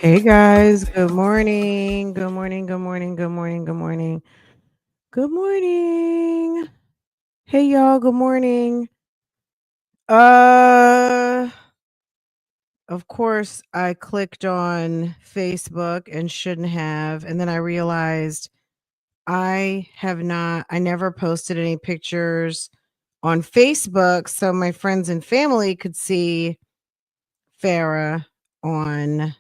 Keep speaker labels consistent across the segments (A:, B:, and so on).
A: Hey guys, good morning. Good morning. Good morning. Good morning. Good morning. Good morning. Hey y'all, good morning. Uh of course I clicked on Facebook and shouldn't have, and then I realized I never posted any pictures on Facebook so my friends and family could see Farah on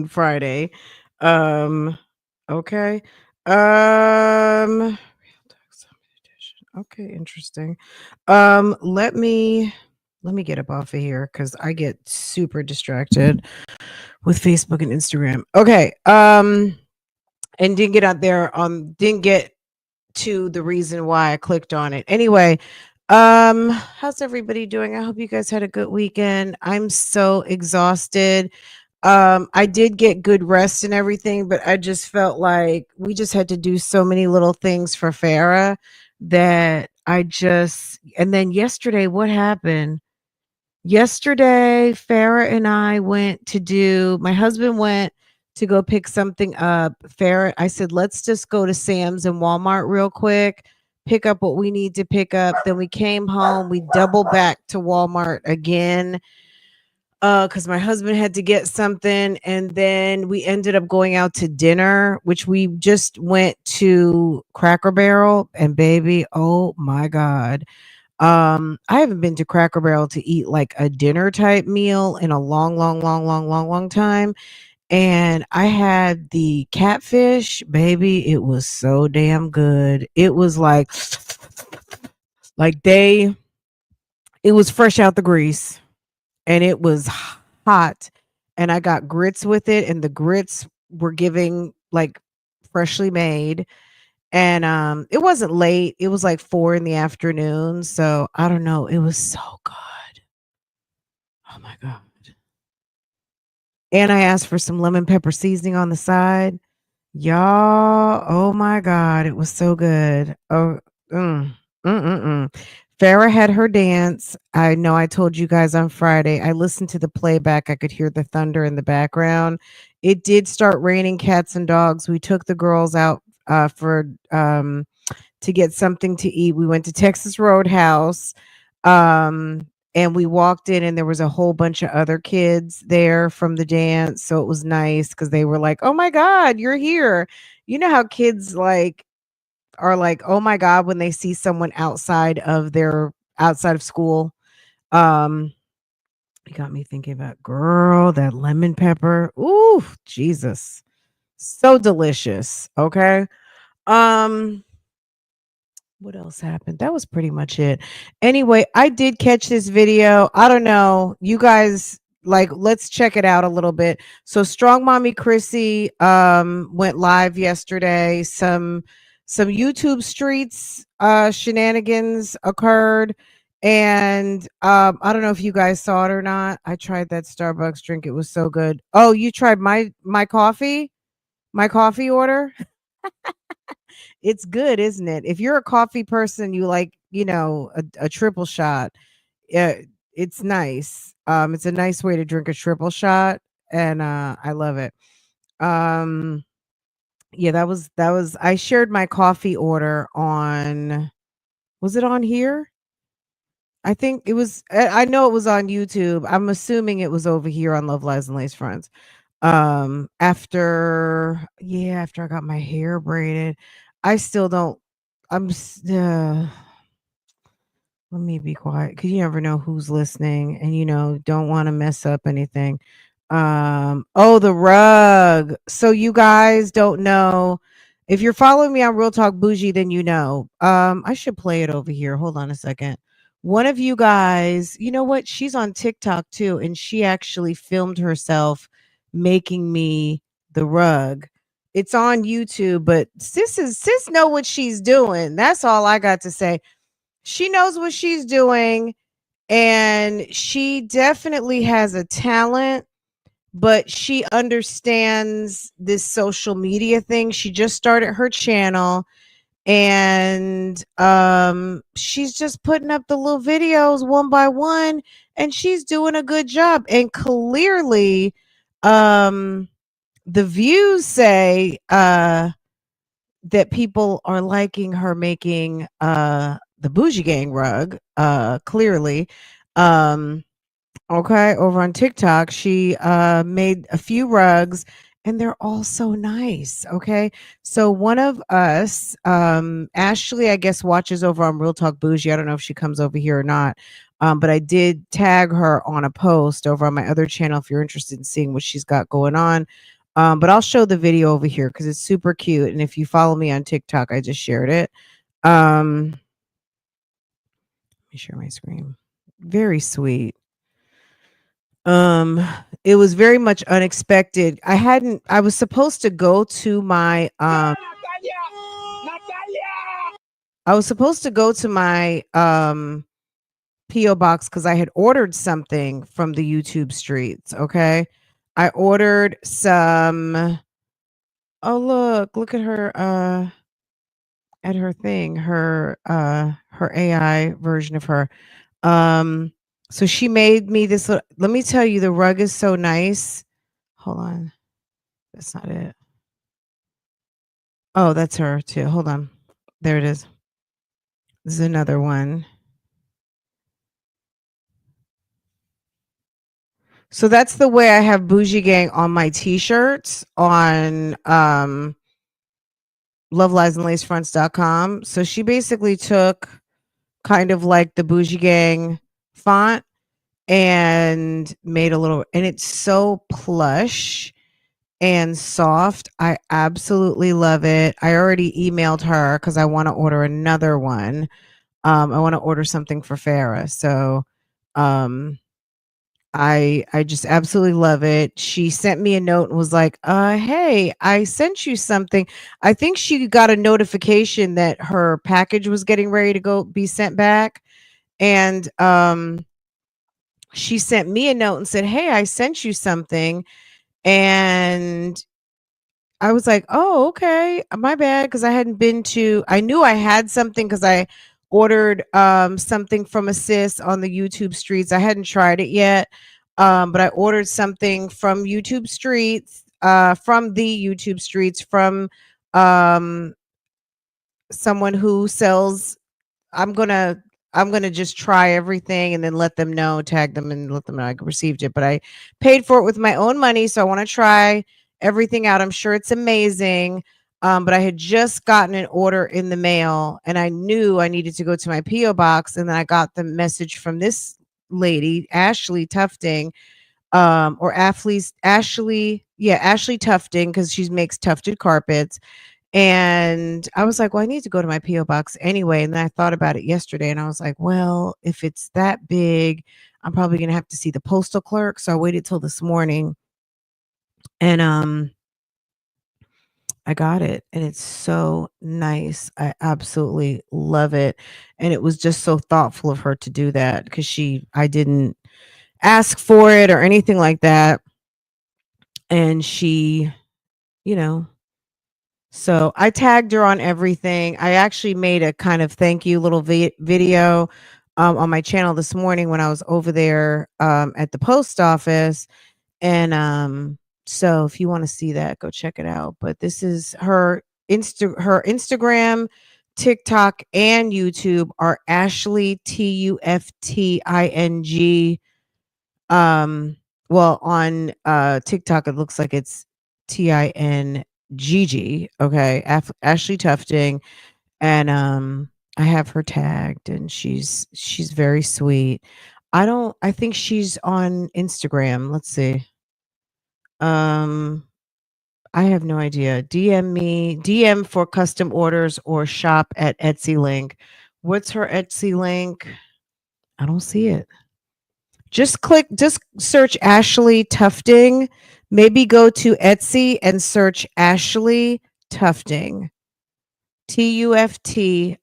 A: Friday. Um, okay. Real Talk Summit Edition. Okay, interesting. Let me get up off of here because I get super distracted with Facebook and Instagram. Okay. And didn't get out there. Didn't get to the reason why I clicked on it. Anyway, how's everybody doing? I hope you guys had a good weekend. I'm so exhausted. I did get good rest and everything, but I just felt like we just had to do so many little things for Farah that and then yesterday, what happened? Yesterday, Farah and I my husband went to go pick something up. I said, let's just go to Sam's and Walmart real quick, pick up what we need to pick up. Then we came home, we doubled back to Walmart again because my husband had to get something, and then we ended up going out to dinner, which we just went to Cracker Barrel, and baby, oh my god, I haven't been to Cracker Barrel to eat like a dinner type meal in a long time, and I had the catfish, baby, it was so damn good. It was like they it was fresh out the grease, and it was hot, and I got grits with it, and the grits were giving like freshly made, and it wasn't late, it was like 4 in the afternoon, so I don't know, it was so good. Oh my god. And I asked for some lemon pepper seasoning on the side. Y'all, oh my god, it was so good. Oh, mm, mm. Farrah had her dance. I know I told you guys on Friday. I listened to the playback. I could hear the thunder in the background. It did start raining cats and dogs. We took the girls out for to get something to eat. We went to Texas Roadhouse. And we walked in, and there was a whole bunch of other kids there from the dance. So it was nice because they were like, "Oh my God, you're here." You know how kids are like, "Oh my God," when they see someone outside of school. Um, it got me thinking about girl, that lemon pepper. Ooh, Jesus. So delicious. Okay. Um, what else happened? That was pretty much it. Anyway, I did catch this video. I don't know. You guys, like, let's check it out a little bit. So Strong Mommy Chrissy went live yesterday. Some YouTube streets shenanigans occurred. And I don't know if you guys saw it or not. I tried that Starbucks drink. It was so good. Oh, you tried my coffee? My coffee order? It's good, isn't it? If you're a coffee person, you like, a triple shot. Yeah, it's nice. It's a nice way to drink a triple shot, and I love it. Um, yeah, that was I shared my coffee order on, was it on here? I think it was I know it was on YouTube. I'm assuming it was over here on Love Lies and Lace Fronts. After I got my hair braided, I still don't I'm s- let me be quiet because you never know who's listening, and don't want to mess up anything. Oh, the rug. So you guys don't know. If you're following me on Real Talk Bougie, then you know. I should play it over here. Hold on a second. One of you guys, you know what? She's on TikTok too, and she actually filmed herself making me the rug. It's on YouTube, but sis know what she's doing. That's all I got to say. She knows what she's doing, and she definitely has a talent, but she understands this social media thing. She just started her channel, and she's just putting up the little videos one by one, and she's doing a good job. And clearly the views say that people are liking her making the bougie gang rug, clearly. Okay, over on TikTok, she made a few rugs and they're all so nice. Okay. So one of us, Ashley, I guess watches over on Real Talk Bougie. I don't know if she comes over here or not. But I did tag her on a post over on my other channel if you're interested in seeing what she's got going on. But I'll show the video over here because it's super cute. And if you follow me on TikTok, I just shared it. Let me share my screen. Very sweet. It was very much unexpected. I was supposed to go to my I was supposed to go to my PO box because I had ordered something from the YouTube streets. Okay. I ordered some. Oh, look at her at her thing, her AI version of her. So she made me this. Let me tell you, the rug is so nice. Hold on. That's not it. Oh, that's her too. Hold on. There it is. This is another one. So that's the way I have Bougie Gang on my t-shirts on lovelivesandlacefronts.com. So she basically took kind of like the Bougie Gang font and made a little, and it's so plush and soft. I absolutely love it. I already emailed her because I want to order another one. I want to order something for Farah. So I just absolutely love it. She sent me a note and was like, hey, I sent you something. I think she got a notification that her package was getting ready to go be sent back. And she sent me a note and said, hey, I sent you something. And I was like, oh, okay, my bad. Cause I knew I had something because I ordered something from a sis on the YouTube streets. I hadn't tried it yet. But I ordered something from YouTube streets, from the YouTube streets, from someone who sells. I'm gonna just try everything and then let them know, tag them and let them know I received it. But I paid for it with my own money, so I want to try everything out. I'm sure it's amazing. But I had just gotten an order in the mail and I knew I needed to go to my PO box, and then I got the message from this lady, Ashley Tufting, or Ashley Tufting, because she makes tufted carpets. And I was like, well, I need to go to my PO box anyway. And then I thought about it yesterday and I was like, well, if it's that big, I'm probably going to have to see the postal clerk. So I waited till this morning and I got it and it's so nice. I absolutely love it. And it was just so thoughtful of her to do that because I didn't ask for it or anything like that. And she, you know, so I tagged her on everything. I actually made a kind of thank you little video on my channel this morning when I was over there at the post office. And so if you want to see that, go check it out. But this is her Instagram, TikTok, and YouTube are Ashley Tufting. Well, on TikTok it looks like it's TINGG. Okay, Ashley Tufting, and I have her tagged, and she's very sweet. I think she's on Instagram. Let's see. I have no idea. DM for custom orders or shop at Etsy link. What's her Etsy link? I don't see it. Just search Ashley Tufting. Maybe go to Etsy and search Ashley Tufting. Tufting.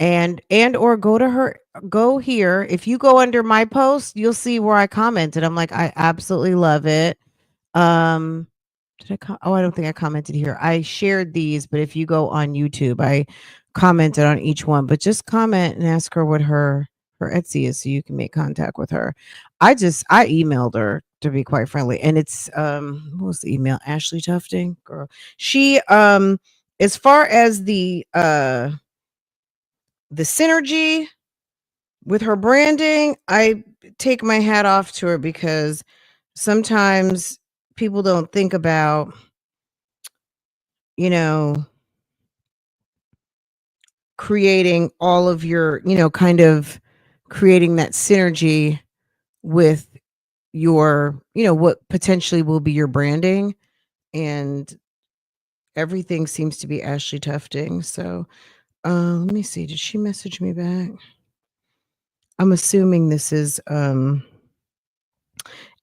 A: And or go here. If you go under my post, you'll see where I commented. I'm like, I absolutely love it. I don't think I commented here. I shared these, but if you go on YouTube, I commented on each one. But just comment and ask her what her Etsy is so you can make contact with her. I emailed her to be quite friendly. And it's what was the email? Ashley Tufting, girl. She as far as the synergy with her branding, I take my hat off to her because sometimes people don't think about, you know, creating all of your, kind of creating that synergy with your, what potentially will be your branding. And everything seems to be Ashley Tufting. So let me see. Did she message me back? I'm assuming this is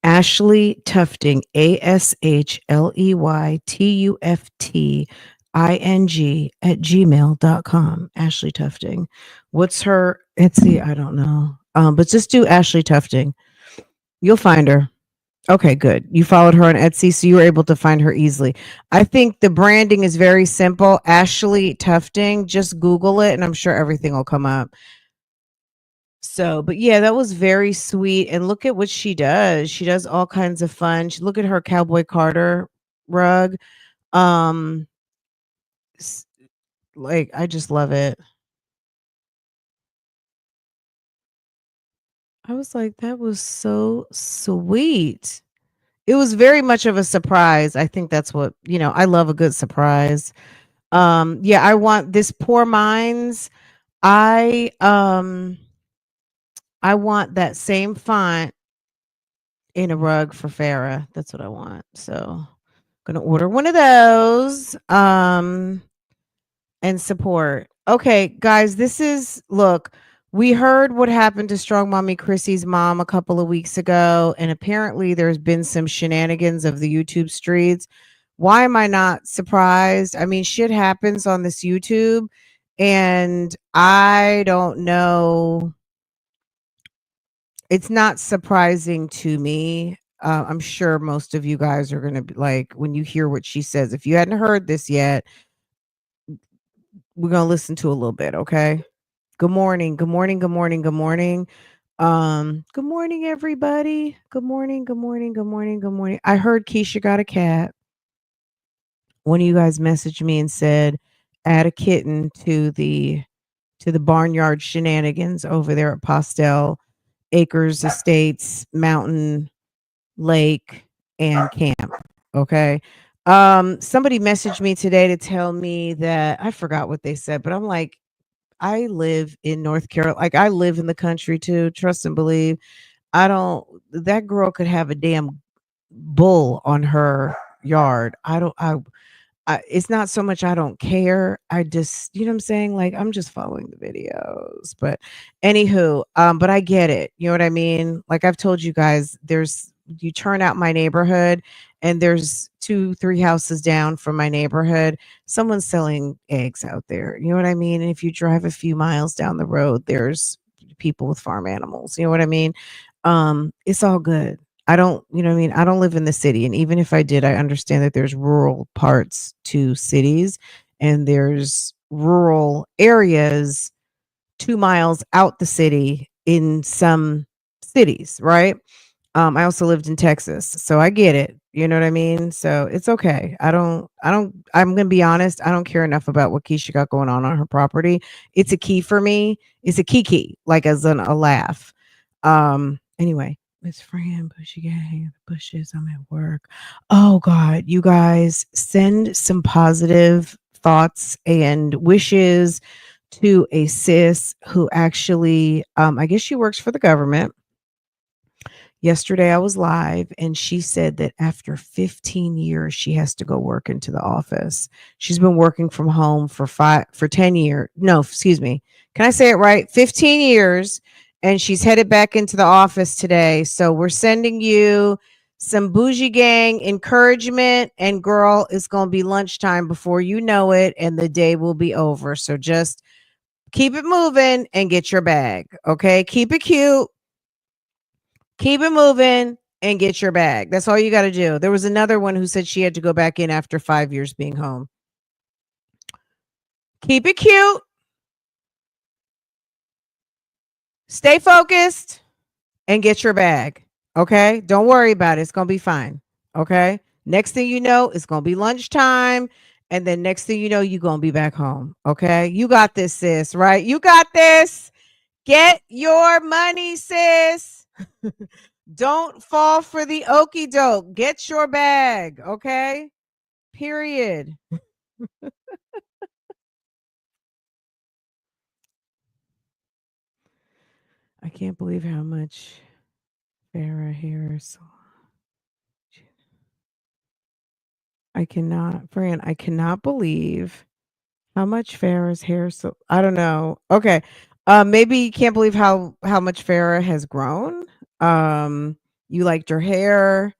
A: Ashley Tufting, ASHLEYTUFTING at gmail.com. What's her Etsy? I don't know. But just do Ashley Tufting. You'll find her. Okay, good. You followed her on Etsy, so you were able to find her easily. I think the branding is very simple. Ashley Tufting. Just Google it, and I'm sure everything will come up. So, but yeah, that was very sweet. And look at what she does. She does all kinds of fun. Look at her Cowboy Carter rug. Um, like I just love it. I was like, that was so sweet. It was very much of a surprise. I think that's what, I love a good surprise. Yeah, I want this Poor Minds. I want that same font in a rug for Farah. That's what I want. So gonna order one of those. And support. Okay, guys, look, we heard what happened to Strong Mommy Chrissy's mom a couple of weeks ago, and apparently there's been some shenanigans of the YouTube streets. Why am I not surprised? I mean, shit happens on this YouTube, and I don't know. It's not surprising to me. I'm sure most of you guys are going to be like, when you hear what she says, if you hadn't heard this yet, we're going to listen to a little bit, okay? Good morning. Good morning. Good morning. Good morning. Good morning, everybody. Good morning. Good morning. Good morning. Good morning. I heard Keisha got a cat. One of you guys messaged me and said, add a kitten to the barnyard shenanigans over there at Postel Acres Estates, Mountain Lake, and Camp. Okay. Somebody messaged me today to tell me that I forgot what they said, but I'm like, I live in North Carolina. Like I live in the country too. Trust and believe. That girl could have a damn bull on her yard. It's not so much I don't care. I just, you know what I'm saying? Like I'm just following the videos. But anywho, but I get it. You know what I mean? Like I've told you guys, you turn out my neighborhood and there's 2-3 houses down from my neighborhood. Someone's selling eggs out there. You know what I mean? And if you drive a few miles down the road, there's people with farm animals. You know what I mean? It's all good. I don't, you know what I mean? I don't live in the city. And even if I did, I understand that there's rural parts to cities and there's rural areas 2 miles out the city in some cities, right? I also lived in Texas, so I get it. You know what I mean? So it's okay. I'm going to be honest. I don't care enough about what Keisha got going on her property. It's a key for me. It's a key, like as in a laugh. Anyway, Miss Fran, Bushy Gang, Bushes, I'm at work. Oh God, you guys send some positive thoughts and wishes to a sis who actually, I guess she works for the government. Yesterday I was live and she said that after 15 years she has to go work into the office. She's been working from home for 10 years. No, excuse me. Can I say it right? 15 years, and she's headed back into the office today. So we're sending you some bougie gang encouragement, and girl, it's going to be lunchtime before you know it and the day will be over. So just keep it moving and get your bag. Okay? Keep it cute. Keep it moving and get your bag. That's all you got to do. There was another one who said she had to go back in after 5 years being home. Keep it cute. Stay focused and get your bag. Okay? Don't worry about it. It's going to be fine. Okay? Next thing you know, it's going to be lunchtime. And then next thing you know, you're going to be back home. Okay? You got this, sis, right? You got this. Get your money, sis. Don't fall for the okey doke. Get your bag. Okay? Period. I can't believe how much Farrah Harris. I cannot believe how much Farrah's hair. So I don't know. Okay, maybe you can't believe how much Farrah has grown. You liked her hair.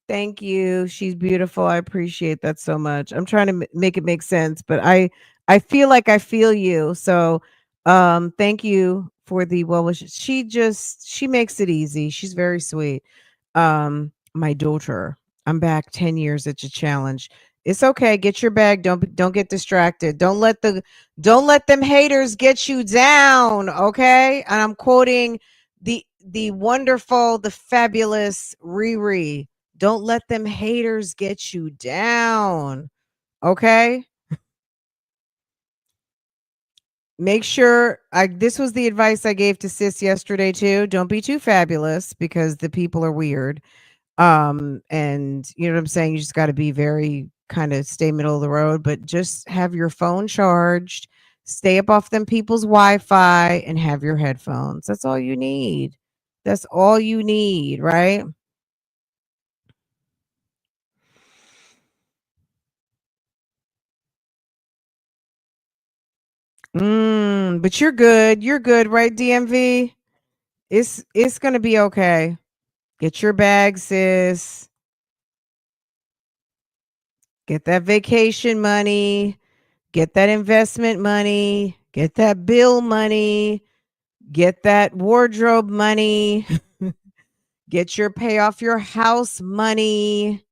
A: Thank you. She's beautiful. I appreciate that so much. I'm trying to make it make sense, but I feel like I feel you. So, thank you for the well wishes. She makes it easy. She's very sweet. My daughter. I'm back 10 years at your challenge. It's okay. Get your bag. Don't get distracted. Don't let them haters get you down. Okay. And I'm quoting the wonderful, the fabulous Riri. Don't let them haters get you down. Okay. Make sure this was the advice I gave to sis yesterday too. Don't be too fabulous because the people are weird. And you know what I'm saying? You just got to be very kind of stay middle of the road, but just have your phone charged, stay up off them people's Wi-Fi and have your headphones. That's all you need. That's all you need, right? But you're good. You're good, right, DMV? It's gonna be okay. Get your bag, sis. Get that vacation money. Get that investment money. Get that bill money. Get that wardrobe money. Get your pay off your house money.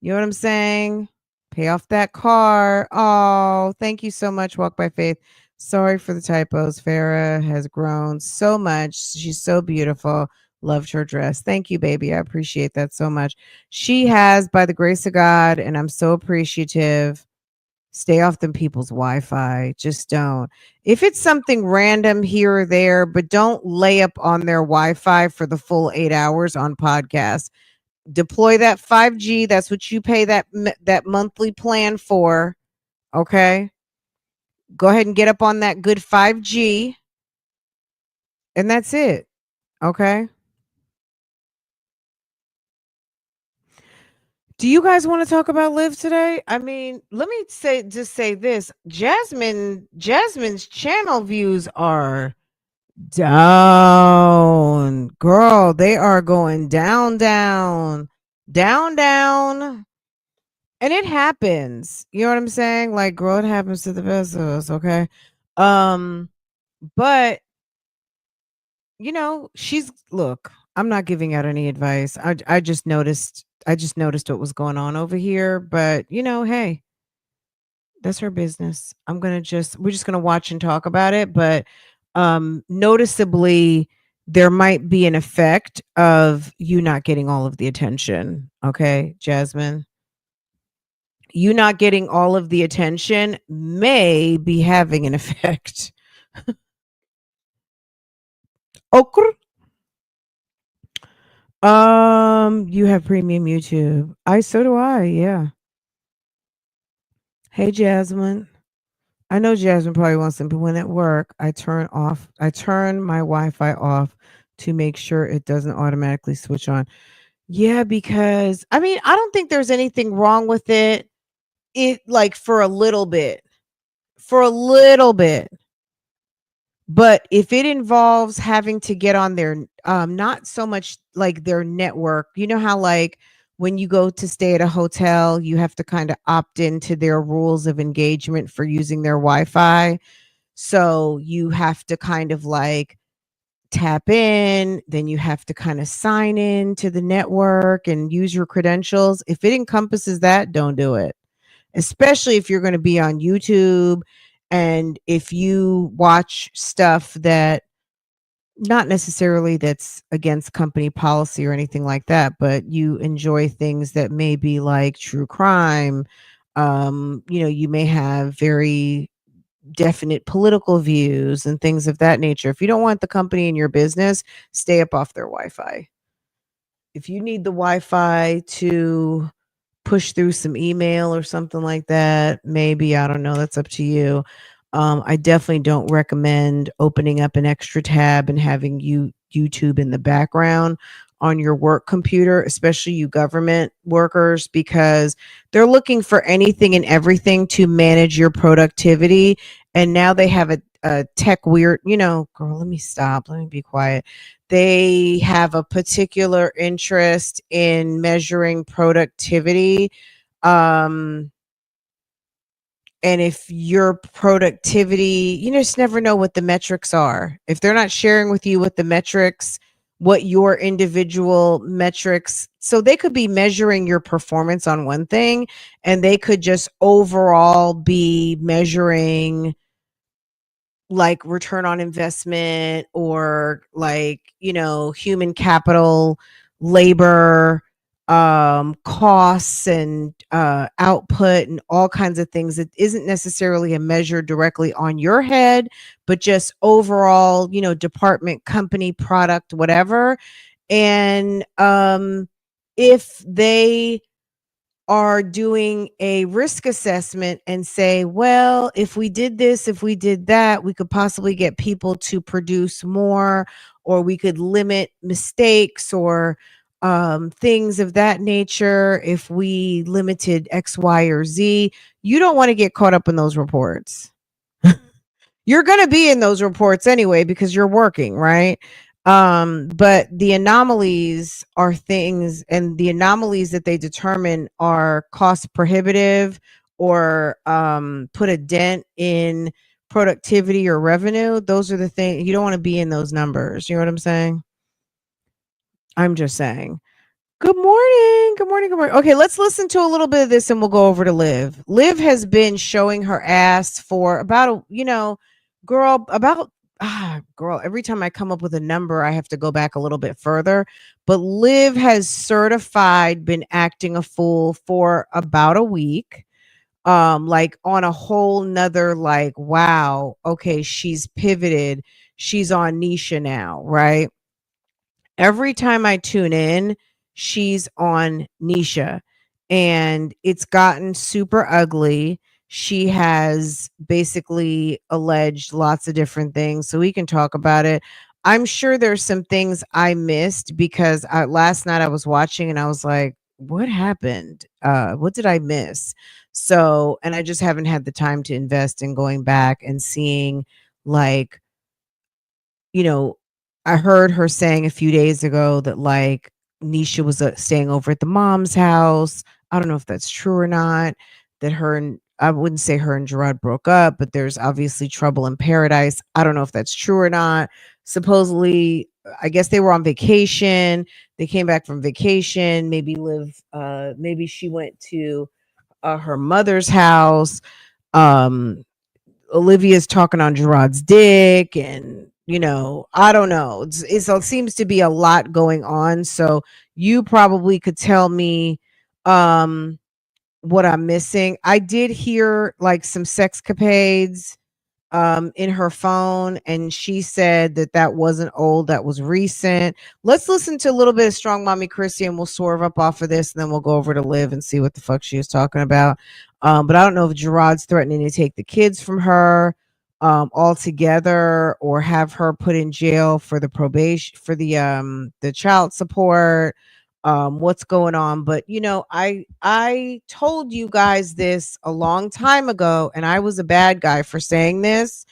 A: You know what I'm saying? Pay off that car. Oh, thank you so much, Walk by Faith. Sorry for the typos. Farrah has grown so much. She's so beautiful. Loved her dress. Thank you, baby. I appreciate that so much. She has, by the grace of God, and I'm so appreciative. Stay off them people's Wi-Fi. Just don't. If it's something random here or there, but don't lay up on their Wi-Fi for the full 8 hours on podcasts. Deploy that 5G. That's what you pay that monthly plan for. Okay? Go ahead and get up on that good 5G and that's it. Okay? Do you guys want to talk about Liv today? I mean, let me say this. Jasmine's channel views are down. Girl, they are going down, down, down, down. And it happens. You know what I'm saying? Like, girl, it happens to the best of us, okay? Um, but you know, look, I'm not giving out any advice. I just noticed what was going on over here, but you know, hey, that's her business. We're just gonna watch and talk about it, but noticeably there might be an effect of you not getting all of the attention. Okay, Jasmine. You not getting all of the attention may be having an effect. Okay. You have premium YouTube. So do I, yeah. Hey Jasmine. I know Jasmine probably wants them, but when at work, I turn my Wi-Fi off to make sure it doesn't automatically switch on. Yeah, because I mean, I don't think there's anything wrong with it. It like for a little bit. For a little bit. But if it involves having to get on their not so much like their network, you know how like when you go to stay at a hotel, you have to kind of opt into their rules of engagement for using their Wi-Fi. So you have to kind of like tap in, then you have to kind of sign in to the network and use your credentials. If it encompasses that, don't do it. Especially if you're going to be on YouTube and if you watch stuff that not necessarily that's against company policy or anything like that, but you enjoy things that may be like true crime. You may have very definite political views and things of that nature. If you don't want the company in your business, stay up off their Wi-Fi. If you need the Wi-Fi to push through some email or something like that, maybe, I don't know, that's up to you. I definitely don't recommend opening up an extra tab and having YouTube in the background on your work computer, especially you government workers, because they're looking for anything and everything to manage your productivity. And now they have a tech weird, girl, let me stop. Let me be quiet. They have a particular interest in measuring productivity. Um, and if your productivity, you just never know what the metrics are. If they're not sharing with you what the metrics, what your individual metrics, so they could be measuring your performance on one thing, and they could just overall be measuring like return on investment or like, human capital, labor, costs and output and all kinds of things that isn't necessarily a measure directly on your head, but just overall, department, company, product, whatever. And if they are doing a risk assessment and say, well, if we did this, if we did that, we could possibly get people to produce more, or we could limit mistakes or things of that nature if we limited X, Y, or Z. You don't want to get caught up in those reports. You're going to be in those reports anyway because you're working, right? But the anomalies are things, and the anomalies that they determine are cost prohibitive or put a dent in productivity or revenue. Those are the things you don't want to be in, those numbers. You know what I'm saying? I'm just saying. Good morning. Good morning. Good morning. Okay, let's listen to a little bit of this and we'll go over to Liv. Liv has been showing her ass for about girl, girl, every time I come up with a number, I have to go back a little bit further. But Liv has certified been acting a fool for about a week. Like on a whole nother, like, wow, okay, she's pivoted. She's on Nisha now, right? Every time I tune in, she's on Nisha, and it's gotten super ugly. She has basically alleged lots of different things, so we can talk about it. I'm sure there's some things I missed because last night I was watching and I was like, what happened? What did I miss? So, and I just haven't had the time to invest in going back and seeing like, you know, I heard her saying a few days ago that like Nisha was staying over at the mom's house. I don't know if that's true or not. That her and I wouldn't say her and Gerard broke up, but there's obviously trouble in paradise. I don't know if that's true or not. Supposedly, I guess they were on vacation. They came back from vacation. Maybe she went to her mother's house. Um, Olivia's talking on Gerard's dick, and I don't know. It seems to be a lot going on. So you probably could tell me what I'm missing. I did hear like some sexcapades in her phone, and she said that that wasn't old, that was recent. Let's listen to a little bit of Strong Mommy Chrissy and we'll swerve up off of this, and then we'll go over to Liv and see what the fuck she was talking about. But I don't know if Gerard's threatening to take the kids from her altogether, or have her put in jail for the probation, for the child support. What's going on? But I told you guys this a long time ago, and I was a bad guy for saying this.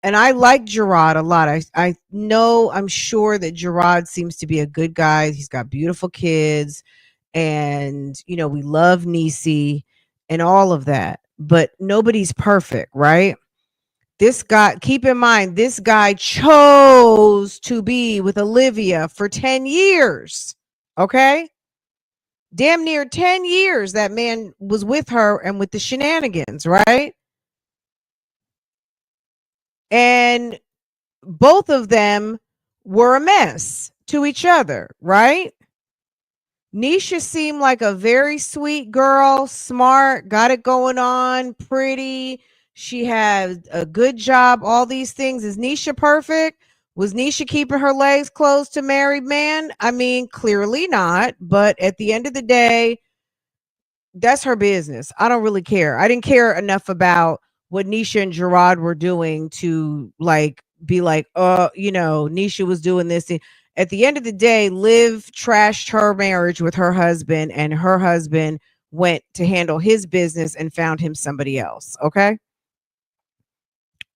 A: And I like Gerard a lot. I know, I'm sure that Gerard seems to be a good guy. He's got beautiful kids, and we love Niecy and all of that. But nobody's perfect, right? This guy, keep in mind, this guy chose to be with Olivia for 10 years. Okay? Damn near 10 years that man was with her and with the shenanigans, right? And both of them were a mess to each other, right? Nisha seemed like a very sweet girl, smart, got it going on, pretty. She had a good job, all these things. Is Nisha perfect? Was Nisha keeping her legs closed to married man? I mean, clearly not. But at the end of the day, that's her business. I don't really care. I didn't care enough about what Nisha and Gerard were doing to like be like, Nisha was doing this. At the end of the day, Liv trashed her marriage with her husband, and her husband went to handle his business and found him somebody else. Okay.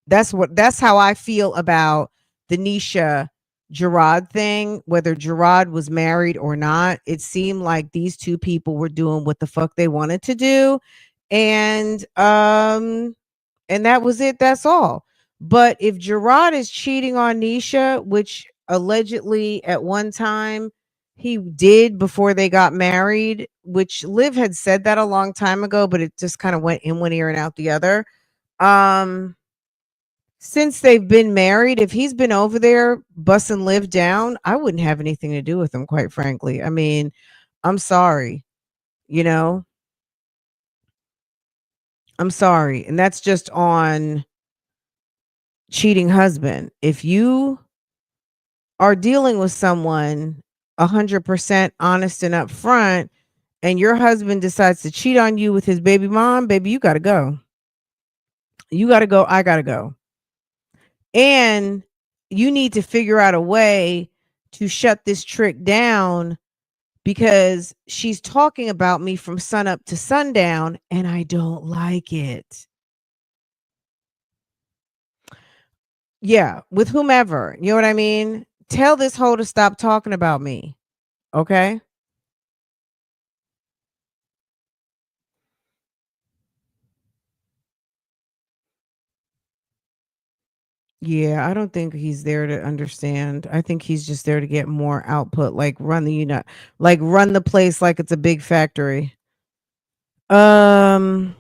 A: That's how I feel about the Nisha Gerard thing, whether Gerard was married or not. It seemed like these two people were doing what the fuck they wanted to do. And that was it. That's all. But if Gerard is cheating on Nisha, which allegedly at one time he did before they got married, which Liv had said that a long time ago, but it just kind of went in one ear and out the other. Um, since they've been married, if he's been over there bussing Liv down, I wouldn't have anything to do with him, quite frankly. I mean, I'm sorry, you know, I'm sorry. And that's just on cheating husband. If you are dealing with someone 100% honest and upfront, and your husband decides to cheat on you with his baby mom, baby, you got to go. You got to go. I got to go. And you need to figure out a way to shut this trick down because she's talking about me from sunup to sundown and I don't like it. Yeah, with whomever. You know what I mean? Tell this hoe to stop talking about me. Okay? Yeah, I don't think he's there to understand. I think he's just there to get more output, like run the place like it's a big factory. Um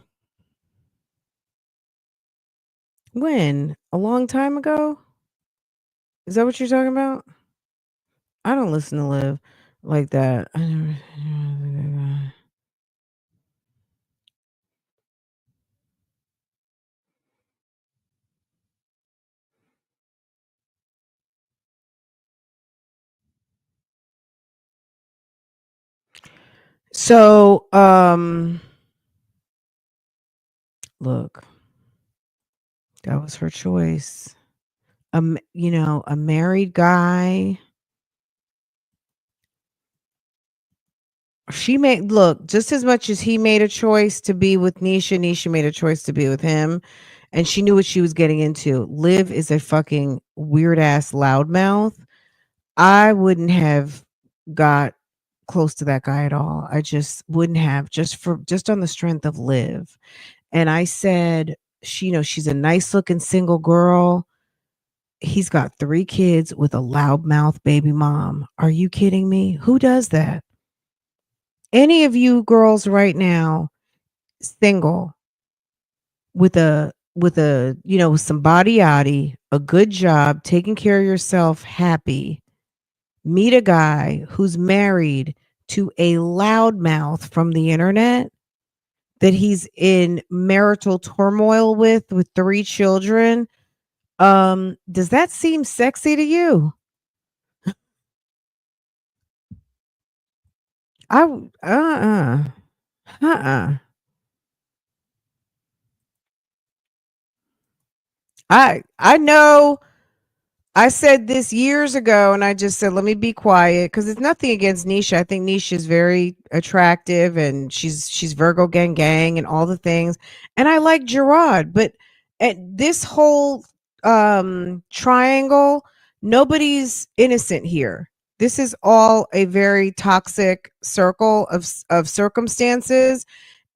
A: when? A long time ago? Is that what you're talking about? I don't listen to Liv like that. I never. So, look, that was her choice. A married guy. She made look just as much as he made a choice to be with Nisha. Nisha made a choice to be with him, and she knew what she was getting into. Liv is a fucking weird ass loudmouth. I wouldn't have got close to that guy at all. I just wouldn't have just on the strength of Liv. And I said, she's a nice looking single girl. He's got 3 kids with a loudmouth baby mom. Are you kidding me? Who does that? Any of you girls right now, single, with some body yaddy, a good job, taking care of yourself, happy, meet a guy who's married to a loudmouth from the internet that he's in marital turmoil with 3 children. Does that seem sexy to you? I uh-uh. I know I said this years ago and I just said, let me be quiet because it's nothing against Nisha. I think Nisha is very attractive and she's Virgo gang gang and all the things. And I like Gerard, but at this whole triangle, nobody's innocent here. This is all a very toxic circle of circumstances.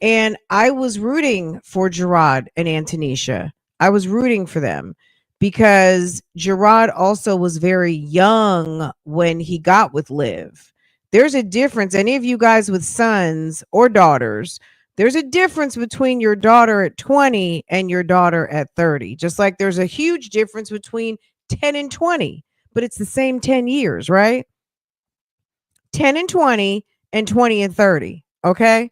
A: And I was rooting for Gerard and Antonisha. I was rooting for them because Gerard also was very young when he got with Liv. There's a difference. Any of you guys with sons or daughters, there's a difference between your daughter at 20 and your daughter at 30. Just like there's a huge difference between 10 and 20. but it's the same 10 years, right? 10 and 20 and 20 and 30. Okay.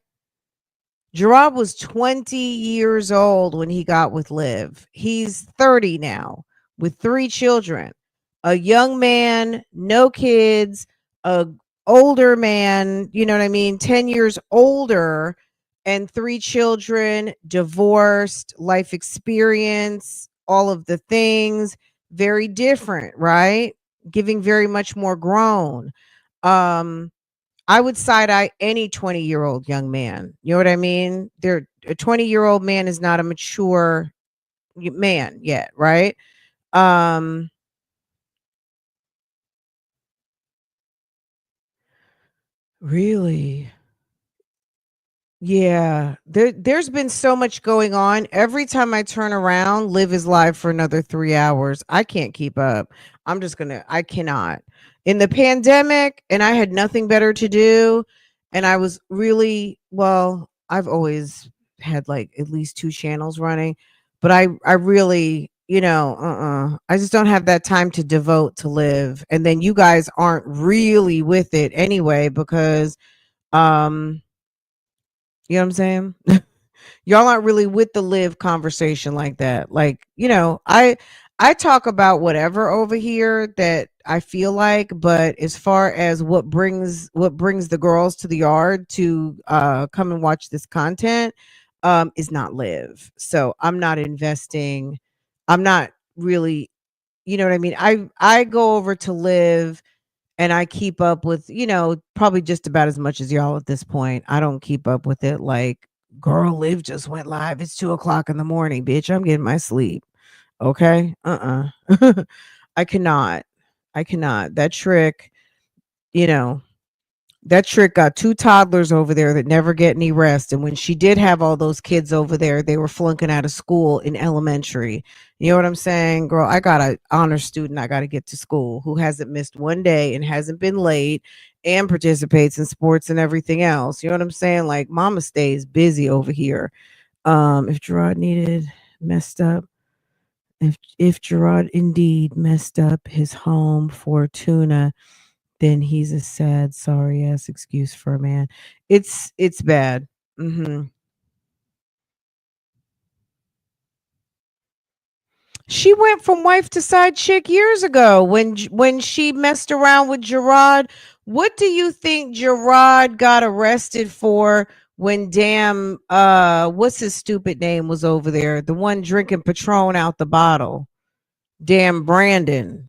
A: Gerard was 20 years old when he got with Liv. He's 30 now with 3 children. A young man, no kids, a older man, you know what I mean, 10 years older and 3 children, divorced, life experience, all of the things, very different, right? Giving very much more grown. Um I would side eye any 20-year-old young man. You know what I mean? A 20-year-old man is not a mature man yet, right? Um, really? Yeah, there's been so much going on. Every time I turn around, Liv is live for another 3 hours. I can't keep up. I cannot. In the pandemic, and I had nothing better to do, and I was really, well, I've always had like at least 2 channels running, but I really, I just don't have that time to devote to Liv. And then you guys aren't really with it anyway because um you know what I'm saying? Y'all aren't really with the live conversation like that. Like, I talk about whatever over here that I feel like, but as far as what brings the girls to the yard to come and watch this content is not live. So I'm not investing. I'm not really, you know what I mean? I go over to live and I keep up with, probably just about as much as y'all at this point. I don't keep up with it like, girl, Liv just went live. It's 2 o'clock in the morning, bitch. I'm getting my sleep. Okay. I cannot. I cannot. You know, that trick got 2 toddlers over there that never get any rest. And when she did have all those kids over there, they were flunking out of school in elementary. You know what I'm saying? Girl, I got an honor student I got to get to school who hasn't missed one day and hasn't been late and participates in sports and everything else. You know what I'm saying? Like mama stays busy over here. If Gerard needed messed up, if Gerard indeed messed up his home for tuna, then he's a sad, sorry ass excuse for a man. It's bad. Mhm. She went from wife to side chick years ago when she messed around with Gerard. What do you think Gerard got arrested for when damn what's his stupid name was over there? The one drinking Patron out the bottle. Damn Brandon.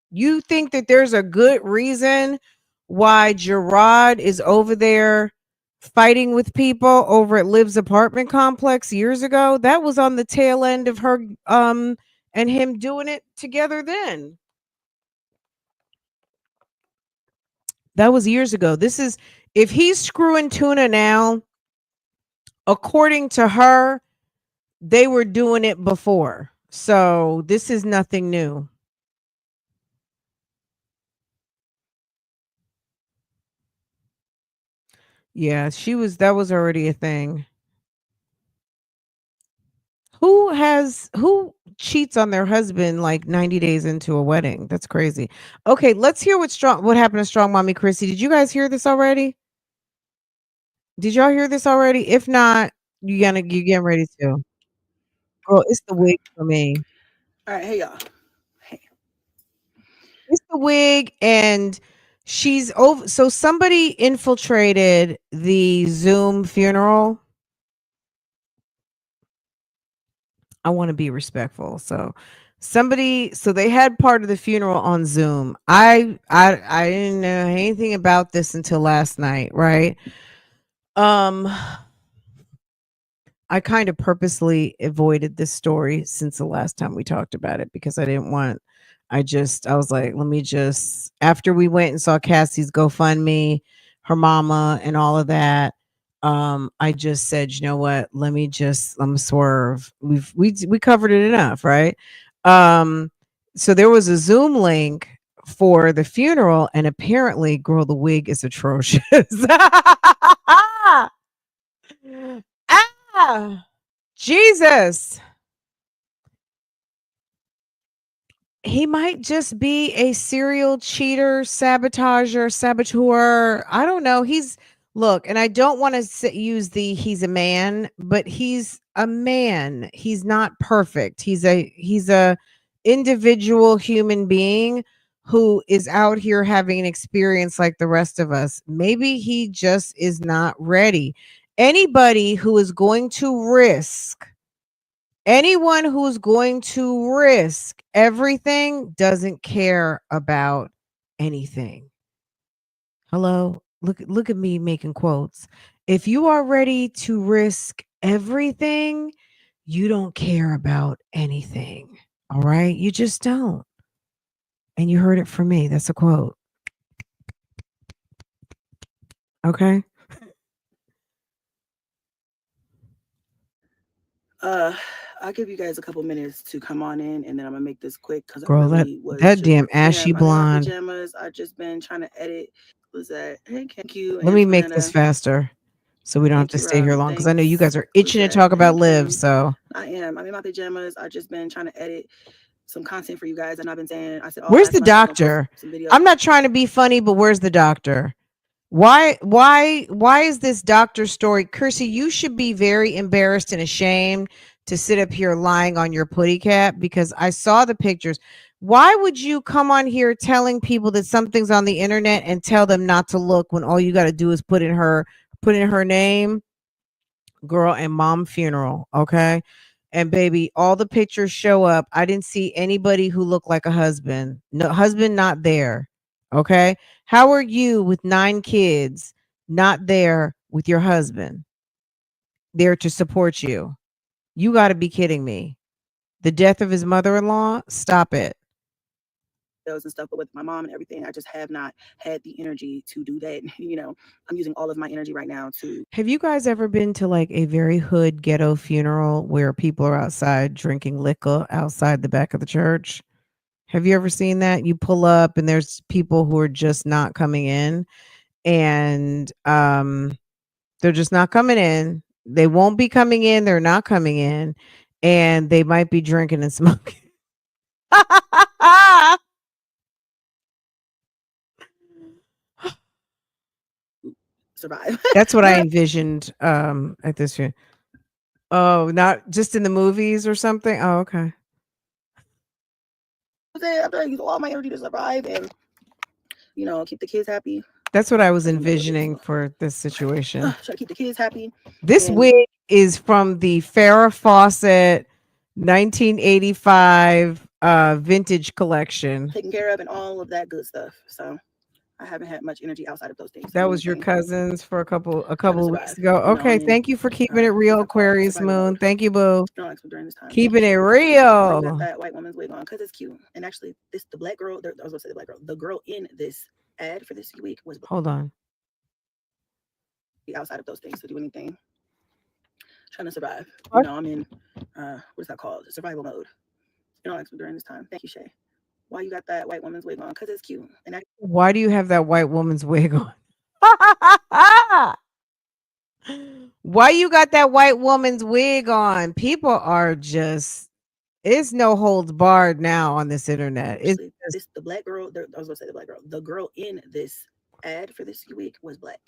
A: You think that there's a good reason why Gerard is over there fighting with people over at Liv's apartment complex years ago? That was on the tail end of her and him doing it together then. That was years ago. This is if he's screwing tuna now, according to her, they were doing it before. So this is nothing new. Yeah, that was already a thing. Who cheats on their husband like 90 days into a wedding? That's crazy. Okay, let's hear what happened to Strong Mommy Chrissy. Did you guys hear this already? Did y'all hear this already? If not, you getting ready to. Girl, it's the wig for me.
B: All right, hey y'all. Hey.
A: It's the wig and she's over so somebody infiltrated the Zoom funeral. I want to be respectful. So they had part of the funeral on Zoom. I didn't know anything about this until last night, right? Um I kind of purposely avoided this story since the last time we talked about it because I was like, let me just after we went and saw Cassie's GoFundMe, her mama and all of that. I just said, you know what? Let me swerve. We covered it enough, right? Um, so there was a Zoom link for the funeral, and apparently, girl, the wig is atrocious. Ah, Jesus. he might just be a serial cheater, saboteur. I don't know. Look, and I don't want to use he's a man, but he's a man. He's not perfect. He's a individual human being who is out here having an experience like the rest of us. Maybe he just is not ready. Anybody who is going to risk Anyone who's going to risk everything doesn't care about anything. Hello, look at me making quotes. If you are ready to risk everything, you don't care about anything. All right? You just don't. And you heard it from me. That's a quote. Okay?
B: I'll give you guys a couple minutes to come on in, and then I'm gonna make this quick because I
A: Girl,
B: really was
A: that
B: just,
A: damn ashy
B: I'm in my
A: blonde.
B: pajamas. I've just been trying to edit. Was that? Hey, thank you.
A: Let me make this faster so we don't have to stay here long because I know you guys are itching to talk about Liv. So
B: I'm in my pajamas. I've just been trying to edit some content for you guys, and I've been saying, I said, oh,
A: where's the doctor? I'm not trying to be funny, but where's the doctor? Why is this doctor story? Kirsty, you should be very embarrassed and ashamed to sit up here lying on your putty cap because I saw the pictures. Why would you come on here telling people that something's on the internet and tell them not to look when all you got to do is put in her name, girl, and mom funeral, okay? And baby, all the pictures show up. I didn't see anybody who looked like a husband. No husband not there. Okay? How are you with 9 kids not there with your husband? There to support you. You got to be kidding me. The death of his mother-in-law? Stop it.
B: And stuff, but with my mom and everything, I just have not had the energy to do that. I'm using all of my energy right now to.
A: Have you guys ever been to like a very hood ghetto funeral where people are outside drinking liquor outside the back of the church? Have you ever seen that? You pull up and there's people who are just not coming in, and they're just not coming in. They won't be coming in. They're not coming in, and they might be drinking and smoking.
B: Survive.
A: That's what I envisioned at this year. Oh, not just in the movies or something. Oh, okay.
B: I'm trying to use all my energy to survive and keep the kids happy.
A: That's what I was envisioning for this situation.
B: Try to keep the kids happy.
A: This wig is from the Farrah Fawcett 1985 vintage collection.
B: Taken care of and all of that good stuff. So I haven't had much energy outside of those things.
A: That was your cousins for a couple of weeks ago. Okay, thank you for keeping it real, Aquarius Moon. Thank you, boo. Keeping it real.
B: Got that white woman's wig on because it's cute. And actually, the black girl. I was gonna say the black girl. The girl in this ad for this week was.
A: Hold on.
B: Outside of those things to do anything. Trying to survive. I'm in what is that called? Survival mode. During this time. Thank you, Shay. Why you got that white woman's wig on? Because it's cute. And
A: why do you have that white woman's wig on? Why you got that white woman's wig on? People are just, it's no holds barred now on this internet. It's
B: just, the black girl. I was gonna say the black girl. The girl in this ad for this week was black.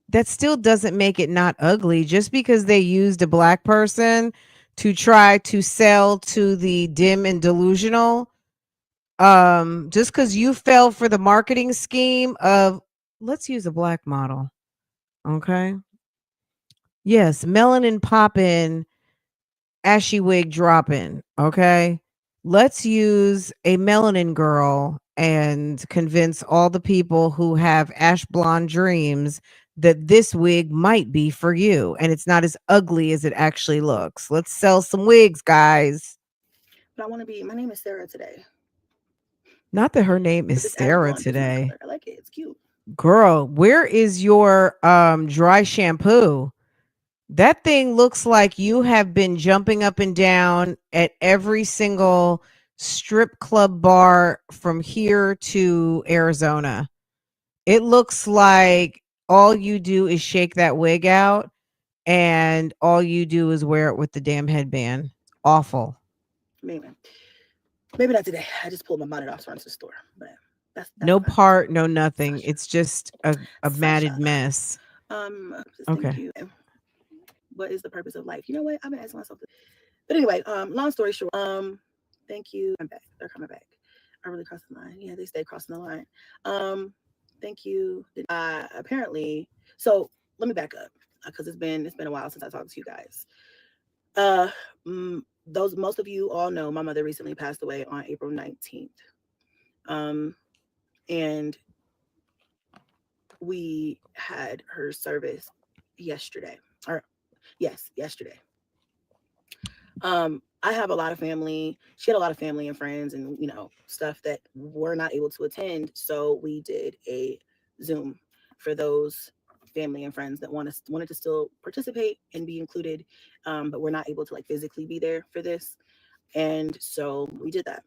A: That still doesn't make it not ugly. Just because they used a black person to try to sell to the dim and delusional, just because you fell for the marketing scheme of let's use a black model. Okay. Yes, melanin popping, ashy wig dropping. Okay. Let's use a melanin girl and convince all the people who have ash blonde dreams that this wig might be for you and it's not as ugly as it actually looks. Let's sell some wigs, guys.
B: But I want to be, my name is Sarah today.
A: Not that her name is Sarah today.
B: I like it. It's cute.
A: Girl, where is your dry shampoo? That thing looks like you have been jumping up and down at every single strip club bar from here to Arizona. It looks like all you do is shake that wig out and all you do is wear it with the damn headband. Awful.
B: Man. Maybe not today. I just pulled my bonnet off to run to the store, but that's
A: No
B: fine.
A: part, no nothing.
B: Sasha.
A: It's just a matted
B: Sasha.
A: mess.
B: Just thank
A: Okay.
B: you. What is the purpose of life? You know what? I've been asking myself this. But anyway, long story short, thank you. I'm back. They're coming back. I really crossed the line. Yeah, they stay crossing the line. Thank you. Apparently, so let me back up because it's been a while since I talked to you guys. Uh, those most of you all know my mother recently passed away on April 19th. And we had her service yesterday. Or yes, yesterday. I have a lot of family. She had a lot of family and friends and, stuff that were not able to attend. So we did a Zoom for those family and friends that wanted to still participate and be included, but we're not able to like physically be there for this. And so we did that.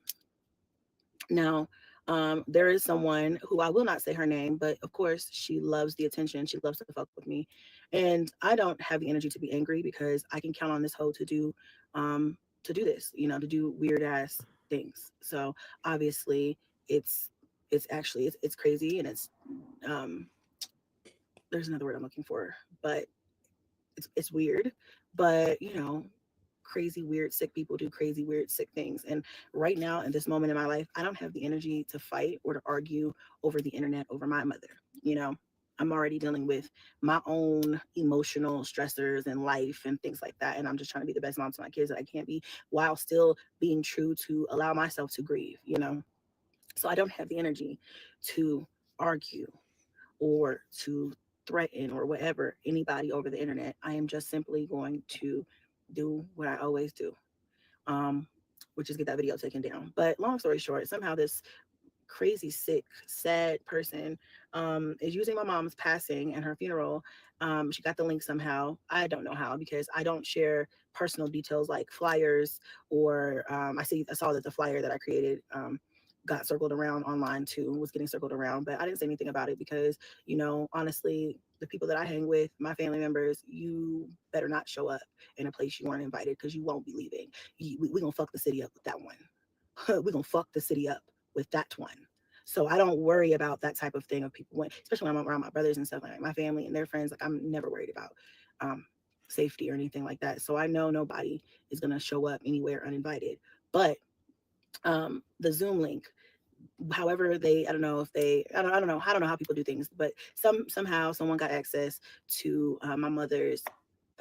B: Now, there is someone who I will not say her name, but of course she loves the attention. She loves to fuck with me, and I don't have the energy to be angry because I can count on this hoe to do this, to do weird ass things. So obviously, it's it's crazy, and um, there's another word I'm looking for, but it's weird, but crazy, weird, sick people do crazy, weird, sick things. And right now, in this moment in my life, I don't have the energy to fight or to argue over the internet over my mother. You know, I'm already dealing with my own emotional stressors in life and things like that. And I'm just trying to be the best mom to my kids that I can be while still being true to allow myself to grieve. So I don't have the energy to argue or to threaten or whatever anybody over the internet. I am just simply going to do what I always do, um, which is get that video taken down. But long story short, somehow this crazy, sick, sad person is using my mom's passing and her funeral. She got the link somehow. I don't know how because I don't share personal details like flyers or I saw that the flyer that I created got circled around online too, was getting circled around, but I didn't say anything about it because, honestly, the people that I hang with, my family members, you better not show up in a place you weren't invited because you won't be leaving. We gonna fuck the city up with that one. We gonna fuck the city up with that one. So I don't worry about that type of thing of people when, especially when I'm around my brothers and stuff like my family and their friends. Like I'm never worried about um, safety or anything like that. So I know nobody is gonna show up anywhere uninvited. But the Zoom link, however they, I don't know if they, I don't know how people do things, but somehow someone got access to my mother's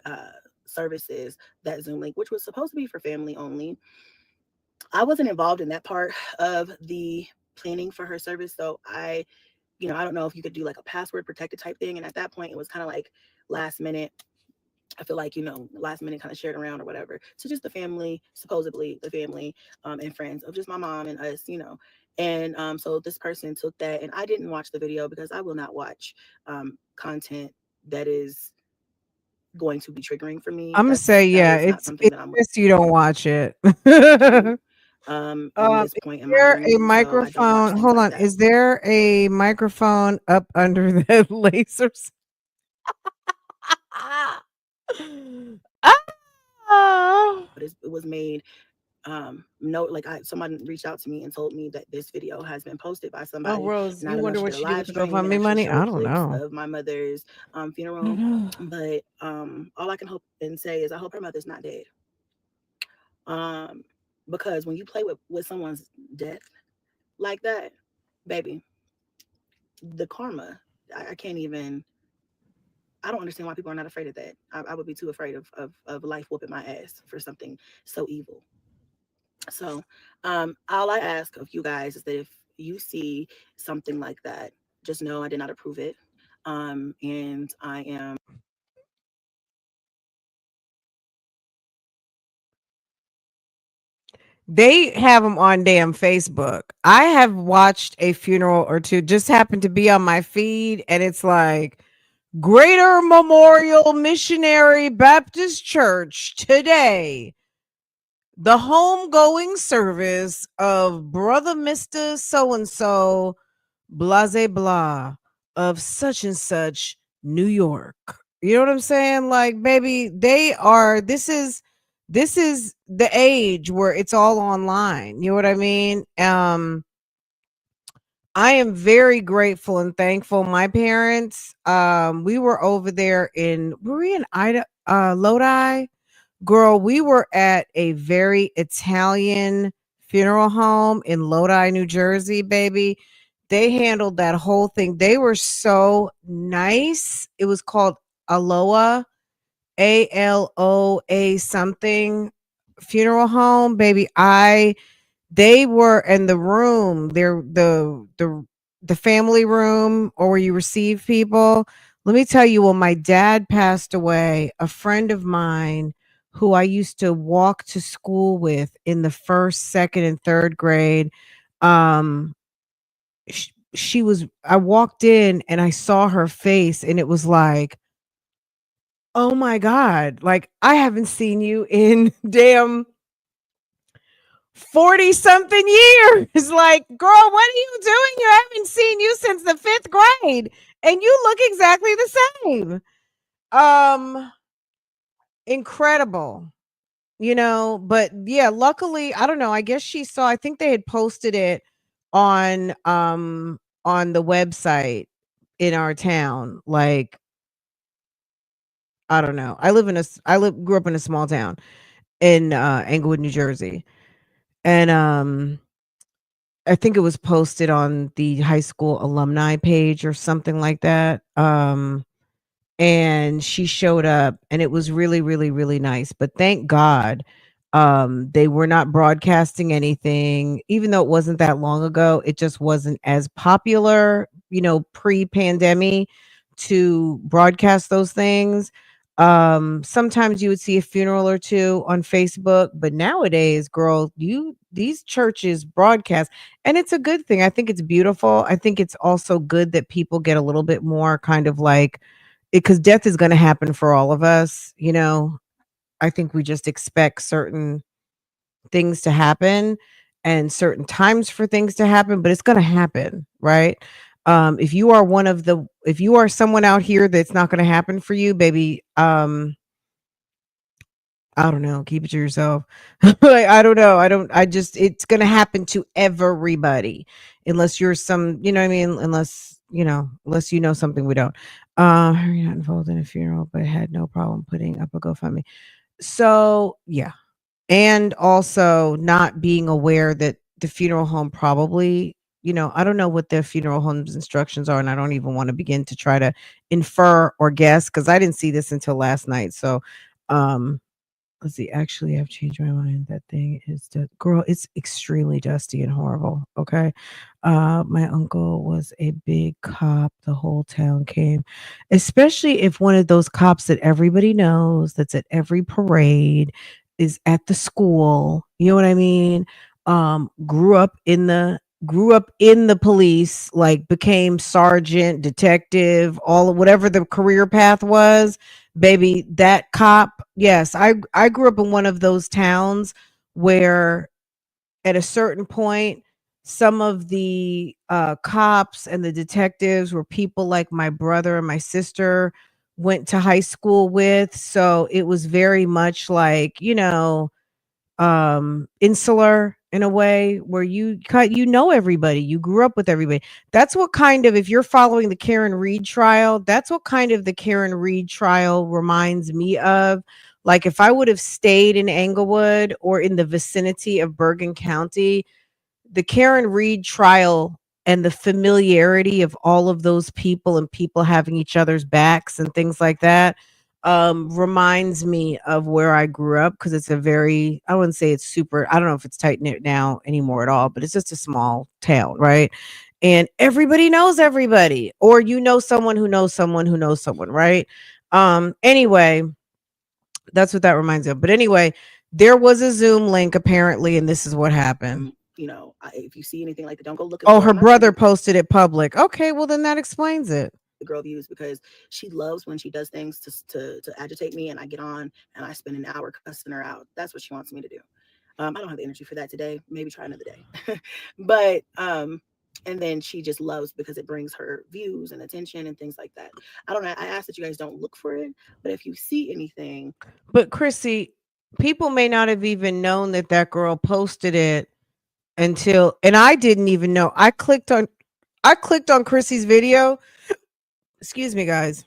B: uh, services, that Zoom link, which was supposed to be for family only. I wasn't involved in that part of the planning for her service. So I don't know if you could do like a password protected type thing. And at that point, it was kind of like last minute. I feel like, last minute kind of shared around or whatever. So just the family, supposedly the family and friends of just my mom and us. And so this person took that, and I didn't watch the video because I will not watch content that is going to be triggering for me.
A: I'm gonna say,
B: That
A: yeah,
B: is not something
A: it's
B: that I'm
A: best you don't watch it.
B: to do in
A: Is
B: this point in my
A: there a
B: journey. So I don't watch
A: microphone?
B: things
A: Hold
B: like
A: on.
B: that.
A: Is there a microphone up under the lasers? Ah!
B: But it was made no, like someone reached out to me and told me that this video has been posted by
A: Oh,
B: somebody,
A: Rose,
B: not
A: you
B: enough
A: wonder
B: to did
A: what
B: a
A: she did
B: live
A: with the
B: stream and
A: GoFundMe
B: actually
A: money? I
B: show
A: don't
B: clips
A: know.
B: of my mother's funeral. But all I can hope and say is I hope her mother's not dead. um because when you play with someone's death like that, baby, the karma, I can't even, I don't understand why people are not afraid of that. I would be too afraid of life whooping my ass for something so evil. So, all I ask of you guys is that if you see something like that, just know I did not approve it. And I am.
A: They have them on damn Facebook. I have watched a funeral or two, just happened to be on my feed, and it's like Greater Memorial Missionary Baptist Church today. The homegoing service of Brother Mr. So and so, blase blah, of such and such, New York. You know what I'm saying? Like, baby, this is this is the age where it's all online. You know what I mean? I am very grateful and thankful. My parents, we were over there were we in Lodi? Girl, we were at a very Italian funeral home in Lodi, New Jersey, baby. They handled that whole thing. They were so nice. It was called Aloha, ALOA something funeral home, baby. They were in the room, they're the family room or where you receive people. Let me tell you, when my dad passed away, a friend of mine who I used to walk to school with in the first, second, and third grade, um, she was, I walked in and I saw her face and it was like, oh my God, like I haven't seen you in damn 40 something years. Like, girl, what are you doing? You haven't seen you since the fifth grade and you look exactly the same. Um, Incredible, but yeah, luckily, I don't know. I guess she saw, I think they had posted it on the website in our town. Like, I don't know. Grew up in a small town in Englewood, New Jersey. And I think it was posted on the high school alumni page or something like that. And she showed up and it was really, really, really nice. But thank God, they were not broadcasting anything, even though it wasn't that long ago. It just wasn't as popular, pre-pandemic to broadcast those things. Sometimes you would see a funeral or two on Facebook, but nowadays, girl, these churches broadcast, and it's a good thing. I think it's beautiful. I think it's also good that people get a little bit more kind of like, because death is going to happen for all of us. I think we just expect certain things to happen and certain times for things to happen, but it's going to happen, right? If you are someone out here that's not going to happen for you, baby, I don't know, keep it to yourself. Like, I don't know. It's going to happen to everybody unless you're what I mean? Unless you know something we don't. Harry not involved in a funeral, but had no problem putting up a GoFundMe. So, yeah. And also not being aware that the funeral home probably, I don't know what the funeral home's instructions are, and I don't even want to begin to try to infer or guess because I didn't see this until last night. So, um, let's see. Actually, I've changed my mind. That thing is girl. It's extremely dusty and horrible. Okay. My uncle was a big cop. The whole town came, especially if one of those cops that everybody knows, that's at every parade, is at the school. You know what I mean? Grew up in the police, like became sergeant, detective, all of whatever the career path was. Baby, that cop, yes, I grew up in one of those towns where at a certain point some of the cops and the detectives were people like my brother and my sister went to high school with, so it was very much like, insular in a way where you know everybody, you grew up with everybody. That's what kind of, if you're following the Karen Reed trial, that's what kind of the Karen Reed trial reminds me of. Like, if I would have stayed in Englewood or in the vicinity of Bergen County, the Karen Reed trial and the familiarity of all of those people and people having each other's backs and things like that, reminds me of where I grew up, because it's a very, I wouldn't say it's super, I don't know if it's tight knit now anymore at all, but it's just a small town, right? And everybody knows everybody, or someone who knows someone who knows someone, right? Anyway, that's what that reminds me of. But anyway, there was a Zoom link apparently, and this is what happened.
B: If you see anything like that, don't go looking
A: Oh,
B: for it.
A: her brother posted it public. Okay, well then that explains it.
B: The girl views, because she loves when she does things to agitate me, and I get on and I spend an hour cussing her out. That's what she wants me to do. I don't have the energy for that today. Maybe try another day. But and then she just loves because it brings her views and attention and things like that. I don't know. I ask that you guys don't look for it, but if you see anything,
A: But Chrissy, people may not have even known that that girl posted it until, and I didn't even know. I clicked on Chrissy's video. Excuse me, guys.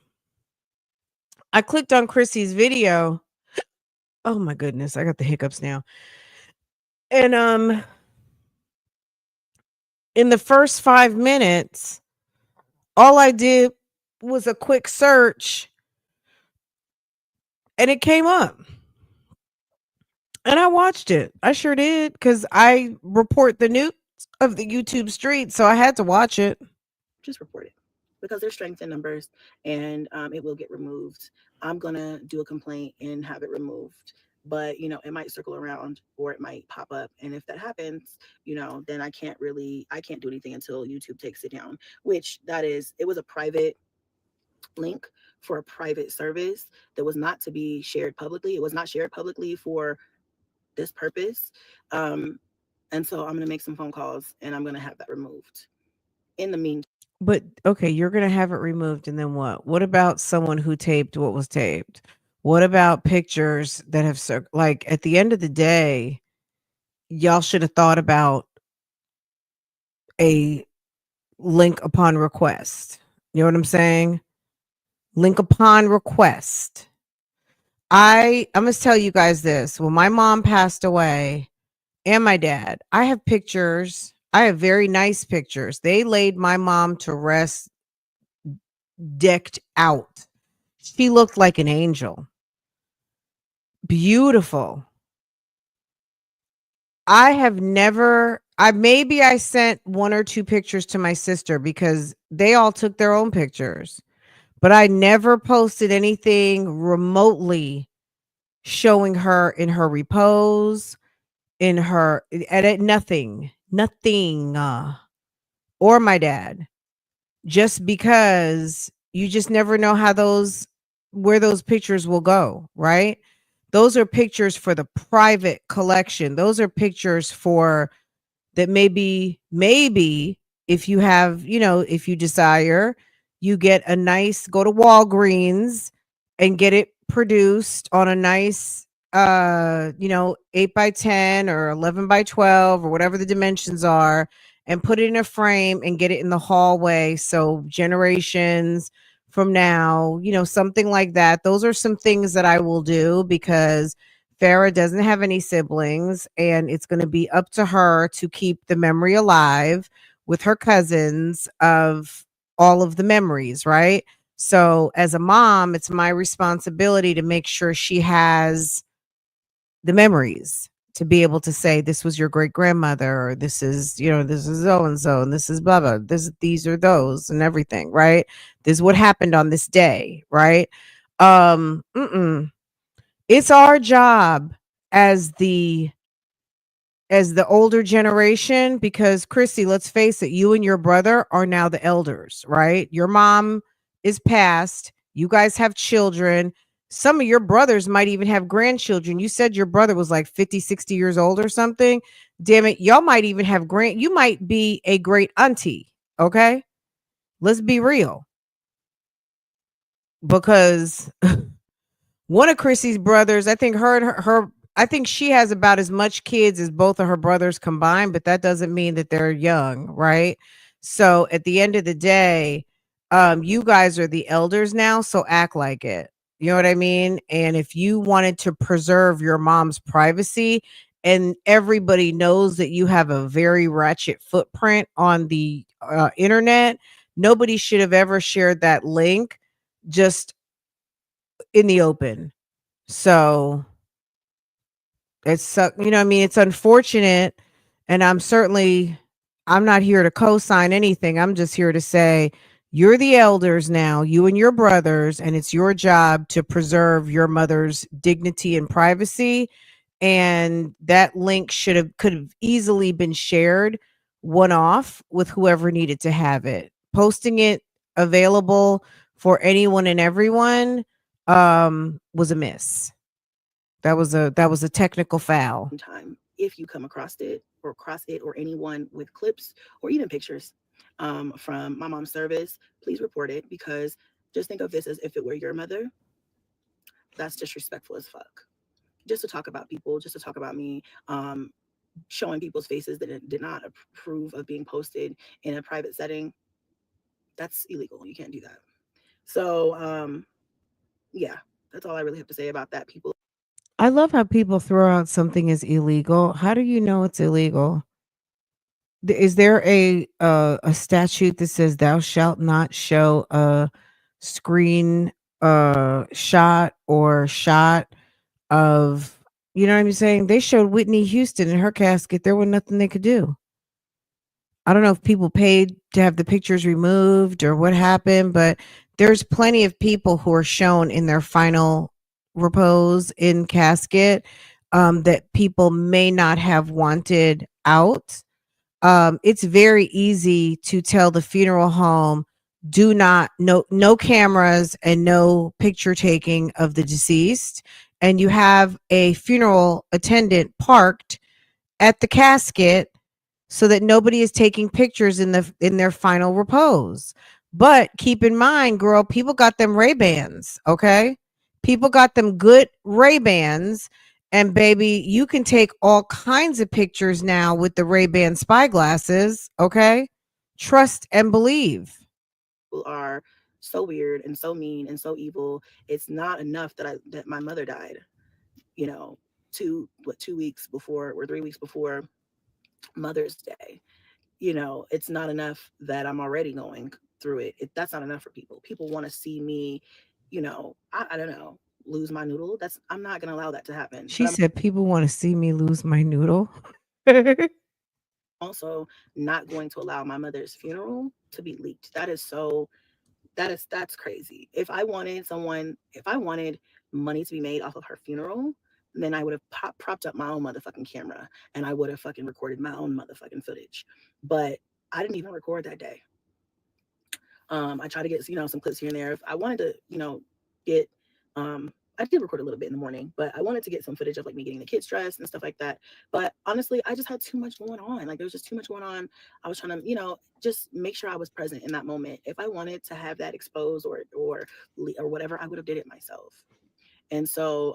A: I clicked on Chrissy's video. Oh my goodness, I got the hiccups now. And in the first 5 minutes, all I did was a quick search and it came up. And I watched it. I sure did because I report the news of the YouTube street, so I had to watch it.
B: Just report it because there's strength in numbers, and it will get removed. I'm gonna do a complaint and have it removed, but it might circle around or it might pop up, and if that happens, then I can't do anything until YouTube takes it down. Which it was a private link for a private service that was not to be shared publicly. It was not shared publicly for this purpose. And so I'm going to make some phone calls and I'm going to have that removed in the meantime.
A: But okay, you're going to have it removed and then what? What about someone who taped what was taped? What about pictures that have like at the end of the day, y'all should have thought about a link upon request. You know what I'm saying? Link upon request. I'm going to tell you guys this. When my mom passed away and my dad, I have pictures. I have very nice pictures. They laid my mom to rest decked out. She looked like an angel. Beautiful. I have never, maybe I sent one or two pictures to my sister because they all took their own pictures, but I never posted anything remotely showing her in her repose, in her, at nothing, or my dad, just because you just never know where those pictures will go, right? Those are pictures for the private collection. Those are pictures for that maybe if you have, if you desire, you get go to Walgreens and get it produced on a nice 8x10 or 11x12 or whatever the dimensions are, and put it in a frame and get it in the hallway so generations from now, something like that. Those are some things that I will do because Farrah doesn't have any siblings, and it's going to be up to her to keep the memory alive with her cousins of all of the memories, right? So as a mom, it's my responsibility to make sure she has the memories to be able to say, this was your great grandmother, or this is, this is so and so, and this is blah blah. These are those and everything, right? This is what happened on this day, right? It's our job as the older generation, because Chrissy, let's face it, you and your brother are now the elders, right? Your mom is passed. You guys have children. Some of your brothers might even have grandchildren. You said your brother was like 50, 60 years old or something. Damn it. Y'all might even have you might be a great auntie. Okay. Let's be real. Because one of Chrissy's brothers, I think I think she has about as much kids as both of her brothers combined, but that doesn't mean that they're young, right? So at the end of the day, you guys are the elders now, so act like it. You know what I mean? And if you wanted to preserve your mom's privacy, and everybody knows that you have a very ratchet footprint on the internet, nobody should have ever shared that link just in the open. So it's it's unfortunate, and I'm not here to co-sign anything. I'm just here to say you're the elders now, you and your brothers, and it's your job to preserve your mother's dignity and privacy. And that link could have easily been shared one off with whoever needed to have it. Posting it available for anyone and everyone was a miss. That was a technical foul.
B: Time, if you come across it or anyone with clips or even pictures from my mom's service, please report it, because just think of this as if it were your mother. That's disrespectful as fuck. just to talk about people, just to talk about me, showing people's faces that did not approve of being posted in a private setting. That's illegal. You can't do that. So, yeah, that's all I really have to say about that. People
A: I love how people throw out something as illegal. How do you know it's illegal? Is there a statute that says thou shalt not show a screen shot or shot of, you know what I'm saying? They showed Whitney Houston in her casket. There was nothing they could do. I don't know if people paid to have the pictures removed or what happened, but there's plenty of people who are shown in their final repose in casket that people may not have wanted out. It's very easy to tell the funeral home, do not, no cameras and no picture taking of the deceased, and you have a funeral attendant parked at the casket so that nobody is taking pictures in their final repose. But keep in mind, girl, people got them Ray-Bans, okay? People got them good Ray-Bans, and baby, you can take all kinds of pictures now with the Ray-Ban spy glasses, okay? Trust and believe.
B: are so weird and so mean and so evil. It's not enough that my mother died, you know, 2 weeks before or 3 weeks before Mother's Day. It's not enough that I'm already going through That's not enough for people. People want to see me, I don't know, lose my noodle. I'm not gonna allow that to happen.
A: She
B: But I'm
A: said people want to see me lose my noodle.
B: also not going to allow my mother's funeral to be leaked. That's crazy. If I wanted money to be made off of her funeral, then I would have propped up my own motherfucking camera and I would have fucking recorded my own motherfucking footage. But I didn't even record that day. I try to get some clips here and there. If I wanted to, get I did record a little bit in the morning, but I wanted to get some footage of like me getting the kids dressed and stuff like that. But honestly, I just had too much going on. Like there was just too much going on. I was trying to, just make sure I was present in that moment. If I wanted to have that exposed or whatever, I would have did it myself. And so,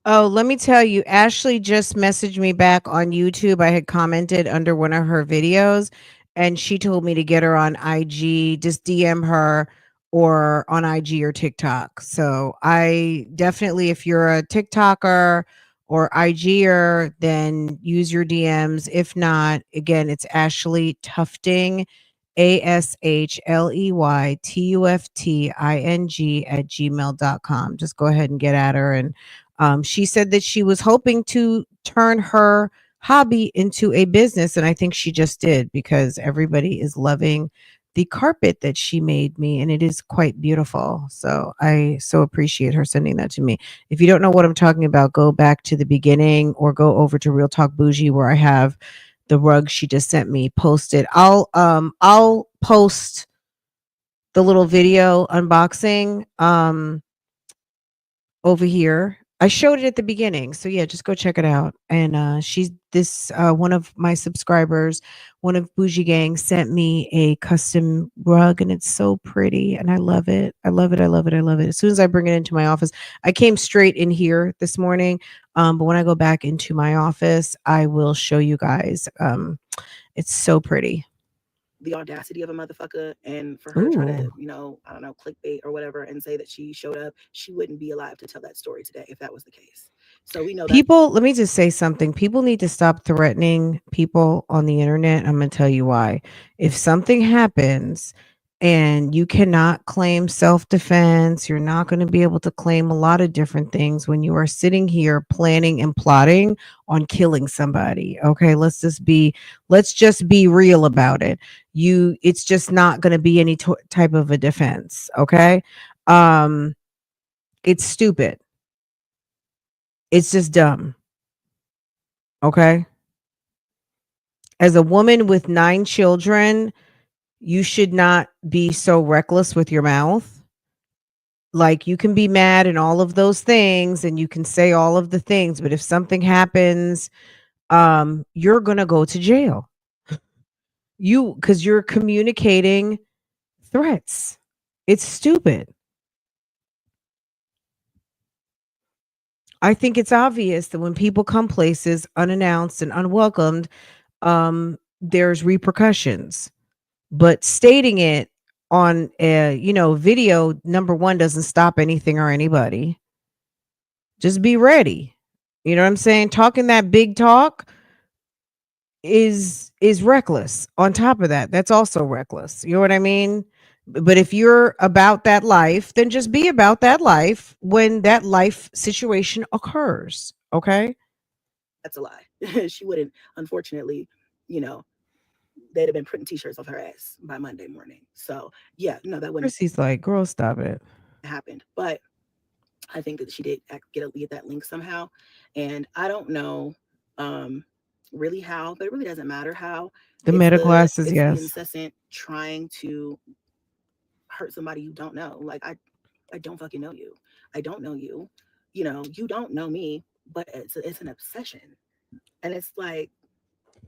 A: Oh, let me tell you, Ashley just messaged me back on YouTube. I had commented under one of her videos and she told me to get her on IG, just DM her or on IG or TikTok. So I definitely, if you're a TikToker or IGer, then use your DMs. If not, again, it's Ashley Tufting, ASHLEYTUFTING at gmail.com. Just go ahead and get at her. And she said that she was hoping to turn her hobby into a business. And I think she just did because everybody is loving the carpet that she made me. And it is quite beautiful. So I so appreciate her sending that to me. If you don't know what I'm talking about, go back to the beginning or go over to Real Talk Bougie where I have the rug she just sent me posted. I'll post the little video unboxing over here. I showed it at the beginning. So yeah, just go check it out. And she's this one of my subscribers, one of Bougie Gang sent me a custom rug and it's so pretty and I love it. I love it. I love it. I love it. As soon as I bring it into my office, I came straight in here this morning. But when I go back into my office, I will show you guys. It's so pretty.
B: the audacity of a motherfucker, and for her to try to,
A: Ooh.
B: I don't know, clickbait or whatever and say that she showed up, she wouldn't be alive to tell that story today if that was the case. So we know that.
A: People, let me just say something. People need to stop threatening people on the internet. I'm going to tell you why. If something happens and you cannot claim self-defense, you're not going to be able to claim a lot of different things when you are sitting here planning and plotting on killing somebody. Okay, let's just be real about it. It's just not going to be any type of a defense, okay? It's stupid. It's just dumb. Okay. As a woman with 9 children, you should not be so reckless with your mouth. Like you can be mad and all of those things and you can say all of the things, but if something happens, you're going to go to jail. Cuz you're communicating threats. It's stupid. I think it's obvious that when people come places unannounced and unwelcomed, there's repercussions. But stating it on a, video, number one, doesn't stop anything or anybody. Just be ready. You know what I'm saying? Talking that big talk is reckless. On top of that, that's also reckless. You know what I mean? But if you're about that life, then just be about that life when that life situation occurs. Okay?
B: That's a lie. She wouldn't, unfortunately, you know, they'd have been printing t-shirts off her ass by Monday morning. So yeah, no, that wouldn't
A: Chrissy's like, girl, stop it.
B: have happened. But I think that she did get that link somehow. And I don't know really how, but it really doesn't matter how.
A: The meta glasses,
B: It's the
A: yes.
B: incessant trying to hurt somebody you don't know. Like I don't fucking know you. I don't know you. You know, you don't know me, but it's an obsession. And it's like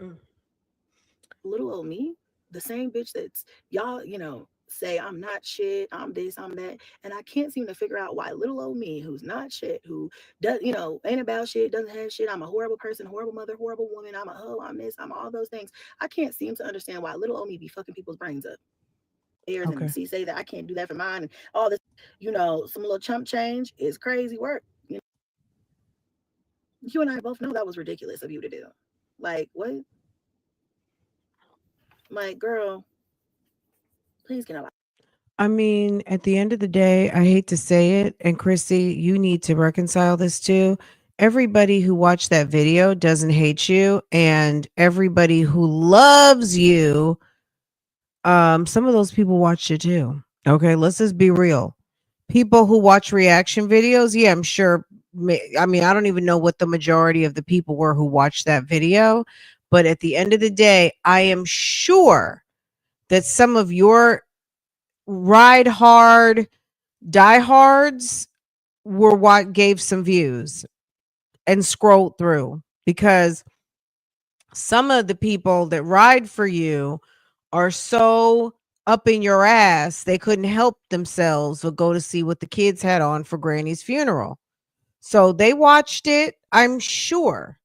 A: Mm.
B: little old me, the same bitch that's y'all, say I'm not shit, I'm this, I'm that. And I can't seem to figure out why little old me, who's not shit, who does, ain't about shit, doesn't have shit, I'm a horrible person, horrible mother, horrible woman, I'm a hoe, I'm this, I'm all those things. I can't seem to understand why little old me be fucking people's brains up. Airs and
A: Okay.
B: say that I can't do that for mine and all this, some little chump change is crazy work. You and I both know that was ridiculous of you to do. Like, what? Like, girl, please get out.
A: I mean, at the end of the day, I hate to say it, and Chrissy, you need to reconcile this too. Everybody who watched that video doesn't hate you, and everybody who loves you, some of those people watched it too. Okay, let's just be real. People who watch reaction videos, yeah, I'm sure. I mean, I don't even know what the majority of the people were who watched that video, but at the end of the day, I am sure that some of your ride hard diehards were what gave some views and scrolled through, because some of the people that ride for you are so up in your ass they couldn't help themselves but go to see what the kids had on for Granny's funeral. So they watched it. I'm sure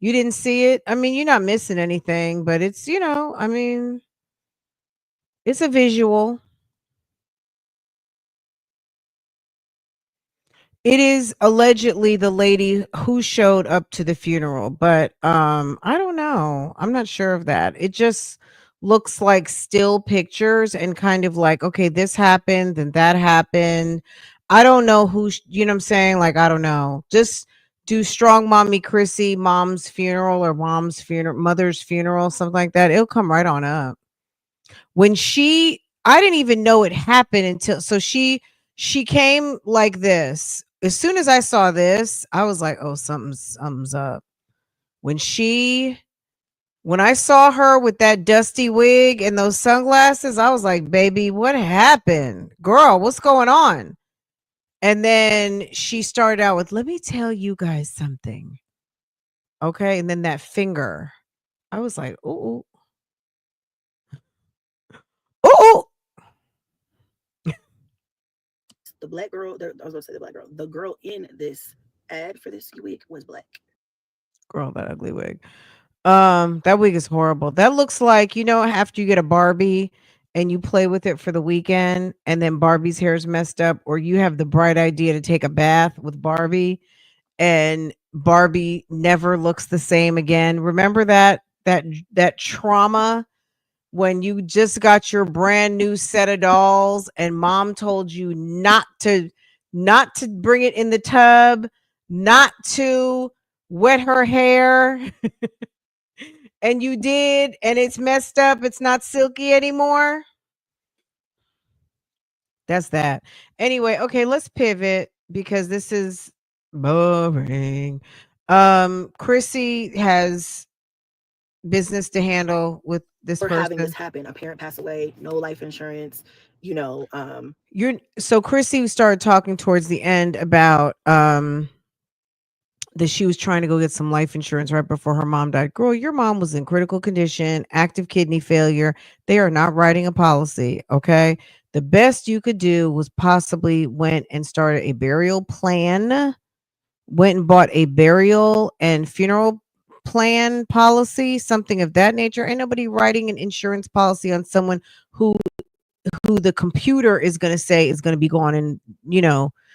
A: you didn't see it. I mean, you're not missing anything, but it's, I mean, it's a visual. It is allegedly the lady who showed up to the funeral, but I don't know. I'm not sure of that. It just looks like still pictures and kind of like, okay, this happened and that happened. I don't know who, you know what I'm saying? Like, I don't know. Just do strong mommy Chrissy mom's funeral or mom's funeral, mother's funeral, something like that. It'll come right on up. When I didn't even know it happened until, so she came like this. As soon as I saw this, I was like, oh, something's up. When I saw her with that dusty wig and those sunglasses, I was like, baby, what happened? Girl, what's going on? And then she started out with, let me tell you guys something. Okay. And then that finger. I was like, ooh, ooh.
B: The black girl, I was going to say the black girl, the girl in this ad for this week was black.
A: Girl, that ugly wig. That wig is horrible. That looks like, after you get a Barbie and you play with it for the weekend and then Barbie's hair is messed up, or you have the bright idea to take a bath with Barbie and Barbie never looks the same again. Remember that trauma when you just got your brand new set of dolls and mom told you not to bring it in the tub, not to wet her hair, and you did, and it's messed up, it's not silky anymore. That's that. Anyway, okay, let's pivot because this is boring. Chrissy has business to handle with this
B: We're having this
A: person.
B: happen. A parent passed away, no life insurance,
A: So Chrissy started talking towards the end about that she was trying to go get some life insurance right before her mom died. Girl, your mom was in critical condition, active kidney failure. They are not writing a policy, okay? The best you could do was possibly went and started a burial plan went and bought a burial and funeral plan policy, something of that nature. Ain't nobody writing an insurance policy on someone who the computer is going to say is going to be gone in,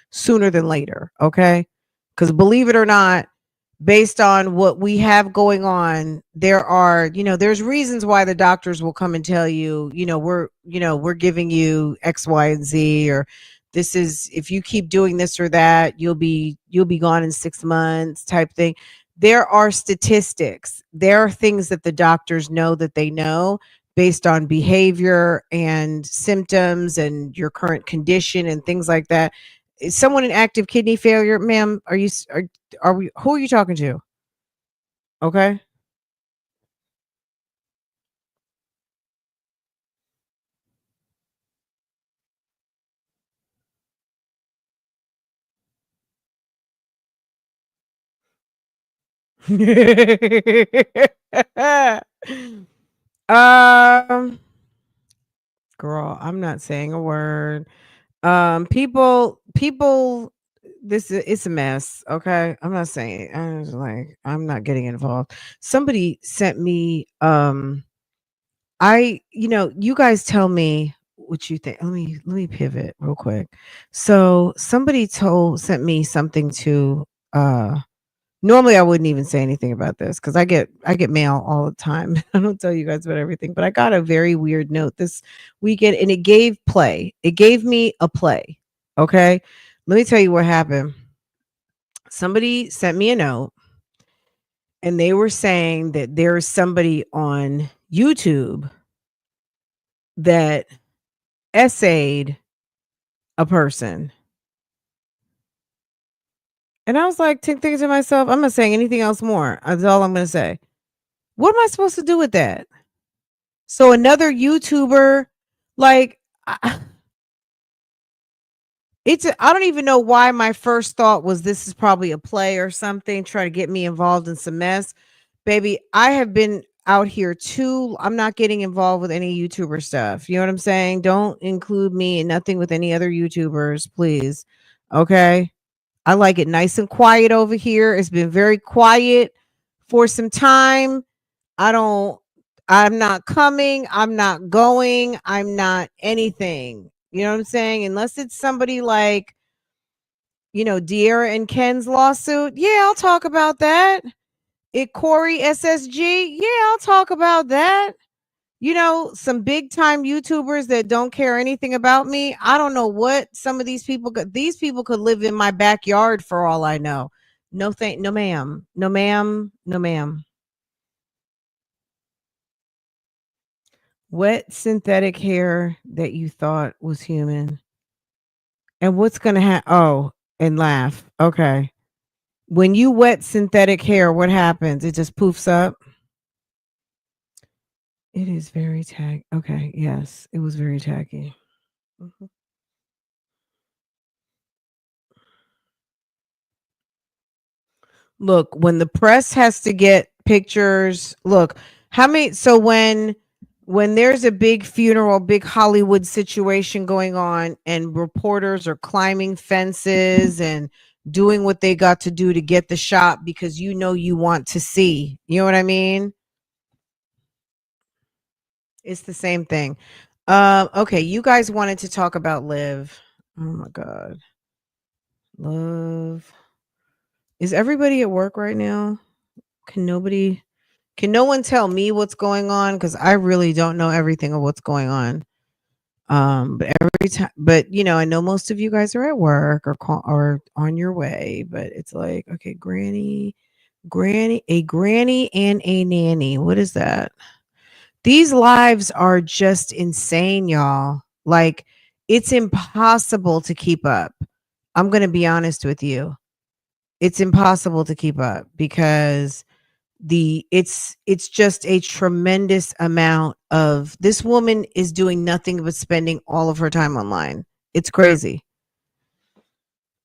A: sooner than later. Okay. Because believe it or not, based on what we have going on, there are, there's reasons why the doctors will come and tell you, we're giving you X, Y, and Z, or this is, if you keep doing this or that, you'll be gone in 6 months type thing. There are statistics. There are things that the doctors know that they know based on behavior and symptoms and your current condition and things like that. Is someone in active kidney failure, ma'am? Are we, who are you talking to? Okay. um Girl, I'm not saying a word. People, this is, it's a mess. Okay. I'm not saying, I'm just like, I'm not getting involved. Somebody sent me, you guys tell me what you think. Let me pivot real quick. So somebody sent me something to, normally I wouldn't even say anything about this because I get mail all the time. I don't tell you guys about everything, but I got a very weird note this weekend and it gave play. It gave me a play. Okay. Let me tell you what happened. Somebody sent me a note and they were saying that there is somebody on YouTube that essayed a person. And I was like thinking to myself, I'm not saying anything else more. That's all I'm going to say. What am I supposed to do with that? So another YouTuber, like, I don't even know why my first thought was this is probably a play or something, try to get me involved in some mess. Baby, I have been out here too. I'm not getting involved with any YouTuber stuff. You know what I'm saying? Don't include me in nothing with any other YouTubers, please. Okay. I like it nice and quiet over here. It's been very quiet for some time. I'm not coming. I'm not going. I'm not anything. You know what I'm saying? Unless it's somebody like, De'Ara and Ken's lawsuit. Yeah, I'll talk about that. Corey SSG. Yeah, I'll talk about that. Some big time YouTubers that don't care anything about me. I don't know what some of these people could, these people could live in my backyard for all I know. No ma'am. No ma'am. No ma'am. Wet synthetic hair that you thought was human. And what's going to happen? Oh, and laugh. Okay. When you wet synthetic hair, what happens? It just poofs up. It is very tacky. Okay. Yes, it was very tacky. Mhm. Look, when the press has to get pictures, look, how many, so when there's a big funeral, big Hollywood situation going on and reporters are climbing fences and doing what they got to do to get the shot because you want to see. You know what I mean? It's the same thing. Okay, you guys wanted to talk about Liv. Oh my god. Love. Is everybody at work right now? Can nobody Can no one tell me what's going on? Because I really don't know everything of what's going on. But every time, but I know most of you guys are at work or on your way. But it's like, okay, a granny and a nanny. What is that? These lives are just insane, y'all. Like, it's impossible to keep up. I'm gonna be honest with you. It's impossible to keep up because it's just a tremendous amount of, this woman is doing nothing but spending all of her time online. It's crazy.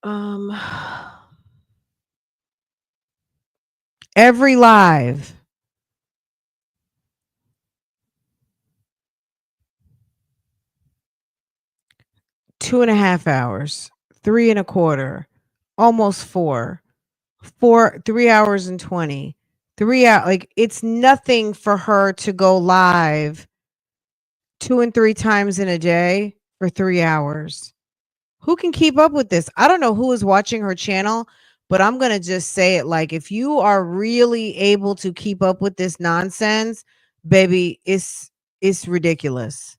A: um every live 2.5 hours, 3 and a quarter, almost 4. for 3 hours and 20. 3 hours, like it's nothing for her to go live 2 and 3 times in a day for 3 hours. Who can keep up with this? I don't know who is watching her channel, but I'm going to just say it, like if you are really able to keep up with this nonsense, baby, it's ridiculous.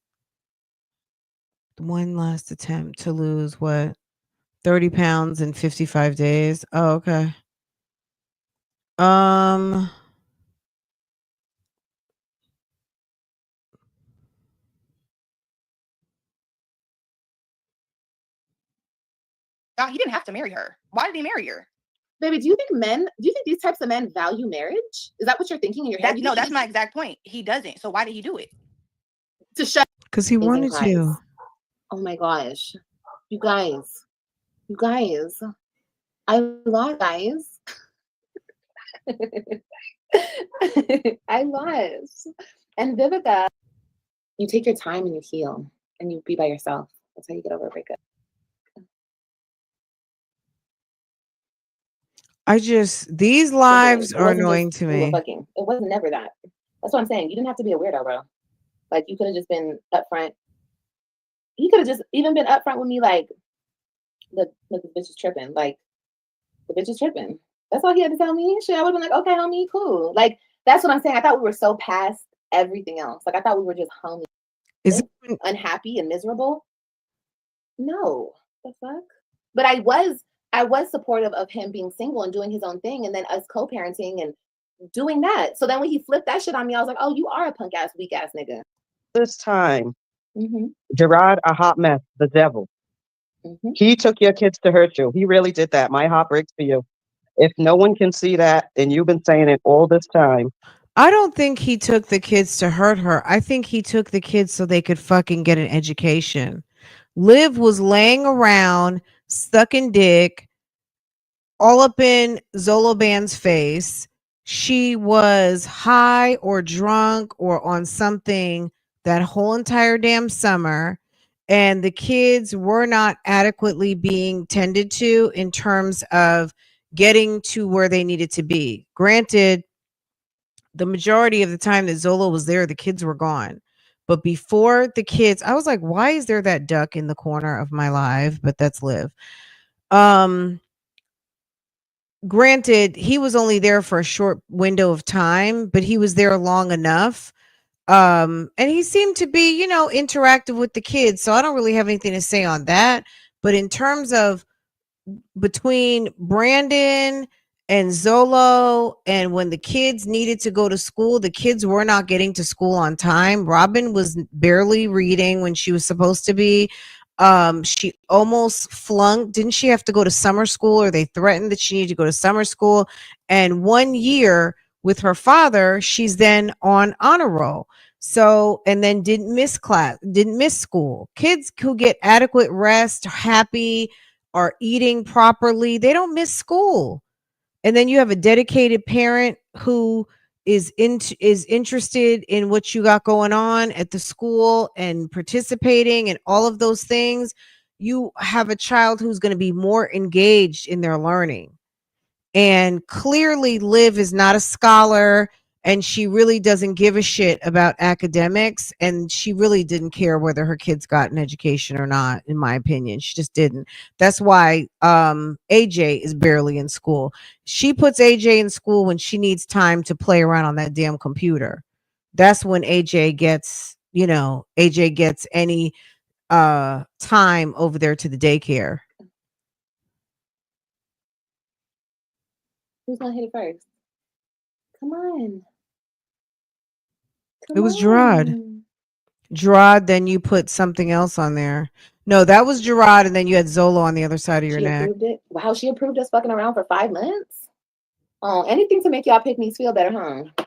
A: One last attempt to lose what? 30 pounds in 55 days. Oh, okay. Um
B: God, he didn't have to marry her. Why did he marry her? Baby, do you think these types of men value marriage? Is that what you're thinking in your head? No, that's my exact point. He doesn't. So why did he do it? To shut.
A: Cuz he wanted
B: Guys.
A: to.
B: Oh my gosh. You guys. I lost, guys. I lost. And Vivica, you take your time and you heal and you be by yourself. That's how you get over a breakup.
A: These lives are annoying to me.
B: It wasn't never that. That's what I'm saying. You didn't have to be a weirdo, bro. Like you could have just been upfront. He could have just even been upfront with me, like, look, the bitch is tripping. Like, the bitch is tripping. That's all he had to tell me. Shit, I would have been like, okay, homie, cool. Like, that's what I'm saying. I thought we were so past everything else. Like, I thought we were just homies. Is it unhappy and miserable? No, the fuck. But I was supportive of him being single and doing his own thing, and then us co-parenting and doing that. So then when he flipped that shit on me, I was like, oh, you are a punk ass, weak ass nigga.
C: This time, Gerard, a hot mess, the devil. He took your kids to hurt you. He really did that. My heart breaks for you. If no one can see that, and you've been saying it all this time.
A: I don't think he took the kids to hurt her. I think he took the kids so they could fucking get an education. Liv was laying around, sucking dick, all up in Zoloban's face. She was high or drunk or on something that whole entire damn summer. And the kids were not adequately being tended to in terms of getting to where they needed to be. Granted, the majority of the time that Zola was there, the kids were gone. But before the kids, I was like, why is there that duck in the corner of my live? But that's Liv. Granted, he was only there for a short window of time, but he was there long enough. And he seemed to be, interactive with the kids. So I don't really have anything to say on that. But in terms of between Brandon and Zolo, and when the kids needed to go to school, the kids were not getting to school on time. Robin was barely reading when she was supposed to be. She almost flunked. Didn't she have to go to summer school, or they threatened that she needed to go to summer school? And 1 year with her father, she's then on honor roll. So, and then didn't miss school. Kids who get adequate rest, happy, are eating properly, they don't miss school. And then you have a dedicated parent who is interested in what you got going on at the school and participating and all of those things. You have a child who's going to be more engaged in their learning. And clearly Liv is not a scholar, and she really doesn't give a shit about academics, and she really didn't care whether her kids got an education or not, in my opinion. She just didn't. That's why AJ is barely in school. She puts AJ in school when she needs time to play around on that damn computer. That's when AJ gets any time over there to the daycare.
B: Who's gonna hit it first? Come on.
A: It was Gerard. Gerard, then you put something else on there. No, that was Gerard, and then you had Zolo on the other side of your neck.
B: Approved it. Wow, she approved us fucking around for 5 months. Oh, anything to make y'all pick me feel better, huh?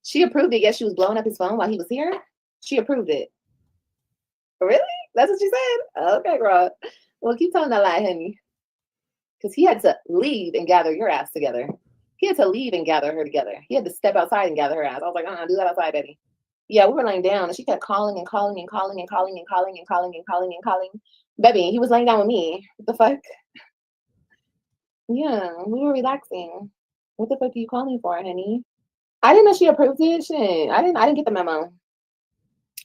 B: She approved it. Yes, she was blowing up his phone while he was here. She approved it. Really? That's what she said? Okay, girl. Well, keep telling that lie, honey. Because he had to leave and gather your ass together. He had to leave and gather her together. He had to step outside and gather her ass. I was like, do that outside, baby. Yeah, we were laying down, and she kept calling and calling and calling and calling and calling and calling and calling and calling. Baby, he was laying down with me. What the fuck?
D: Yeah, we were relaxing. What the fuck are you calling for, honey? I didn't know she approved it. Shit. I didn't get the memo.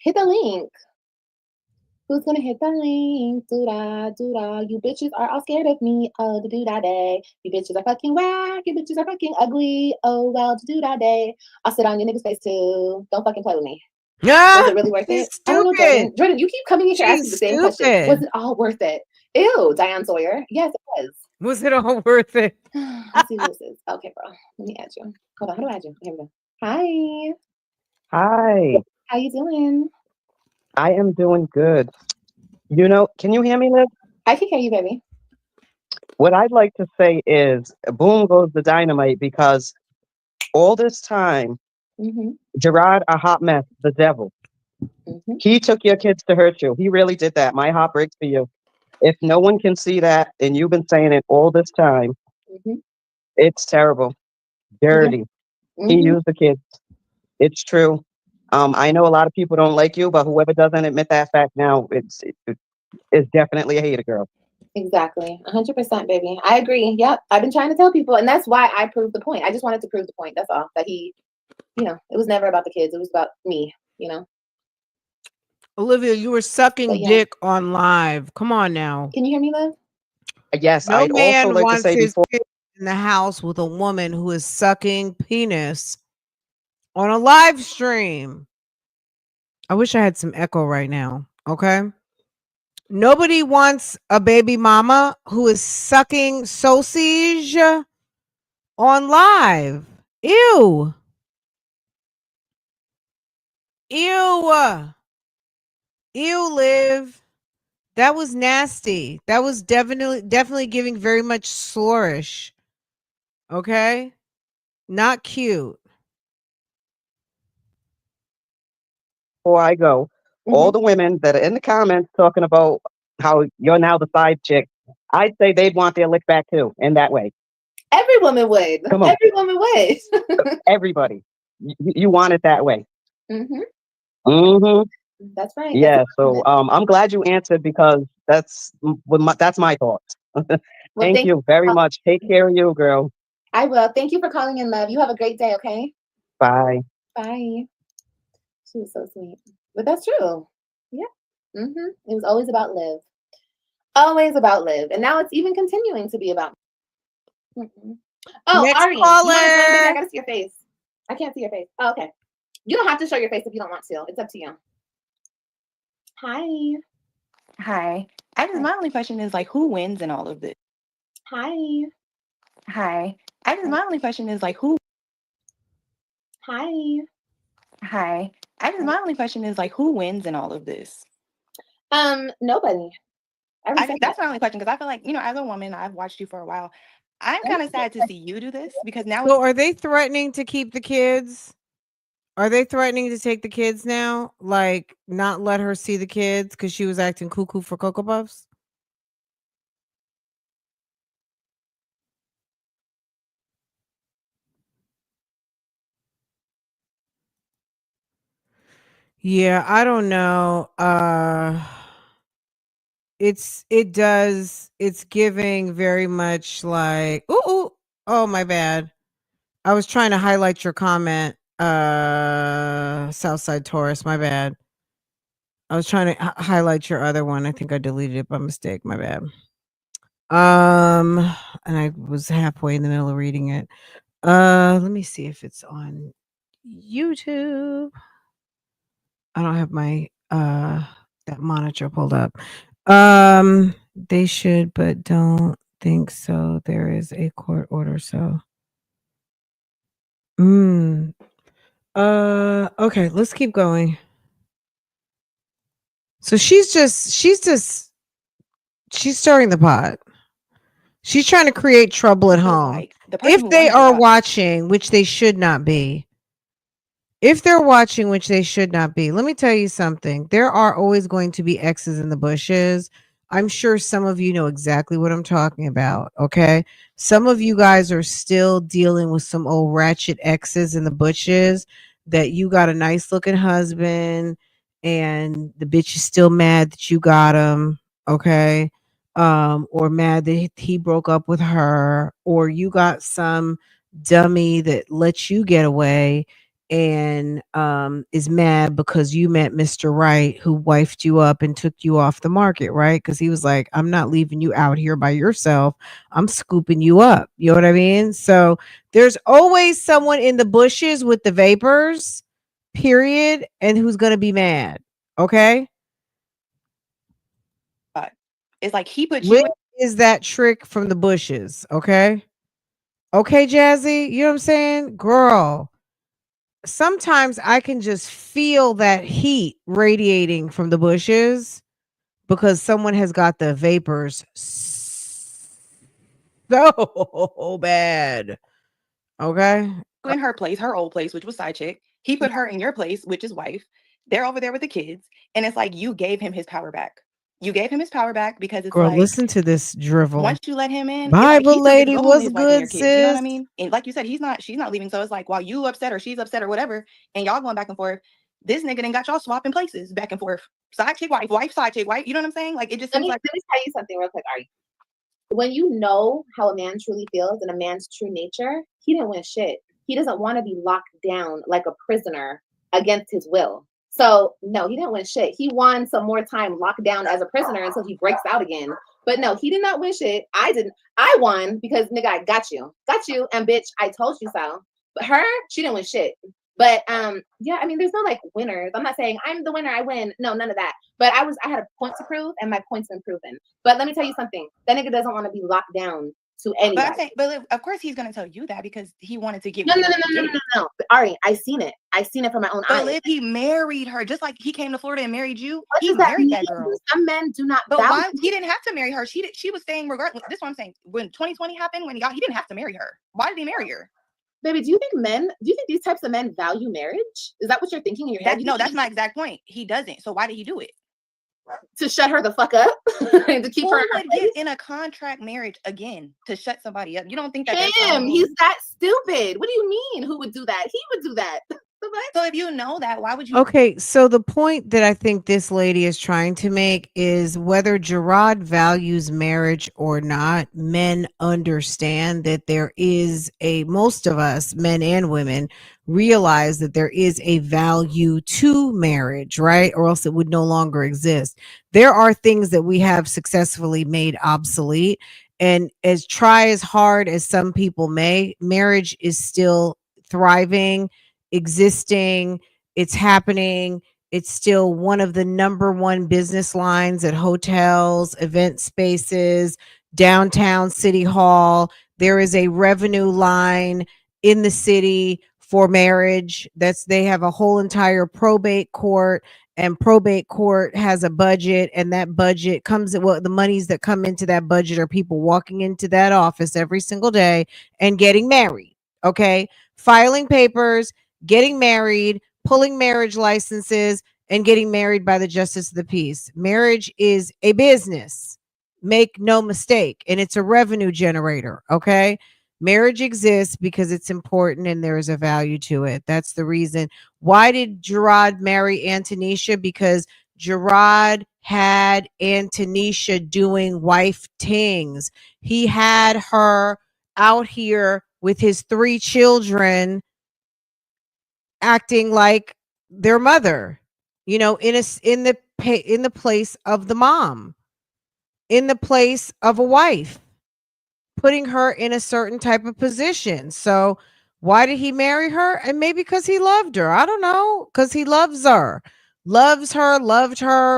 D: Hit the link. Who's gonna hit the link? Do-da, do-da. You bitches are all scared of me. Oh, the do-da day. You bitches are fucking whack. You bitches are fucking ugly. Oh, well, the do-da day. I'll sit on your nigga's face too. Don't fucking play with me. Was it really worth
A: She's
D: it? I don't know,
A: stupid.
D: Jordan, you keep coming in here asking
A: She's
D: the same question.
A: stupid.
D: Was it all worth it? Ew, Diane Sawyer. Yes, it was.
A: Was it all worth it?
D: Let's see who this is. Okay, bro. Let me add you. Hold on. How do I add you? Here we go. Hi.
C: Hi,
D: How you doing?
C: I am doing good. You know, can you hear me, Liv?
D: I can hear you, baby.
C: What I'd like to say is, boom goes the dynamite, because all this time,
D: Mm-hmm.
C: Gerard, a hot mess, the devil.
D: Mm-hmm.
C: He took your kids to hurt you. He really did that. My heart breaks for you. If no one can see that, and you've been saying it all this time,
D: Mm-hmm.
C: it's terrible, dirty. He
D: Mm-hmm.
C: used the kids. It's true. I know a lot of people don't like you, but whoever doesn't admit that fact now, it's definitely a hater, girl.
D: Exactly. 100%, baby. I agree. Yep. I've been trying to tell people, and that's why I proved the point. I just wanted to prove the point. That's all. That he, it was never about the kids. It was about me,
A: Olivia, you were sucking
D: But yeah.
A: dick on live. Come on now.
D: Can you hear me, Liv?
C: Yes,
A: No
C: I'd also
A: man
C: like to
A: wants
C: say
A: his
C: before.
A: kid in the house with a woman who is sucking penis on a live stream. I wish I had some echo right now. Okay. Nobody wants a baby mama who is sucking sausage on live. Ew. Ew. Ew, Liv. That was nasty. That was definitely giving very much slurish. Okay? Not cute.
C: Before I go, all
D: Mm-hmm.
C: the women that are in the comments talking about how you're now the side chick, I'd say they'd want their lick back too, in that way.
D: Every woman would.
C: Come on,
D: Every woman would.
C: everybody. You want it that way.
D: Mm-hmm.
C: Mm-hmm.
D: That's right.
C: Yeah.
D: That's
C: So I'm glad you answered, because that's my thoughts.
D: well,
C: Thank you very much. Take care of you, girl.
D: I will. Thank you for calling in, love. You have a great day, okay?
C: Bye.
D: Bye. She was so sweet. But that's true. Yeah. Mm-hmm. It was always about Liv. Always about Liv. And now it's even continuing to be about. Mm-hmm. Oh,
A: Next
D: Ari,
A: caller.
D: you want to join, baby? I got to see your face. I can't see your face. Oh, okay. You don't have to show your face if you don't want to. It's up to you. Hi.
E: Hi. My only question is, like, who wins in all of this?
D: Hi.
E: Hi. My only question is, like, who?
D: Hi.
E: Hi. My only question is, like, who wins in all of this?
D: Nobody.
E: That's my only question, because I feel like, as a woman, I've watched you for a while. I'm kind of sad to see you do this, because now.
A: So are they threatening to keep the kids? Are they threatening to take the kids now? Like, not let her see the kids because she was acting cuckoo for Cocoa Puffs? Yeah, I don't know. It's giving very much like, ooh, oh, my bad. I was trying to highlight your comment, Southside Taurus, my bad. I was trying to highlight your other one. I think I deleted it by mistake, my bad. And I was halfway in the middle of reading it. Let me see if it's on YouTube. I don't have my that monitor pulled up. They should, but don't think so. There is a court order, so. Okay, let's keep going. So she's stirring the pot. She's trying to create trouble at home.
E: Like,
A: if they are watching, which they should not be. If they're watching, which they should not be, let me tell you something. There are always going to be X's in the bushes. I'm sure some of you know exactly what I'm talking about. Okay. Some of you guys are still dealing with some old ratchet X's in the bushes that you got a nice looking husband and the bitch is still mad that you got him. Okay. or mad that he broke up with her, or you got some dummy that lets you get away and is mad because you met Mr. Right who wifed you up and took you off the market, right? Because he was like, I'm not leaving you out here by yourself. I'm scooping you up. You know what I mean? So there's always someone in the bushes with the vapors, period, and who's going to be mad. Okay.
E: It's like he put
A: Liv
E: you
A: is that trick from the bushes. Okay. Okay, Jazzy. You know what I'm saying? Girl, sometimes I can just feel that heat radiating from the bushes because someone has got the vapors so bad. Okay.
E: in her place, her old place, which was side chick. He put her in your place, which is wife. They're over there with the kids. And it's like you gave him his power back. You gave him his power back because it's
A: Girl,
E: like
A: listen to this drivel.
E: once you let him in, it's like
A: Bible
E: he still gets to
A: lady,
E: go home with
A: what's
E: his wife and your
A: good,
E: kids. You know what I
A: sis?
E: mean? And like you said, she's not leaving. So it's like while you upset or she's upset or whatever, and y'all going back and forth, this nigga done got y'all swapping places back and forth. Side chick, wife, side chick, wife. You know what I'm saying? Like it just seems like
D: let me tell you something real quick, Ari. When you know how a man truly feels and a man's true nature, he didn't win shit. He doesn't want to be locked down like a prisoner against his will. So no, he didn't win shit. He won some more time locked down as a prisoner until he breaks out again. But no, he did not win shit. I didn't. I won because nigga, I got you, and bitch, I told you so. But her, she didn't win shit. But yeah, I mean, there's no like winners. I'm not saying I'm the winner, I win. No, none of that. But I had a point to prove, and my point's been proven. But let me tell you something. That nigga doesn't want to be locked down to anybody.
E: But I'm saying, but of course he's gonna tell you that because he wanted to get.
D: No. Ari, I seen it. I seen it from my own eyes.
E: But Liv, he married her just like he came to Florida and married you.
D: What
E: He
D: does that
E: married
D: mean?
E: that girl.
D: Some men do not.
E: But why he didn't have to marry her? She was staying regardless. This is what I'm saying. When 2020 happened, when he didn't have to marry her. Why did he marry her?
D: Baby, do you think these types of men value marriage? Is that what you're thinking in your head?
E: No, that's my exact point. He doesn't. So why did he do it?
D: To shut her the fuck up and to keep
E: Who
D: her
E: would get in a contract marriage again to shut somebody up? You don't think that
D: him? He's that stupid. What do you mean? Who would do that? He would do that.
E: So if you know that, why would you?
A: Okay, so the point that I think this lady is trying to make is whether Gerard values marriage or not, men understand that there is most of us, men and women, realize that there is a value to marriage, right? Or else it would no longer exist. There are things that we have successfully made obsolete. And as hard as some people may, marriage is still thriving, existing, it's happening. It's still one of the number one business lines at hotels, event spaces, downtown city hall. There is a revenue line in the city for marriage. They have a whole entire probate court, and probate court has a budget, and that budget the monies that come into that budget are people walking into that office every single day and getting married. Okay. Filing papers, getting married, pulling marriage licenses, and getting married by the justice of the peace. Marriage is a business. Make no mistake. And it's a revenue generator. Okay. Marriage exists because it's important and there is a value to it. That's the reason. Why did Gerard marry Antonisha? Because Gerard had Antonisha doing wife tings. He had her out here with his 3 children acting like their mother, in the place of the mom, in the place of a wife, putting her in a certain type of position. So why did he marry her? And maybe because he loved her. I don't know, because he loved her,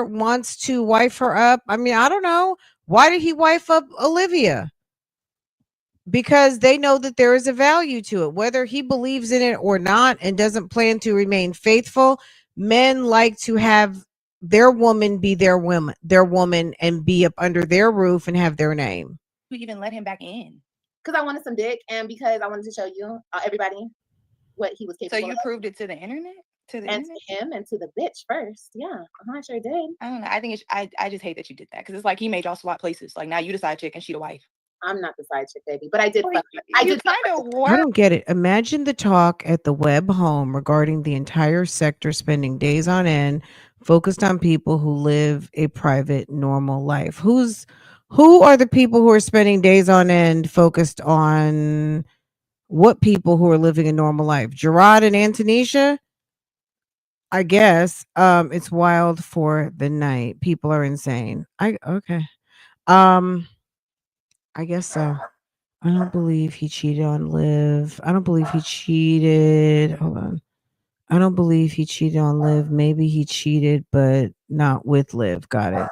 A: wants to wife her up. I mean, I don't know. Why did he wife up Olivia? Because they know that there is a value to it, whether he believes in it or not, and doesn't plan to remain faithful. Men like to have their woman be their woman and be up under their roof and have their name.
E: You even let him back in?
D: Because I wanted some dick, and because I wanted to show you everybody what he was capable of.
E: So you proved it to the internet? To
D: him and to the bitch first. Yeah, I sure did.
E: I don't know. I think I just hate that you did that, because it's like he made y'all swap places. Like now you the side chick and she the wife.
D: I'm not the side chick, baby, but I did.
E: I
A: don't get it. Imagine the talk at the web home regarding the entire sector spending days on end focused on people who live a private, normal life. Who's Who are the people who are spending days on end focused on what people who are living a normal life? Gerard and Antonisha? I guess. It's wild for the night. People are insane. Okay. Um, I guess so. I don't believe he cheated on Liv. I don't believe he cheated. Hold on. I don't believe he cheated on Liv. Maybe he cheated, but not with Liv. Got it.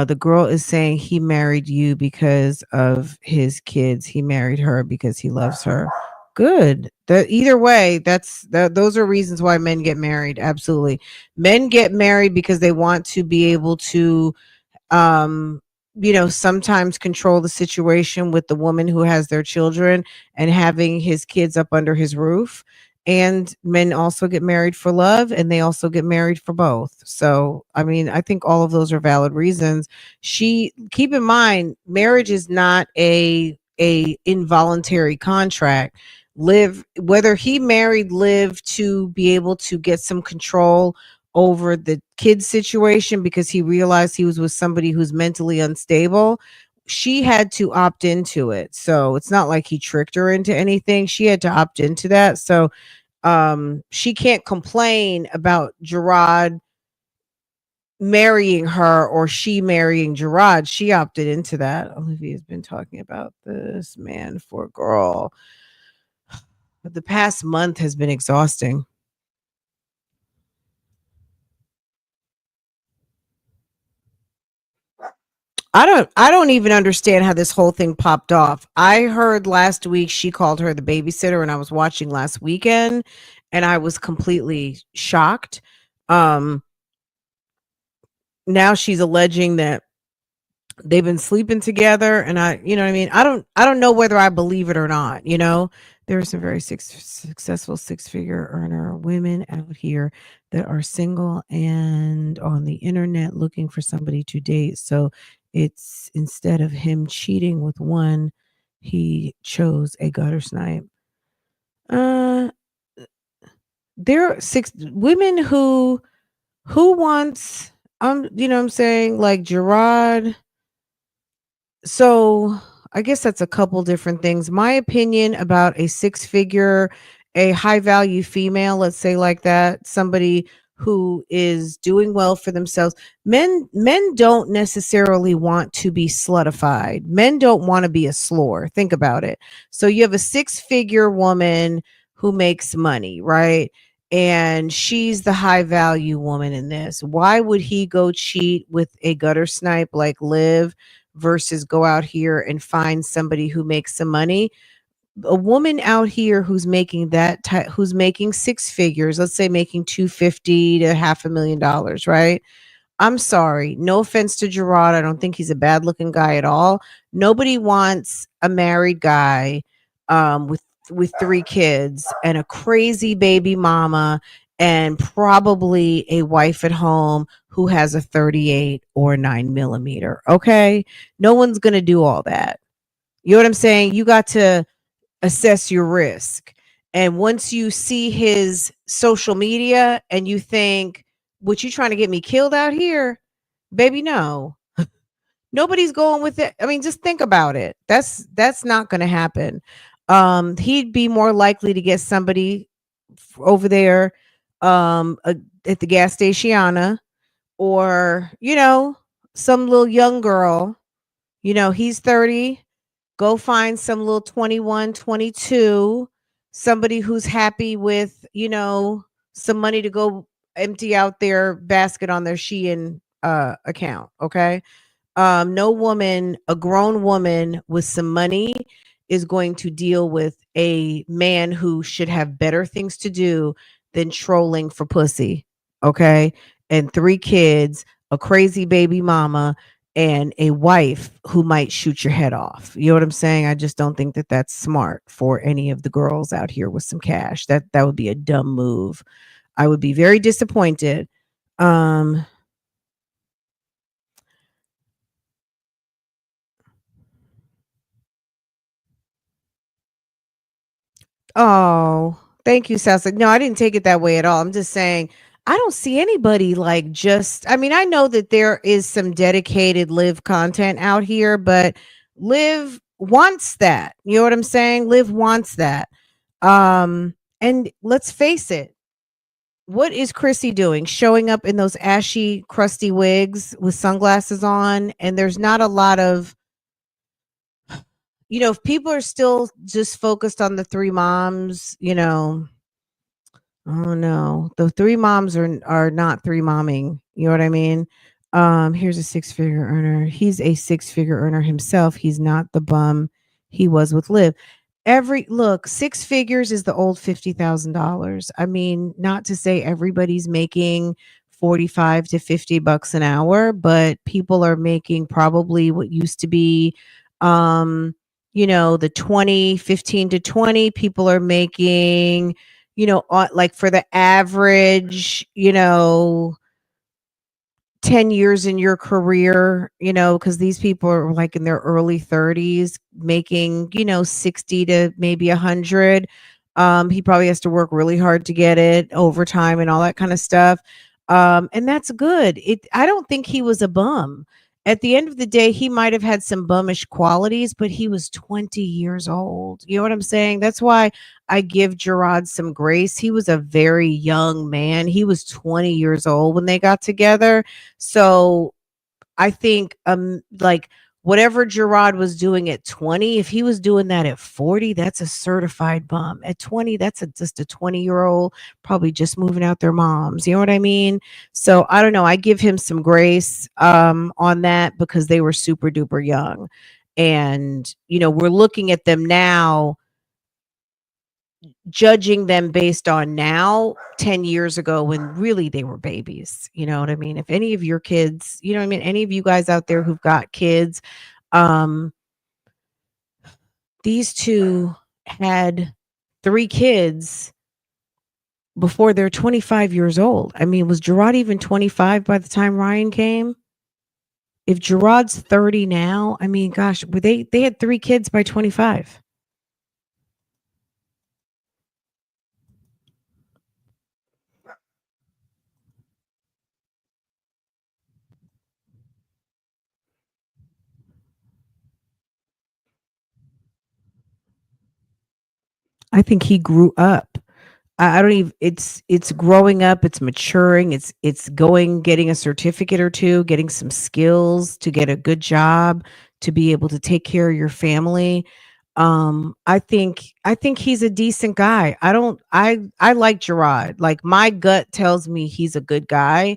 A: The girl is saying he married you because of his kids. He married her because he loves her. Good. That either way, those are reasons why men get married. Absolutely. Men get married because they want to be able to um sometimes control the situation with the woman who has their children and having his kids up under his roof. And men also get married for love, and they also get married for both. So I mean, I think all of those are valid reasons. She Keep in mind, marriage is not a involuntary contract. Liv, whether he married Liv to be able to get some control over the kid situation because he realized he was with somebody who's mentally unstable, she had to opt into it. So it's not like he tricked her into anything. She had to opt into that. So she can't complain about Gerard marrying her or she marrying Gerard. She opted into that. Olivia's been talking about this man for girl. But the past month has been exhausting. I don't even understand how this whole thing popped off. I heard last week she called her the babysitter, and I was watching last weekend and I was completely shocked. Um Now she's alleging that they've been sleeping together, and you know what I mean? I don't know whether I believe it or not, you know. There are some very successful six-figure earner women out here that are single and on the internet looking for somebody to date. So it's instead of him cheating with one, he chose a gutter snipe. Uh there are six women who wants you know what I'm saying, like Gerard. So I guess that's a couple different things. My opinion about a six-figure, a high value female, let's say like that, somebody who is doing well for themselves. Men don't necessarily want to be slutified. Men don't want to be a slore. Think about it. So you have a six-figure woman who makes money, right? And she's the high value woman in this. Why would he go cheat with a gutter snipe like Liv versus go out here and find somebody who makes some money? A woman out here who's making who's making six figures, let's say making 250 to $500,000, right? I'm sorry, no offense to Gerard, I don't think he's a bad looking guy at all. Nobody wants a married guy with three kids and a crazy baby mama and probably a wife at home who has a 38 or 9mm. Okay, no one's gonna do all that. You know what I'm saying? You got to assess your risk. And once you see his social media and you think, what, you trying to get me killed out here? Baby, no. Nobody's going with it. I mean, just think about it. That's not going to happen. He'd be more likely to get somebody over there at the gas station, or, you know, some little young girl. You know, he's 30. Go find some little 21, 22, somebody who's happy with, you know, some money to go empty out their basket on their Shein account. Okay. No woman, a grown woman with some money, is going to deal with a man who should have better things to do than trolling for pussy. Okay. And three kids, a crazy baby mama, and a wife who might shoot your head off. You know what I'm saying? I just don't think that that's smart for any of the girls out here with some cash. That would be a dumb move. I would be very disappointed. Oh, thank you, Sasa. No, I didn't take it that way at all. I'm just saying, I don't see anybody like just, I mean, I know that there is some dedicated Liv content out here, but Liv wants that. You know what I'm saying? Liv wants that. And let's face it, what is Chrissy doing? Showing up in those ashy, crusty wigs with sunglasses on, and there's not a lot of, if people are still just focused on the three moms, oh no, the three moms are not three momming. You know what I mean? Here's a six-figure earner. He's a six-figure earner himself. He's not the bum he was with Liv. Look, six figures is the old $50,000. I mean, not to say everybody's making 45 to 50 bucks an hour, but people are making probably what used to be the 15 to 20 people are making, like for the average, 10 years in your career, because these people are like in their early 30s making, 60 to maybe 100. He probably has to work really hard to get it, overtime and all that kind of stuff. And that's good. I don't think he was a bum. At the end of the day, he might have had some bummish qualities, but he was 20 years old. You know what I'm saying? That's why I give Gerard some grace. He was a very young man. He was 20 years old when they got together. So I think like whatever Gerard was doing at 20, if he was doing that at 40, that's a certified bum. At 20, that's just a 20-year-old probably just moving out their moms. You know what I mean? So I don't know. I give him some grace on that because they were super duper young. And, we're looking at them now, judging them based on now 10 years ago when really they were babies. You know what I mean? If any of your kids, any of you guys out there who've got kids, these two had 3 kids before they're 25 years old. I mean, was Gerard even 25 by the time Ryan came? If Gerard's 30 now, I mean, gosh, they had 3 kids by 25. I think he grew up. I don't even, it's growing up, it's maturing, it's getting a certificate or two, getting some skills to get a good job, to be able to take care of your family. I think he's a decent guy. I like Gerard. Like my gut tells me he's a good guy.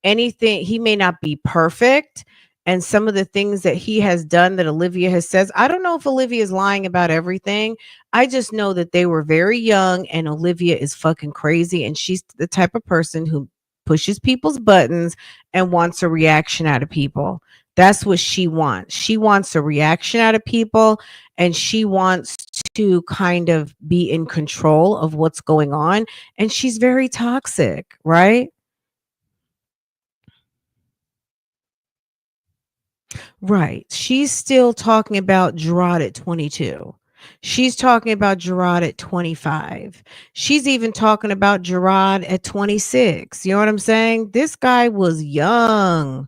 A: He may not be perfect, and some of the things that he has done that Olivia has says, I don't know if Olivia is lying about everything. I just know that they were very young and Olivia is fucking crazy, and she's the type of person who pushes people's buttons and wants a reaction out of people. That's what she wants. She wants a reaction out of people, and she wants to kind of be in control of what's going on, and she's very toxic, right? Right. She's still talking about Gerard at 22. She's talking about Gerard at 25. She's even talking about Gerard at 26. You know what I'm saying? This guy was young.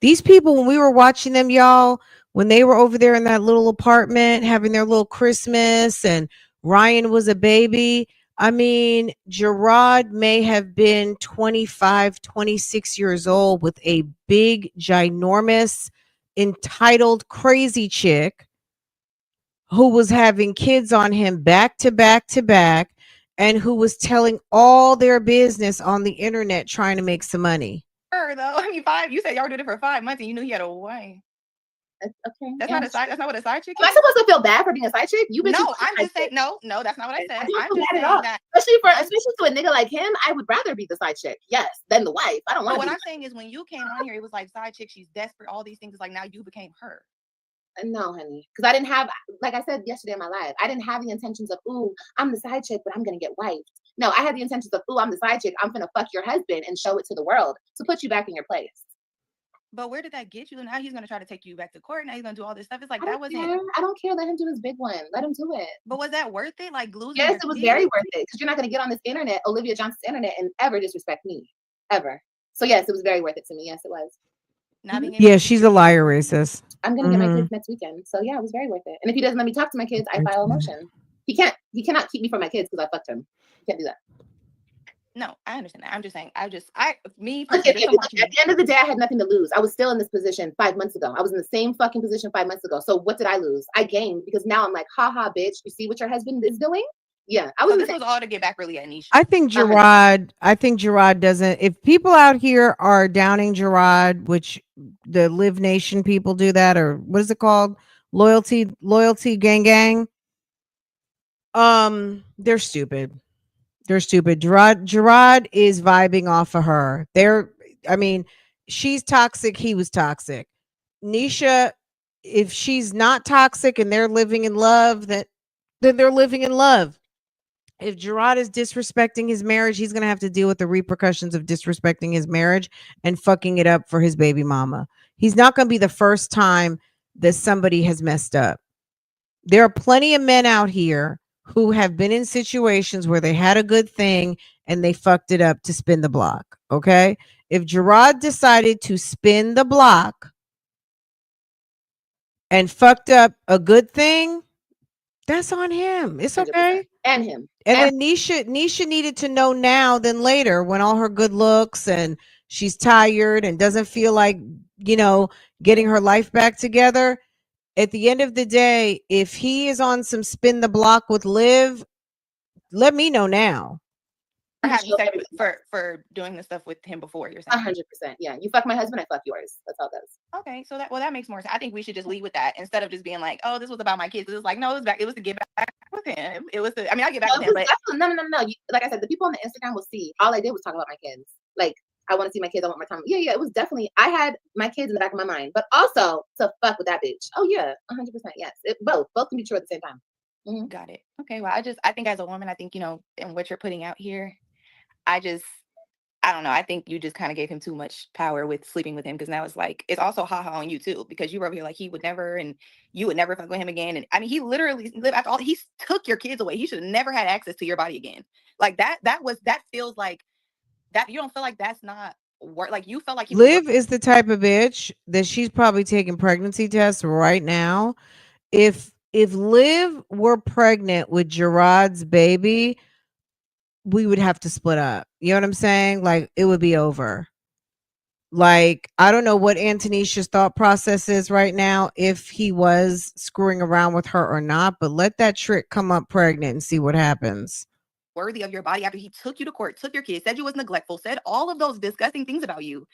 A: These people, when we were watching them, y'all, when they were over there in that little apartment having their little Christmas and Ryan was a baby. I mean, Gerard may have been 25, 26 years old with a big, ginormous, entitled, crazy chick who was having kids on him back to back to back and who was telling all their business on the internet trying to make some money.
E: Though, I mean, 5. You said y'all did it for 5 months, and you knew he had a wife.
D: Okay.
E: That's not a side. That's not what a side chick is.
D: Am I supposed to feel bad for being a side chick?
E: No, I'm just saying. No, that's not what I said. I'm just saying that.
D: Especially to a nigga like him, I would rather be the side chick, yes, than the wife. I don't want to.
E: What I'm saying is, when you came on here, it was like side chick. She's desperate. All these things. It's like now you became her.
D: No, honey, because I didn't have, like I said yesterday in my live, I didn't have the intentions of, ooh, I'm the side chick, but I'm gonna get wiped. No, I had the intentions of, ooh, I'm the side chick. I'm gonna fuck your husband and show it to the world to put you back in your place.
E: But where did that get you? Now he's gonna try to take you back to court. Now he's gonna do all this stuff. It's like
D: I don't care. Let him do his big one. Let him do it.
E: But was that worth it? Like losing?
D: Yes, it was very worth it. Because you're not gonna get on this internet, Olivia Johnson's internet, and ever disrespect me. ever. So yes, it was very worth it to me. Yes, it was.
E: Not being able
A: Yeah,
E: to
A: she's a liar racist.
D: I'm gonna get my kids next weekend. So yeah, it was very worth it. And if he doesn't let me talk to my kids, I file a motion. He cannot keep me from my kids because I fucked him. He can't do that.
E: No, I understand that. I'm just saying, me
D: Look,
E: personally,
D: at the end of the day, I had nothing to lose. I was still in this position 5 months ago. I was in the same fucking position 5 months ago. So what did I lose? I gained because now I'm like, haha, bitch. You see what your husband is doing? Yeah, I was.
E: So this was all to get back really at Nisha.
A: I think Gerard doesn't. If people out here are downing Gerard, which the Live Nation people do that, or what is it called? Loyalty gang. They're stupid. They're stupid. Gerard is vibing off of her. She's toxic. He was toxic. Nisha, if she's not toxic and they're living in love, then they're living in love. If Gerard is disrespecting his marriage, he's going to have to deal with the repercussions of disrespecting his marriage and fucking it up for his baby mama. He's not going to be the first time that somebody has messed up. There are plenty of men out here who have been in situations where they had a good thing and they fucked it up to spin the block. Okay. If Gerard decided to spin the block and fucked up a good thing, that's on him. It's okay.
D: And him.
A: And then Nisha needed to know now than later, when all her good looks and she's tired and doesn't feel like, getting her life back together. At the end of the day, if he is on some spin the block with Liv, let me know now.
E: Or have you said for doing the stuff with him before? You're saying
D: 100%. Yeah, you fuck my husband, I fuck yours. That's how it goes.
E: Okay, so that makes more sense. I think we should just lead with that instead of just being like, oh, this was about my kids. It was like, no, it was to get back with him. It was to, I get back with him, but
D: no. Like I said, the people on the Instagram will see. All I did was talk about my kids. Like, I want to see my kids. I want my time. Yeah. It was definitely. I had my kids in the back of my mind, but also to fuck with that bitch. Oh yeah, 100%. Yes, both can be true at the same time.
E: Mm-hmm. Got it. Okay. Well, I think as a woman, I think and what you're putting out here, I don't know. I think you just kind of gave him too much power with sleeping with him, because now it's like, it's also haha on you too, because you were over here like he would never, and you would never fuck with him again. And he literally lived after all. He took your kids away. He should have never had access to your body again. Like that feels like that. You don't feel like that's not work. Like you felt like
A: Liv is the type of bitch that she's probably taking pregnancy tests right now. If Liv were pregnant with Gerard's baby, we would have to split up. You know what I'm saying? Like, it would be over. Like, I don't know what Antonisha's thought process is right now, if he was screwing around with her or not, but let that trick come up pregnant and see what happens.
E: Worthy of your body after he took you to court, took your kids, said you was neglectful, said all of those disgusting things about you,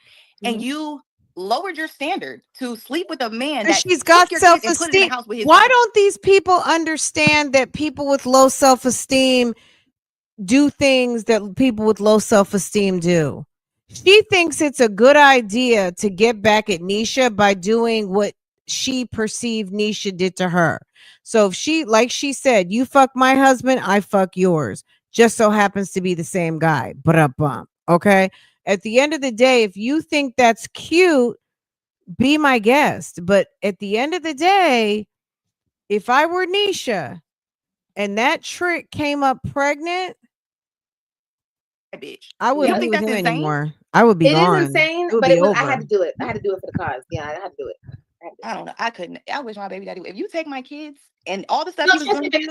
E: and you lowered your standard to sleep with a man that
A: she's got self-esteem. Why don't these people understand that people with low self-esteem do things that people with low self-esteem do? She thinks it's a good idea to get back at Nisha by doing what she perceived Nisha did to her. So if she, like she said, you fuck my husband, I fuck yours. Just so happens to be the same guy. But okay. At the end of the day, if you think that's cute, be my guest. But at the end of the day, if I were Nisha and that trick came up pregnant,
E: bitch,
A: I wouldn't be with him anymore. I would be gone.
D: It is insane, but I had to do it. I had to do it for the cause. Yeah, I had to do it.
E: I don't know. I couldn't. I wish my baby daddy. If you take my kids and all the stuff
D: he was going to do,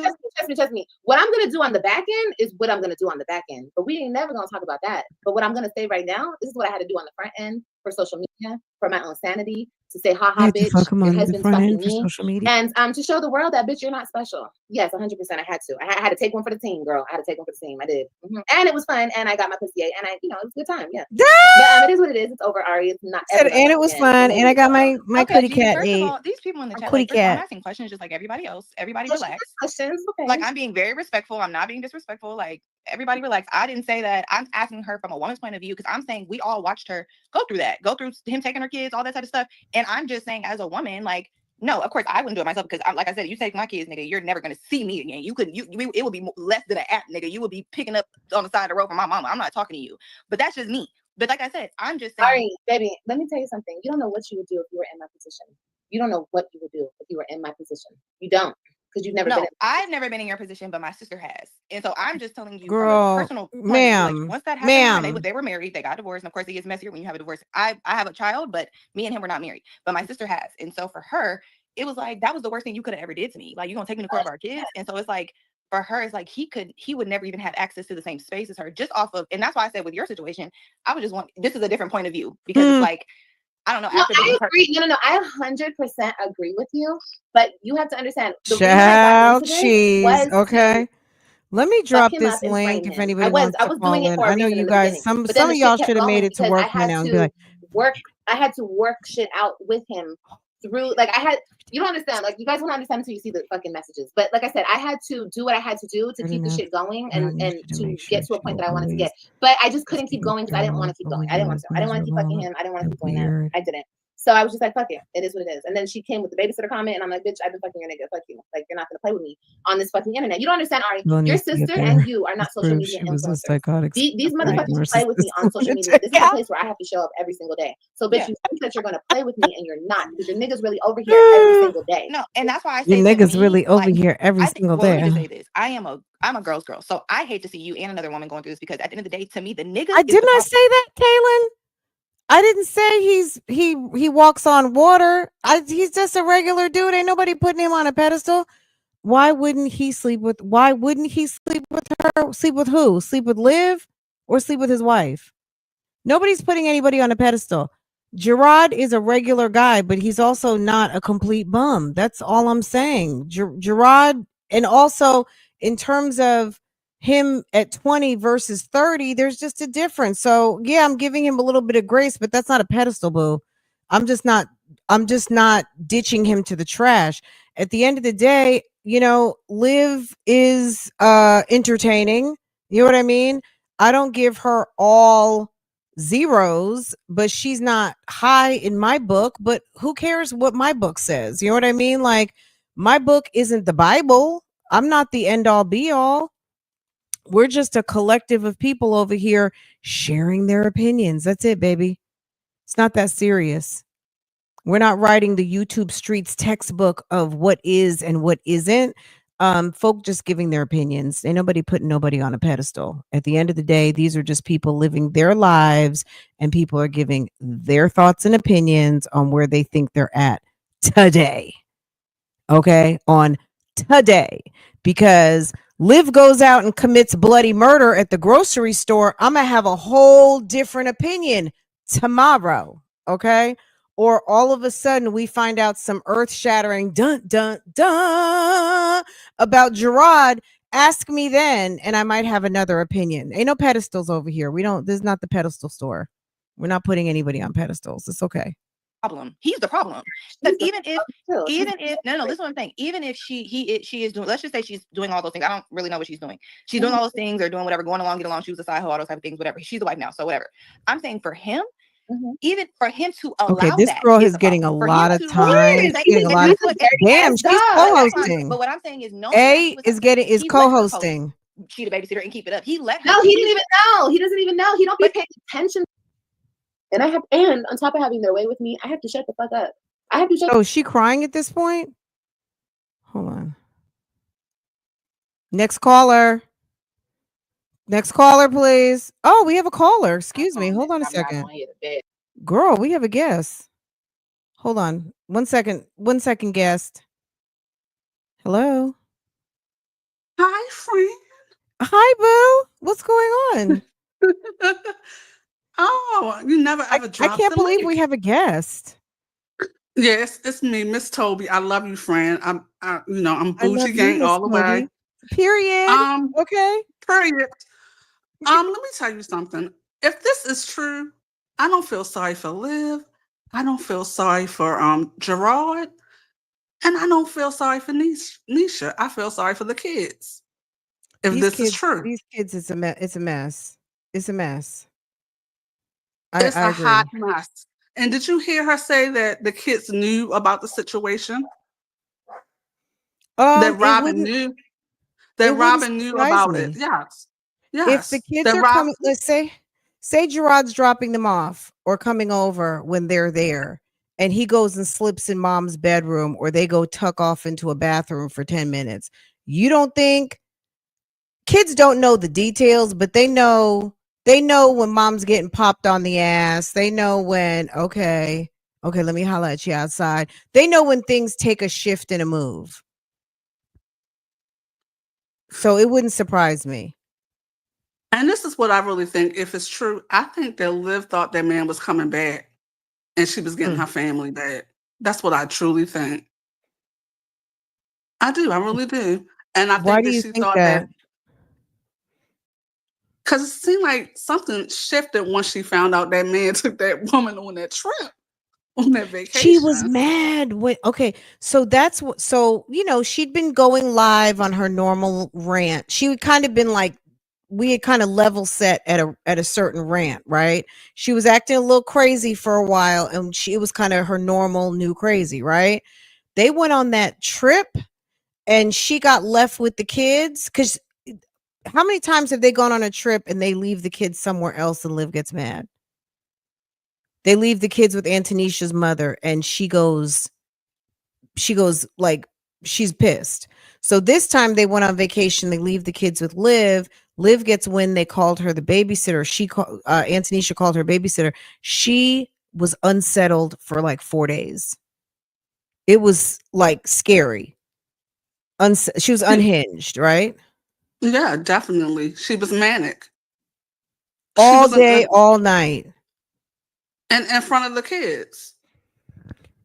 D: trust me. What I'm going to do on the back end is what I'm going to do on the back end. But we ain't never going to talk about that. But what I'm going to say right now, this is what I had to do on the front end for social media, for my own sanity, to say, haha, bitch, your husband's fucking me. And to show the world that, bitch, you're not special. Yes, 100%. I had to. I had to take one for the team, girl. I had to take one for the team. I did. And it was fun. And I got my pussy ate. And it was a good time. Yeah. But it is what it is. It's over, Ari. It's not.
A: And it was fun. And I got my kitty cat
E: first
A: ate.
E: Of all, these people in the chat, like, I'm asking questions just like everybody else. Everybody relax.
D: Questions. Okay.
E: Like, I'm being very respectful. I'm not being disrespectful. Like, everybody relax. I didn't say that. I'm asking her from a woman's point of view, because I'm saying we all watched her go through him taking her kids, all that type of stuff. And I'm just saying, as a woman, like, no, of course I wouldn't do it myself, because like I said, you take my kids, nigga, you're never gonna see me again. It would be less than an app, nigga. You would be picking up on the side of the road from my mama. I'm not talking to you, but that's just me. But like I said, I'm just saying.
D: Sorry, baby, let me tell you something. You don't know what you would do if you were in my position. You don't know what you would do if you were in my position. You don't. because you've never
E: No,
D: been.
E: I've never been in your position, but my sister has, and so I'm just telling you
A: Girl,
E: from a personal point of view. Like,
A: ma'am,
E: once that happened,
A: ma'am.
E: they were married, they got divorced, and of course it gets messier when you have a divorce. I have a child, but me and him were not married, but my sister has, and so for her, it was like that was the worst thing you could have ever did to me. Like, you're gonna take me to court of our kids, and so it's like for her, it's like he would never even have access to the same space as her, just off of, and that's why I said with your situation, I would just want this is a different point of view because it's like. I don't know.
D: No, I agree. No. I 100% agree with you. But you have to understand. The reason I
A: Child
D: got into
A: cheese.
D: was
A: Okay. Let me drop
D: him
A: this
D: up and
A: link
D: frame
A: if
D: him.
A: anybody
D: I
A: wants to
D: was
A: call
D: doing it
A: in.
D: for a
A: I know
D: reason
A: you
D: in the
A: guys,
D: beginning. But
A: some
D: then the
A: of y'all
D: shit
A: should
D: kept
A: have made
D: going
A: it to
D: because
A: work
D: I
A: by
D: had
A: now and be
D: to
A: like,
D: work. I had to work shit out with him through. Like, you don't understand. Like, you guys won't understand until you see the fucking messages. But like I said, I had to do what I had to do to keep the shit going and to get to a point that I wanted to get. But I just couldn't keep going because I didn't want to keep going. I didn't want to. I didn't want to keep fucking him. I didn't want to keep doing that. I didn't. So I was just like, fuck it. It is what it is. And then she came with the babysitter comment, and I'm like, bitch, I've been fucking your nigga. Fuck you. Like, you're not gonna play with me on this fucking internet. You don't understand, Ari. Your sister and you are not social media influencers. These motherfuckers play with me on social media. This is a place where I have to show up every single day. So, bitch, you think that you're gonna play with me, and you're not, because your niggas really over here every single day.
E: No, and that's why I say
A: your niggas really over here every single day.
E: Let me just say this: I'm a girl's girl, so I hate to see you and another woman going through this because at the end of the day, to me, the niggas.
A: Didn't I say that, Kaylin? I didn't say he walks on water. He's just a regular dude. Ain't nobody putting him on a pedestal. Why wouldn't he sleep with her? Sleep with who? Sleep with Liv or sleep with his wife? Nobody's putting anybody on a pedestal. Gerard is a regular guy, but he's also not a complete bum. That's all I'm saying. Gerard, and also in terms of him at 20 versus 30, there's just a difference. So yeah, I'm giving him a little bit of grace, but that's not a pedestal, boo. I'm just not ditching him to the trash. At the end of the day, Liv is entertaining. You know what I mean? I don't give her all zeros, but she's not high in my book. But who cares what my book says? You know what I mean? Like, my book isn't the Bible. I'm not the end all be all. We're just a collective of people over here sharing their opinions. That's it, baby. It's not that serious. We're not writing the YouTube streets textbook of what is and what isn't. Folk just giving their opinions. Ain't nobody putting nobody on a pedestal. At the end of the day, these are just people living their lives, and people are giving their thoughts and opinions on where they think they're at today. Okay? On today. Because Liv goes out and commits bloody murder at the grocery store, I'm going to have a whole different opinion tomorrow. Okay? Or all of a sudden we find out some earth-shattering dun dun dun about Gerard. Ask me then, and I might have another opinion. Ain't no pedestals over here. This is not the pedestal store. We're not putting anybody on pedestals. It's okay.
E: Problem. He's the problem. Because even if no, this is what I'm saying. Even if she is doing, let's just say she's doing all those things. I don't really know what she's doing. She's doing all those things or doing whatever, going along, get along. She was a side hoe, all those type of things, whatever. She's the wife now, so whatever. I'm saying for him, even for him to allow
A: this girl is getting a lot of time. Damn, she's co-hosting.
E: But what I'm saying is, no,
A: is co-hosting.
E: She the babysitter and keep it up. He let her.
D: No, he didn't even know. He doesn't even know. He don't be paying attention. And on top of having their way with me, I have to shut the fuck up. I have to shut.
A: Oh, is she crying at this point? Hold on. Next caller, please. Oh, we have a caller. Excuse me. Hold on a second. Girl, we have a guest. Hold on. 1 second. 1 second, guest. Hello.
F: Hi, friend.
A: Hi, boo. What's going on?
F: Oh, you never ever dropped.
A: I can't believe we have a guest.
F: Yes, it's me, Miss Toby. I love you, friend. I'm bougie gang all the way.
A: Period. Okay.
F: Period. Let me tell you something. If this is true, I don't feel sorry for Liv. I don't feel sorry for Gerard, and I don't feel sorry for Nisha. I feel sorry for the kids. If this is true,
A: these kids, it's a mess. It's a mess. It's a mess.
F: It's a hot mess. And did you hear her say that the kids knew about the situation? That Robin knew. That Robin knew about it. Yes. Yes.
A: If the kids are coming, let's say Gerard's dropping them off or coming over when they're there, and he goes and slips in mom's bedroom, or they go tuck off into a bathroom for 10 minutes. You don't think kids don't know the details, but they know when mom's getting popped on the ass. They know when, okay, let me holler at you outside. They know when things take a shift and a move. So it wouldn't surprise me.
F: And this is what I really think. If it's true, I think that Liv thought that man was coming back and she was getting her family back. That's what I truly think. I do. I really do. And I
A: Why
F: think
A: do
F: that
A: you
F: she
A: think
F: thought
A: that?
F: Because it seemed like something shifted once she found out that man took that woman on that trip, on that vacation.
A: She was mad when, okay, so that's what, so, you know, she'd been going live on her normal rant. She would kind of been like, we had kind of level set at a certain rant, right? She was acting a little crazy for a while, and it was kind of her normal new crazy, right? They went on that trip and she got left with the kids, because how many times have they gone on a trip and they leave the kids somewhere else and Liv gets mad? They leave the kids with Antonisha's mother, and she goes like, she's pissed. So this time they went on vacation. They leave the kids with Liv. Liv gets wind they called her the babysitter. Antonisha called her babysitter. She was unsettled for like 4 days. It was like scary. She was unhinged, right?
F: Yeah, definitely. She was manic.
A: All day, all night.
F: And in front of the kids.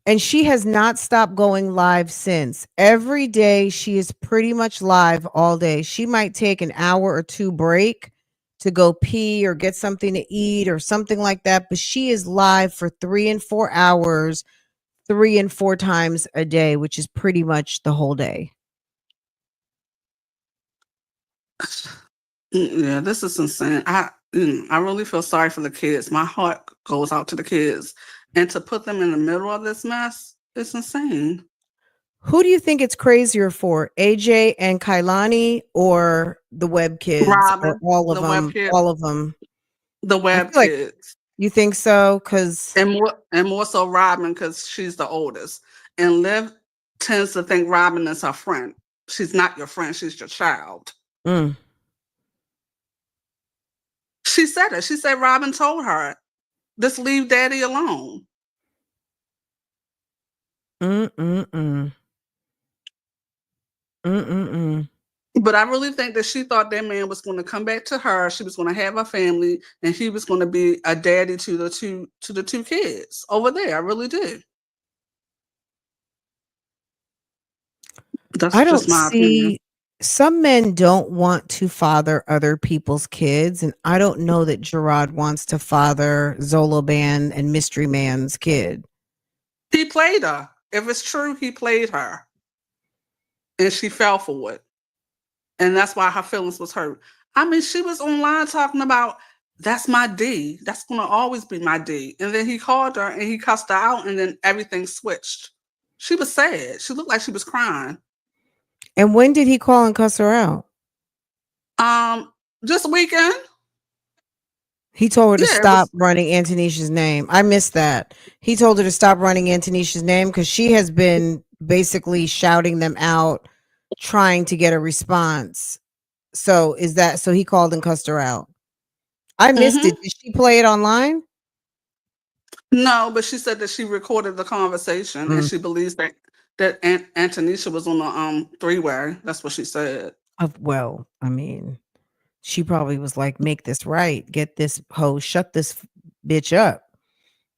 A: And she has not stopped going live since. Every day she is pretty much live all day. She might take an hour or two break to go pee or get something to eat or something like that, but she is live for 3 and 4 hours, 3 and 4 times a day, which is pretty much the whole day.
F: Yeah, this is insane. I really feel sorry for the kids. My heart goes out to the kids. And to put them in the middle of this mess, it's insane.
A: Who do you think it's crazier for, AJ and Kailani, or the web kids?
F: Robin,
A: or all of
F: the
A: them?
F: web kids.
A: All of them.
F: The web
A: like,
F: kids.
A: You think so?
F: And more so Robin, because she's the oldest. And Liv tends to think Robin is her friend. She's not your friend. She's your child. She said it. She said Robin told her, just leave daddy alone. But I really think that she thought that man was going to come back to her. She was going to have a family, and he was going to be a daddy to the two kids over there. I really do. That's just my opinion.
A: Some men don't want to father other people's kids, and I don't know that Gerard wants to father Zoloban and Mystery Man's kid.
F: He played her. If it's true, he played her. And she fell for it. And that's why her feelings was hurt. I mean, she was online talking about, that's my D. That's going to always be my D. And then he called her and he cussed her out, and then everything switched. She was sad. She looked like she was crying.
A: And when did he call and cuss her out?
F: This weekend.
A: He told her to stop running Antonisha's name. I missed that. He told her to stop running Antonisha's name because she has been basically shouting them out, trying to get a response. So he called and cussed her out. I missed it. Did she play it online?
F: No, but she said that she recorded the conversation and she believes that Antonisha was on the three-way. That's what she said.
A: Well, I mean, she probably was like, make this right. Get this hoe, shut this bitch up.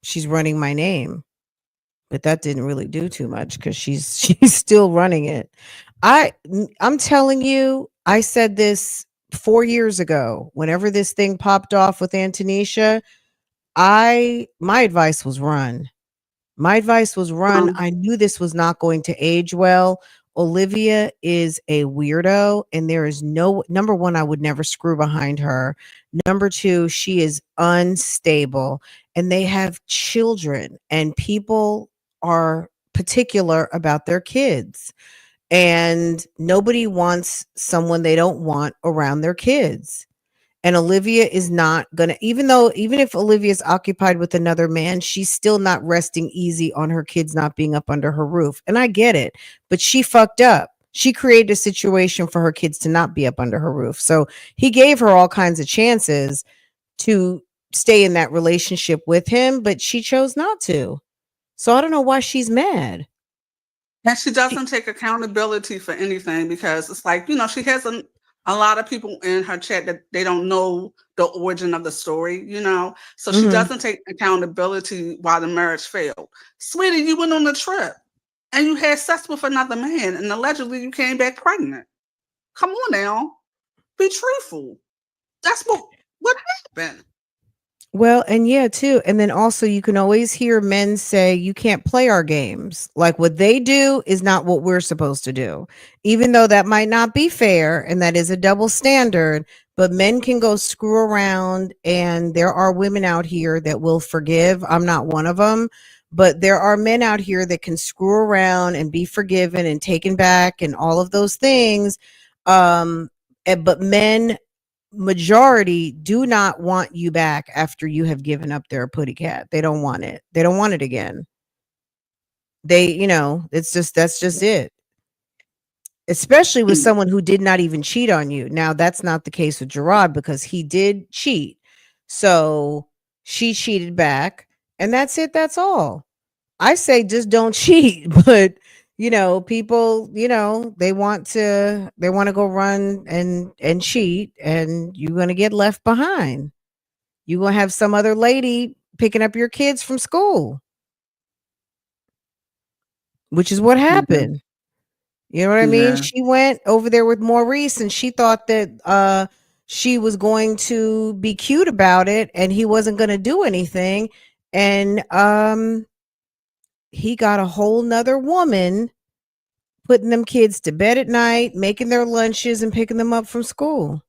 A: She's running my name. But that didn't really do too much because she's still running it. I'm telling you, I said this 4 years ago. Whenever this thing popped off with Antonisha, my advice was run. My advice was run. I knew this was not going to age well. Olivia is a weirdo, and there is number one, I would never screw behind her. Number two, she is unstable, and they have children, and people are particular about their kids, and nobody wants someone they don't want around their kids. And Olivia is not gonna, even if Olivia is occupied with another man, she's still not resting easy on her kids not being up under her roof. And I get it, but she fucked up. She created a situation for her kids to not be up under her roof. So he gave her all kinds of chances to stay in that relationship with him, but she chose not to. So I don't know why she's mad.
F: And she doesn't take accountability for anything, because it's like, she has a lot of people in her chat that they don't know the origin of the story, So she doesn't take accountability why the marriage failed. Sweetie, you went on a trip and you had sex with another man and allegedly you came back pregnant. Come on now. Be truthful. That's what happened.
A: Well, and yeah, too. And then also you can always hear men say, you can't play our games. Like what they do is not what we're supposed to do. Even though that might not be fair and that is a double standard, but men can go screw around, and there are women out here that will forgive. I'm not one of them, but there are men out here that can screw around and be forgiven and taken back and all of those things. But men, majority, do not want you back after you have given up their putty cat. They don't want it. They don't want it again. That's just it. Especially with someone who did not even cheat on you. Now, that's not the case with Gerard, because he did cheat. So she cheated back, and that's it. That's all. I say just don't cheat, but people, they want to go run and cheat, and you're going to get left behind. You're going to have some other lady picking up your kids from school, which is what happened. You know what I mean? She went over there with Maurice, and she thought that she was going to be cute about it, and he wasn't going to do anything. And he got a whole nother woman putting them kids to bed at night, making their lunches, and picking them up from school.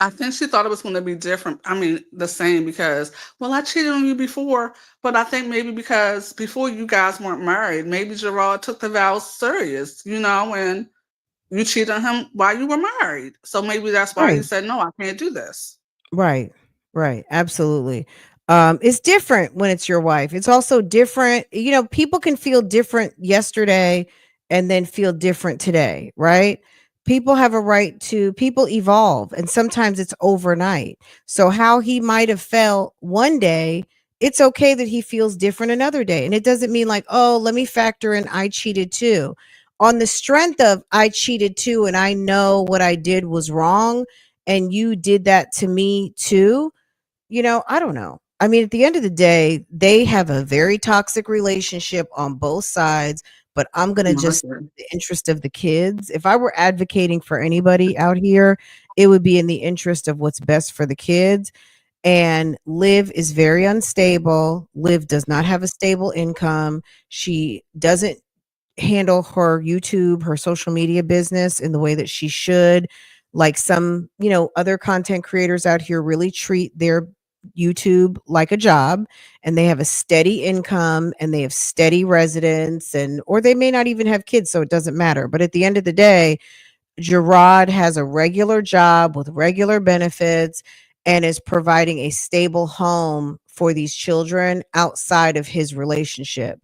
F: I think she thought it was going to be different. I mean, the same, because, well, I cheated on you before, but I think maybe because before you guys weren't married, maybe Gerard took the vows serious, and you cheated on him while you were married. So maybe that's why he said, no, I can't do this.
A: Right. Absolutely. It's different when it's your wife. It's also different. People can feel different yesterday and then feel different today, right? People have a right to, people evolve, and sometimes it's overnight. So how he might have felt one day, it's okay that he feels different another day. And it doesn't mean like, oh, let me factor in I cheated too. On the strength of I cheated too, and I know what I did was wrong, and you did that to me too. I don't know. I mean, at the end of the day, they have a very toxic relationship on both sides, but I'm going to just, the interest of the kids. If I were advocating for anybody out here, it would be in the interest of what's best for the kids. And Liv is very unstable. Liv does not have a stable income. She doesn't handle her YouTube, her social media business in the way that she should. Like some, other content creators out here really treat their YouTube like a job, and they have a steady income and they have steady residence, or they may not even have kids, so it doesn't matter. But at the end of the day, Gerard has a regular job with regular benefits and is providing a stable home for these children outside of his relationship.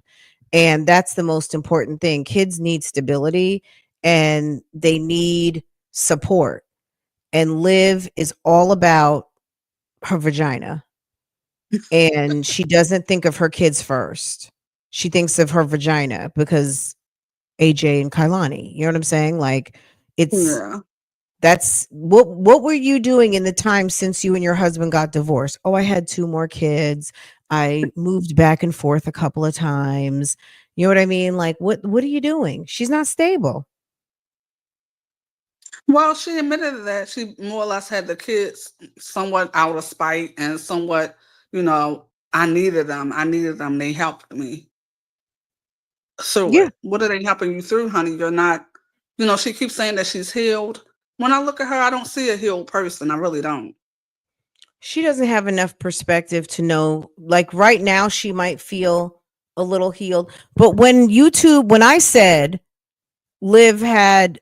A: And that's the most important thing. Kids need stability and they need support. And Liv is all about her vagina. And she doesn't think of her kids first. She thinks of her vagina because AJ and Kailani, you know what I'm saying? Like that's what were you doing in the time since you and your husband got divorced? Oh, I had 2 more kids. I moved back and forth a couple of times. You know what I mean? Like what are you doing? She's not stable.
F: Well, she admitted that she more or less had the kids somewhat out of spite and somewhat, I needed them. They helped me. So what are they helping you through, honey? You're not, she keeps saying that she's healed. When I look at her, I don't see a healed person. I really don't.
A: She doesn't have enough perspective to know, like right now she might feel a little healed. But when I said Liv had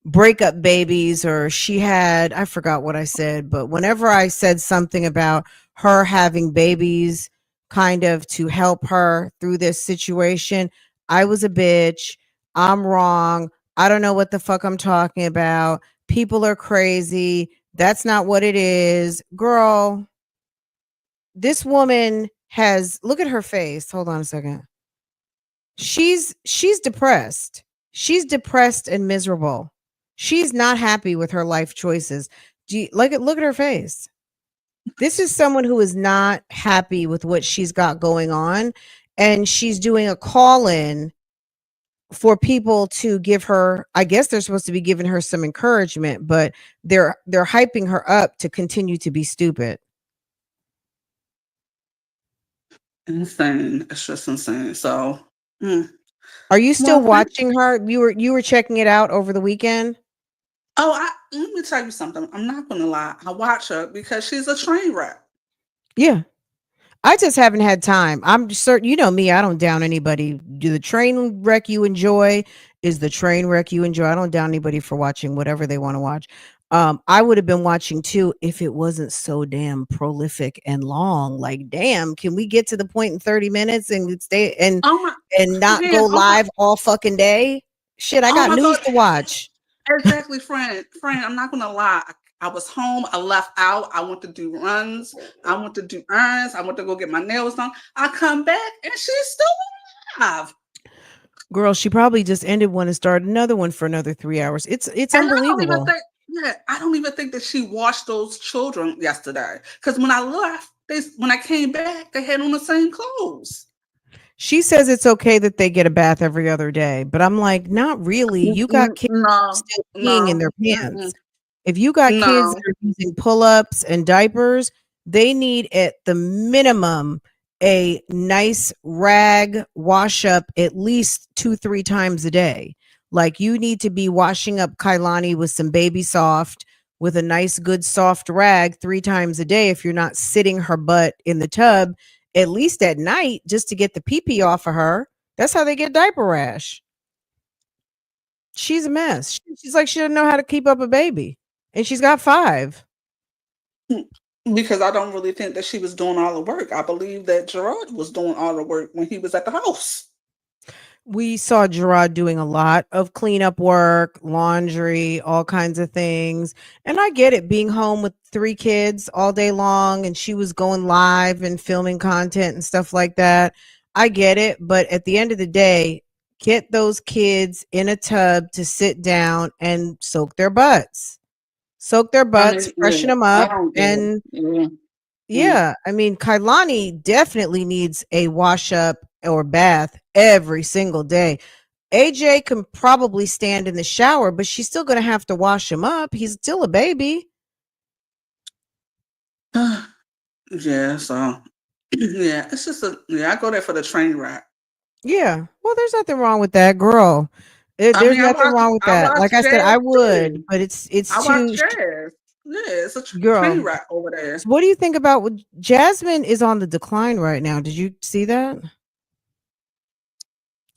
A: breakup babies, or she had, I forgot what I said, but whenever I said something about her having babies kind of to help her through this situation, I was a bitch. I'm wrong. I don't know what the fuck I'm talking about. People are crazy. That's not what it is. Girl, this woman has, look at her face. Hold on a second. She's depressed. She's depressed and miserable. She's not happy with her life choices. Look at her face. This is someone who is not happy with what she's got going on, and she's doing a call in for people to give her, I guess they're supposed to be giving her some encouragement, but they're hyping her up to continue to be stupid.
F: Insane. It's just insane. So
A: Are you still
F: well,
A: watching her? You were checking it out over the weekend?
F: let me tell you something. I'm not gonna lie. I watch her because she's a train wreck.
A: Yeah. I just haven't had time. I'm certain, you know me, I don't down anybody. Do the train wreck you enjoy is the train wreck you enjoy. I don't down anybody for watching whatever they want to watch. I would have been watching too if it wasn't so damn prolific and long. Like, damn, can we get to the point in 30 minutes and stay and
F: Oh my,
A: not go
F: friend,
A: live all fucking day? Shit, I
F: oh
A: got
F: my
A: news
F: God.
A: to watch.
F: Exactly, friend. I'm not gonna lie. I was home. I left out. I went to do runs. I went to do errands. I went to go get my nails done. I come back and she's still alive.
A: Girl, she probably just ended one and started another one for another 3 hours. It's
F: And I don't even
A: unbelievable.
F: think, I don't even think that she washed those children yesterday. Because when I left, when I came back, they had on the same clothes.
A: She says it's okay that they get a bath every other day, but I'm like, not really. You got kids
F: No,
A: still peeing in
F: no,
A: their pants. If you got kids
F: no.
A: that are using pull-ups and diapers, they need at the minimum a nice rag wash up at least 2-3 times a day. Like, you need to be washing up Kailani with some baby soft with a nice good soft rag 3 times a day if you're not sitting her butt in the tub at least at night just to get the pee-pee off of her. That's how they get diaper rash. She's a mess. She's like, she doesn't know how to keep up a baby. And she's got 5.
F: Because I don't really think that she was doing all the work. I believe that Gerard was doing all the work when he was at the house.
A: We saw Gerard doing a lot of cleanup work, laundry, all kinds of things. And I get it, being home with 3 kids all day long, and she was going live and filming content and stuff like that. I get it. But at the end of the day, get those kids in a tub to sit down and soak their butts. Soak their butts, freshen them
F: I
A: up.
F: don't get
A: And
F: it.
A: yeah, I mean, Kailani definitely needs a wash up or bath every single day. AJ can probably stand in the shower, but she's still going to have to wash him up. He's still a baby.
F: Yeah, so yeah, it's just I go there for the train wreck.
A: Yeah. Well, there's nothing wrong with that, girl.
F: I
A: There's
F: mean,
A: nothing wrong with
F: I
A: that.
F: watch
A: Like I said,
F: jazz
A: I would,
F: too.
A: but it's
F: I watch
A: too
F: jazz. Yeah, it's a train
A: girl.
F: wreck over there.
A: So what do you think about what Jasmine is on the decline right now? Did you see that?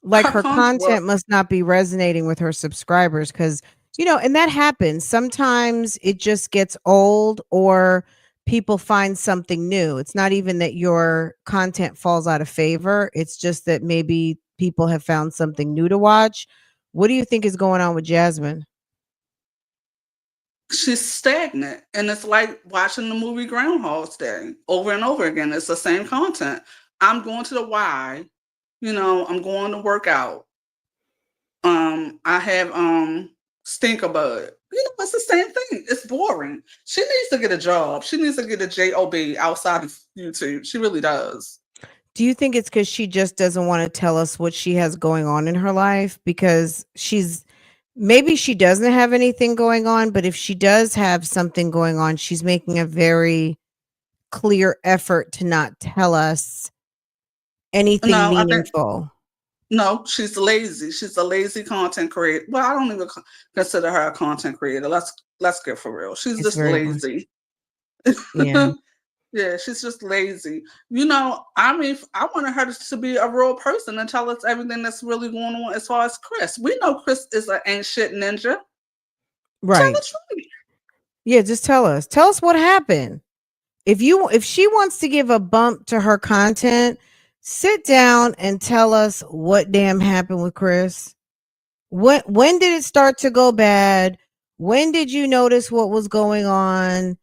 A: Like, her
F: Well,
A: content must not be resonating with her subscribers because, and that happens. Sometimes it just gets old or people find something new. It's not even that your content falls out of favor. It's just that maybe people have found something new to watch. What do you think is going on with Jasmine?
F: she's stagnant, and it's like watching the movie Groundhog's Day over and over again. It's the same content. I'm going to the Y. I'm going to work out. I have stinker bud. It's the same thing. It's boring. She needs to get a job. She needs to get a job outside of YouTube. She really does.
A: Do you think it's because she just doesn't want to tell us what she has going on in her life? Because maybe she doesn't have anything going on, but if she does have something going on, she's making a very clear effort to not tell us anything
F: No, I think
A: meaningful.
F: no, she's lazy. She's a lazy content creator. Well, I don't even consider her a content creator. Let's get for real. She's
A: It's
F: just
A: very
F: lazy.
A: yeah.
F: Yeah, she's just lazy. I mean, I wanted her to be a real person and tell us everything that's really going on as far as Chris. We know Chris is an ain't shit ninja.
A: Right.
F: Tell the truth.
A: Yeah, just tell us. Tell us what happened. If she wants to give a bump to her content, sit down and tell us what damn happened with Chris. When did it start to go bad? When did you notice what was going on?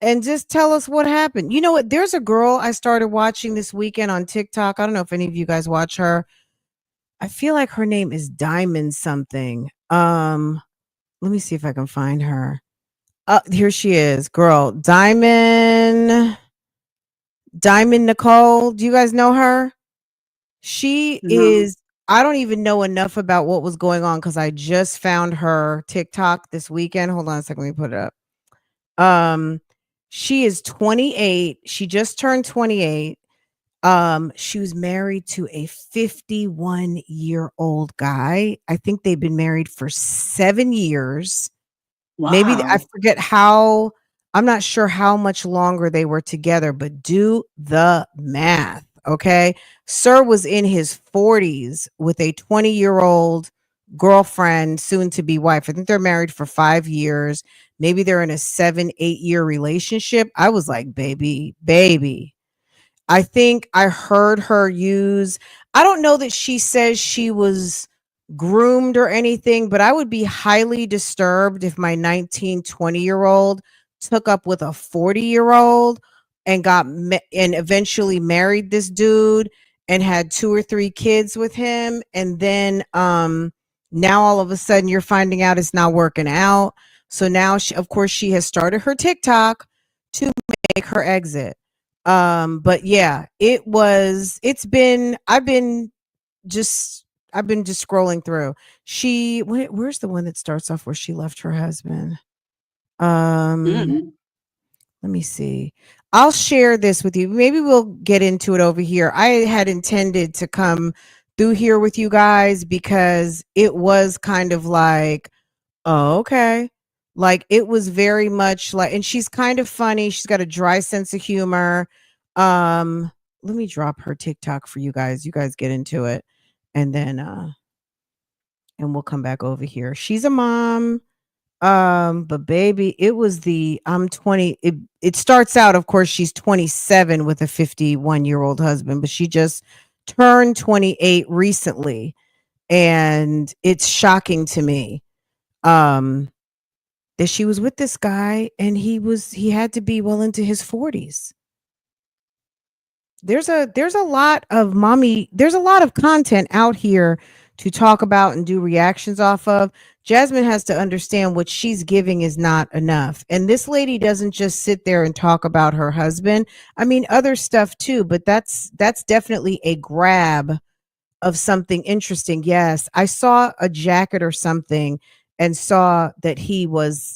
A: And just tell us what happened. You know what? There's a girl I started watching this weekend on TikTok. I don't know if any of you guys watch her. I feel like her name is Diamond something. Let me see if I can find her. Here she is, girl. Diamond Nicole. Do you guys know her? She
F: No.
A: is, I don't even know enough about what was going on because I just found her TikTok this weekend. Hold on a second, let me put it up. She is 28. She just turned 28. She was married to a 51-year-old guy. I think they've been married for 7 years.
F: Wow.
A: Maybe I forget how, I'm not sure how much longer they were together, but do the math. Okay. Sir was in his 40s with a 20-year-old girlfriend, soon to be wife. I think they're married for 5 years. Maybe they're in a 7-8 year relationship. I was like, baby. I think I heard her use, I don't know that she says she was groomed or anything, but I would be highly disturbed if my 19, 20-year-old took up with a 40-year-old and and eventually married this dude and had 2 or 3 kids with him. And then now all of a sudden you're finding out it's not working out. So now of course she has started her TikTok to make her exit. But yeah, I've been just scrolling through. Where's the one that starts off where she left her husband?
F: Mm.
A: Let me see. I'll share this with you. Maybe we'll get into it over here. I had intended to come through here with you guys because it was kind of like, oh, okay. Like it was very much like, and she's kind of funny. She's got a dry sense of humor. Let me drop her TikTok for you guys. You guys get into it. And then and we'll come back over here. She's a mom. But baby, it was I'm 20. It starts out, of course, she's 27 with a 51-year-old husband, but she just turned 28 recently. And it's shocking to me. That she was with this guy and he had to be well into his 40s. There's a lot of content out here to talk about and do reactions off of. Jasmine has to understand what she's giving is not enough. And this lady doesn't just sit there and talk about her husband. I mean, other stuff too, but that's definitely a grab of something interesting. Yes, I saw a jacket or something and saw that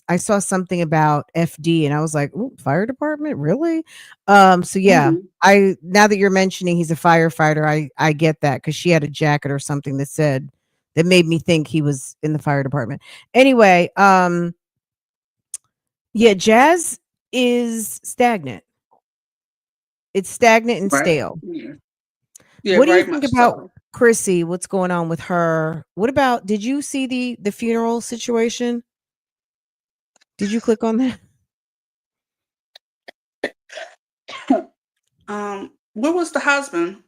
A: I saw something about FD and I was like, ooh, fire department, really? So yeah, now that you're mentioning he's a firefighter, I get that because she had a jacket or something that made me think he was in the fire department. Anyway, yeah, jazz is stagnant. It's stagnant and stale.
F: Yeah,
A: What do you
F: very
A: think
F: much
A: about
F: so.
A: Chrissy? What's going on with her? What about, did you see the funeral situation? Did you click on that?
F: Where was the husband?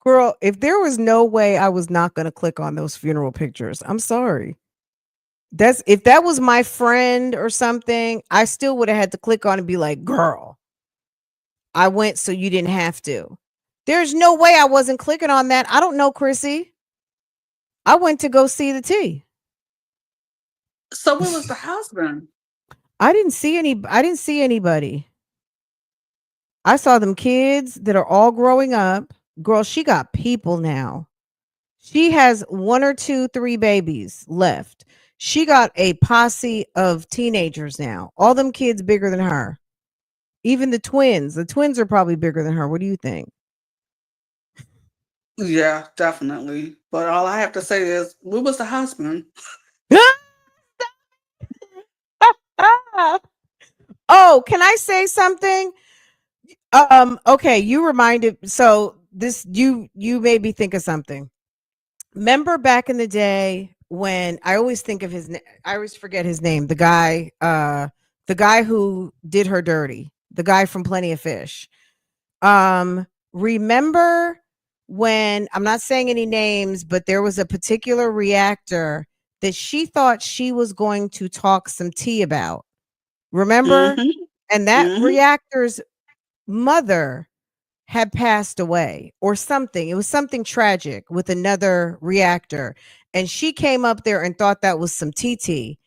A: Girl, if there was no way I was not going to click on those funeral pictures, I'm sorry. If that was my friend or something, I still would have had to click on and be like, girl, I went so you didn't have to. There's no way I wasn't clicking on that. I don't know, Chrissy. I went to go see the tea.
F: So where was the husband?
A: I didn't see anybody. I saw them kids that are all growing up. Girl, she got people now. She has 1 or 2, 3 babies left. She got a posse of teenagers now. All them kids bigger than her. Even the twins. The twins are probably bigger than her. What do you think?
F: Yeah, definitely. But all I have to say is, where was the husband?
A: Oh, can I say something? Okay, you reminded, so this you made me think of something. Remember back in the day when I always think of his name, I always forget his name. The guy who did her dirty, the guy from Plenty of Fish. Remember when, I'm not saying any names, but there was a particular reactor that she thought she was going to talk some tea about. Remember?
F: Mhm.
A: And that
F: Mhm.
A: reactor's mother had passed away or something. It was something tragic with another reactor. And she came up there and thought that was some TT.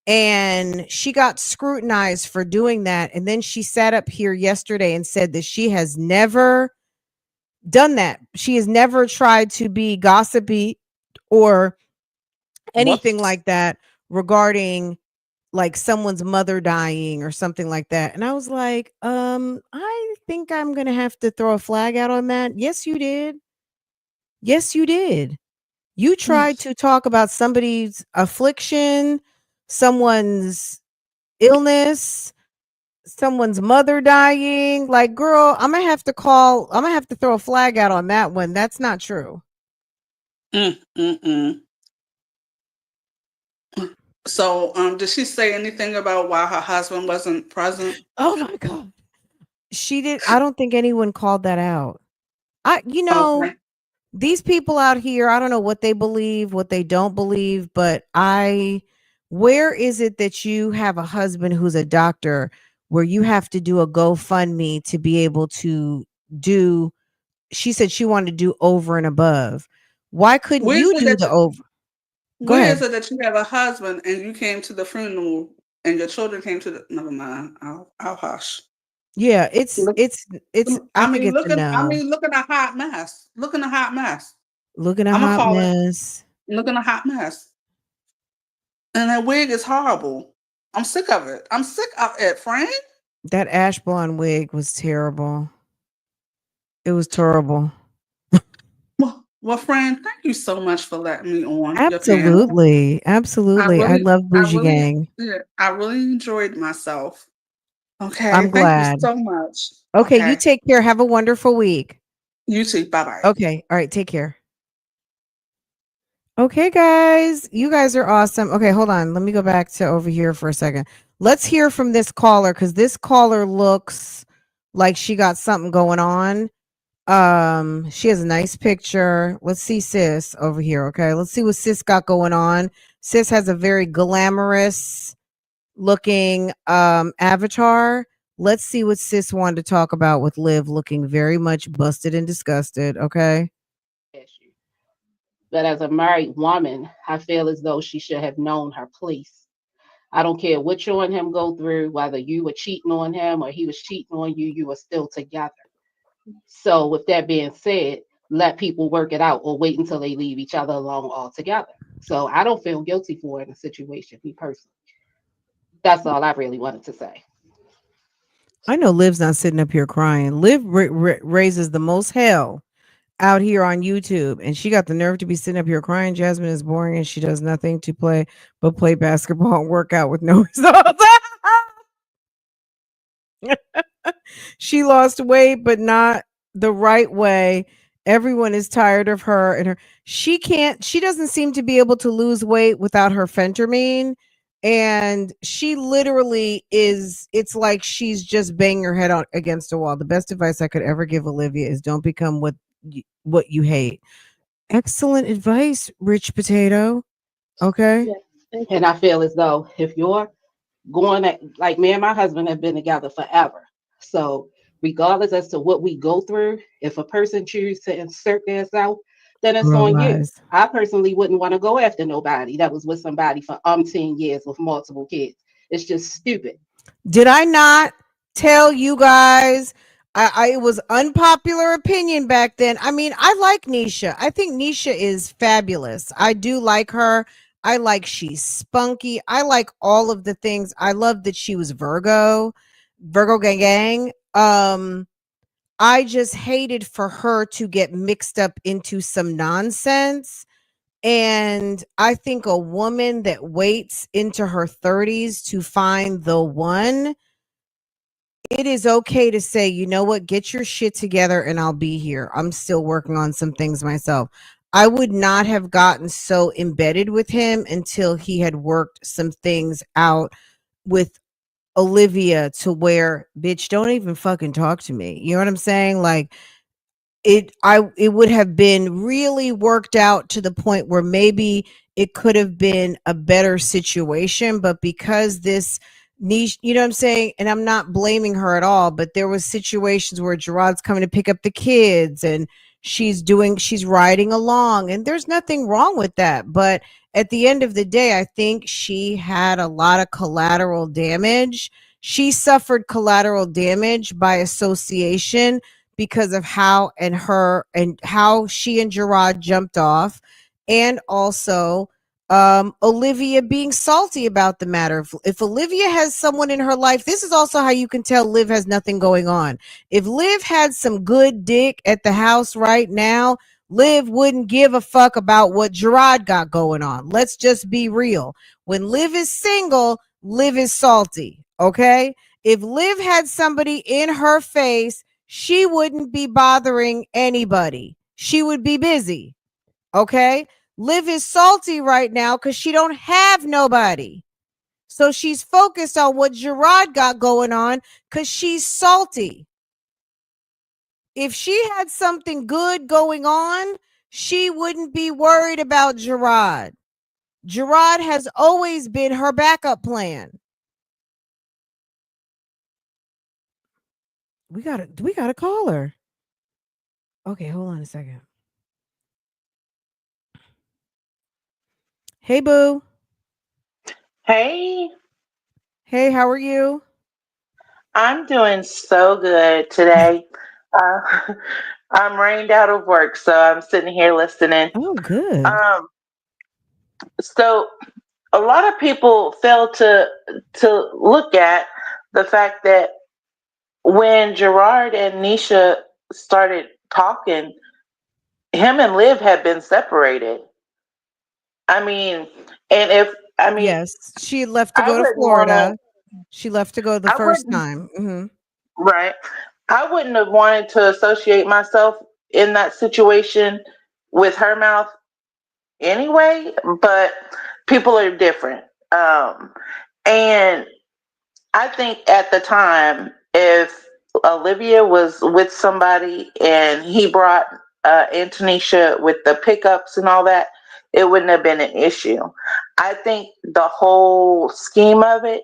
A: And she got scrutinized for doing that. And then she sat up here yesterday and said that she has never done that. She has never tried to be gossipy or anything
F: What?
A: like that regarding like someone's mother dying or something like that. And I was like, I think I'm going to have to throw a flag out on that. Yes, you did. Yes, you did. You tried to talk about somebody's affliction, someone's illness, someone's mother dying. Like, girl, I'm going to have to throw a flag out on that one. That's not true.
F: Mm-mm-mm. So, did she say anything about why her husband wasn't present?
A: Oh my God. She did. I don't think anyone called that out.
F: Okay.
A: These people out here, I don't know what they believe, what they don't believe, but where is it that you have a husband who's a doctor where you have to do a GoFundMe to be able to do, she said she wanted to do over and above. Why couldn't
F: Where is
A: you
F: it
A: do
F: that
A: the over? Go
F: where
A: ahead.
F: is it that you have a husband and you came to the funeral and your children came to the? Never mind. I'll hush.
A: Yeah,
F: Look,
A: I think it's a no.
F: look at a hot mess. Look at a hot mess.
A: Looking a
F: I'm gonna
A: hot
F: call it.
A: mess.
F: Look at a hot mess. And that wig is horrible. I'm sick of it. I'm sick of it, friend.
A: That ash blonde wig was terrible. It was terrible.
F: Well, friend, thank you so much for letting me on your panel.
A: Absolutely. Absolutely. I love Bougie Gang.
F: Yeah, I really enjoyed myself. Okay,
A: I'm
F: thank you
A: glad.
F: so much.
A: Okay, you
F: Okay,
A: take care. Have a wonderful week.
F: you too. Bye bye.
A: Okay. All right. Take care. Okay, guys. You guys are awesome. Okay, hold on. Let me go back to over here for a second. Let's hear from this caller because this caller looks like she got something going on. She has a nice picture. Let's see sis over here. Okay, let's see what sis got going on. Sis has a very glamorous looking avatar. Let's see what sis wanted to talk about with Liv looking very much busted and disgusted. Okay.
G: But as a married woman, I feel as though she should have known her place. I don't care what you and him go through, whether you were cheating on him or he was cheating on you, you were still together. So, with that being said, let people work it out or wait until they leave each other alone altogether. So, I don't feel guilty for it in a situation, me personally. That's all I really wanted to say.
A: I know Liv's not sitting up here crying. Liv raises the most hell out here on YouTube, and she got the nerve to be sitting up here crying. Jasmine is boring, and she does nothing to play but play basketball and work out with no results. She lost weight, but not the right way. Everyone is tired of her, and she doesn't seem to be able to lose weight without her phentermine. And she literally is, it's like she's just banging her head against a wall. The best advice I could ever give Olivia is don't become what you hate. Excellent advice, Rich Potato. Okay.
G: Yeah. And I feel as though if you're going at, like me and my husband have been together forever. So regardless as to what we go through, if a person chooses to insert themselves, then it's
A: Girl
G: on you.
A: lies.
G: I personally wouldn't want to go after nobody that was with somebody for 10 years with multiple kids. It's just stupid.
A: Did I not tell you guys? It was unpopular opinion back then. I mean, I like Nisha. I think Nisha is fabulous. I do like her. I like she's spunky. I like all of the things. I love that she was Virgo gang. I just hated for her to get mixed up into some nonsense. And I think a woman that waits into her 30s to find the one, it is okay to say, you know what, get your shit together and I'll be here. I'm still working on some things myself. I would not have gotten so embedded with him until he had worked some things out with Olivia to where, bitch, don't even fucking talk to me. You know what I'm saying? Like, it would have been really worked out to the point where maybe it could have been a better situation, but because this niche, you know what I'm saying, and I'm not blaming her at all, but there was situations where Gerard's coming to pick up the kids and she's riding along, and there's nothing wrong with that, but at the end of the day, I think she had a lot of collateral damage. She suffered collateral damage by association because of how she and Gerard jumped off, and also Olivia being salty about the matter. If Olivia has someone in her life, this is also how you can tell Liv has nothing going on. If Liv had some good dick at the house right now, Liv wouldn't give a fuck about what Gerard got going on. Let's just be real. When Liv is single, Liv is salty. Okay? If Liv had somebody in her face, she wouldn't be bothering anybody. She would be busy. Okay? Liv is salty right now because she don't have nobody. So she's focused on what Gerard got going on because she's salty. If she had something good going on, she wouldn't be worried about Gerard. Gerard has always been her backup plan. We gotta call her. Okay, hold on a second. Hey, boo.
H: Hey,
A: Hey, how are you?
H: I'm doing so good today. Uh, I'm rained out of work, so I'm sitting here listening.
A: Oh, good.
H: Um, so a lot of people fail to look at the fact that when Gerard and Nisha started talking, him and Liv had been separated. I mean, and if I mean,
A: Yes, she left to
H: I
A: go to
H: wouldn't want to.
A: Florida. She left to go the
H: I
A: first
H: wouldn't.
A: time.
H: Right. I wouldn't have wanted to associate myself in that situation with her mouth anyway, but people are different. And I think at the time, if Olivia was with somebody and he brought Antonisha with the pickups and all that, it wouldn't have been an issue. I think the whole scheme of it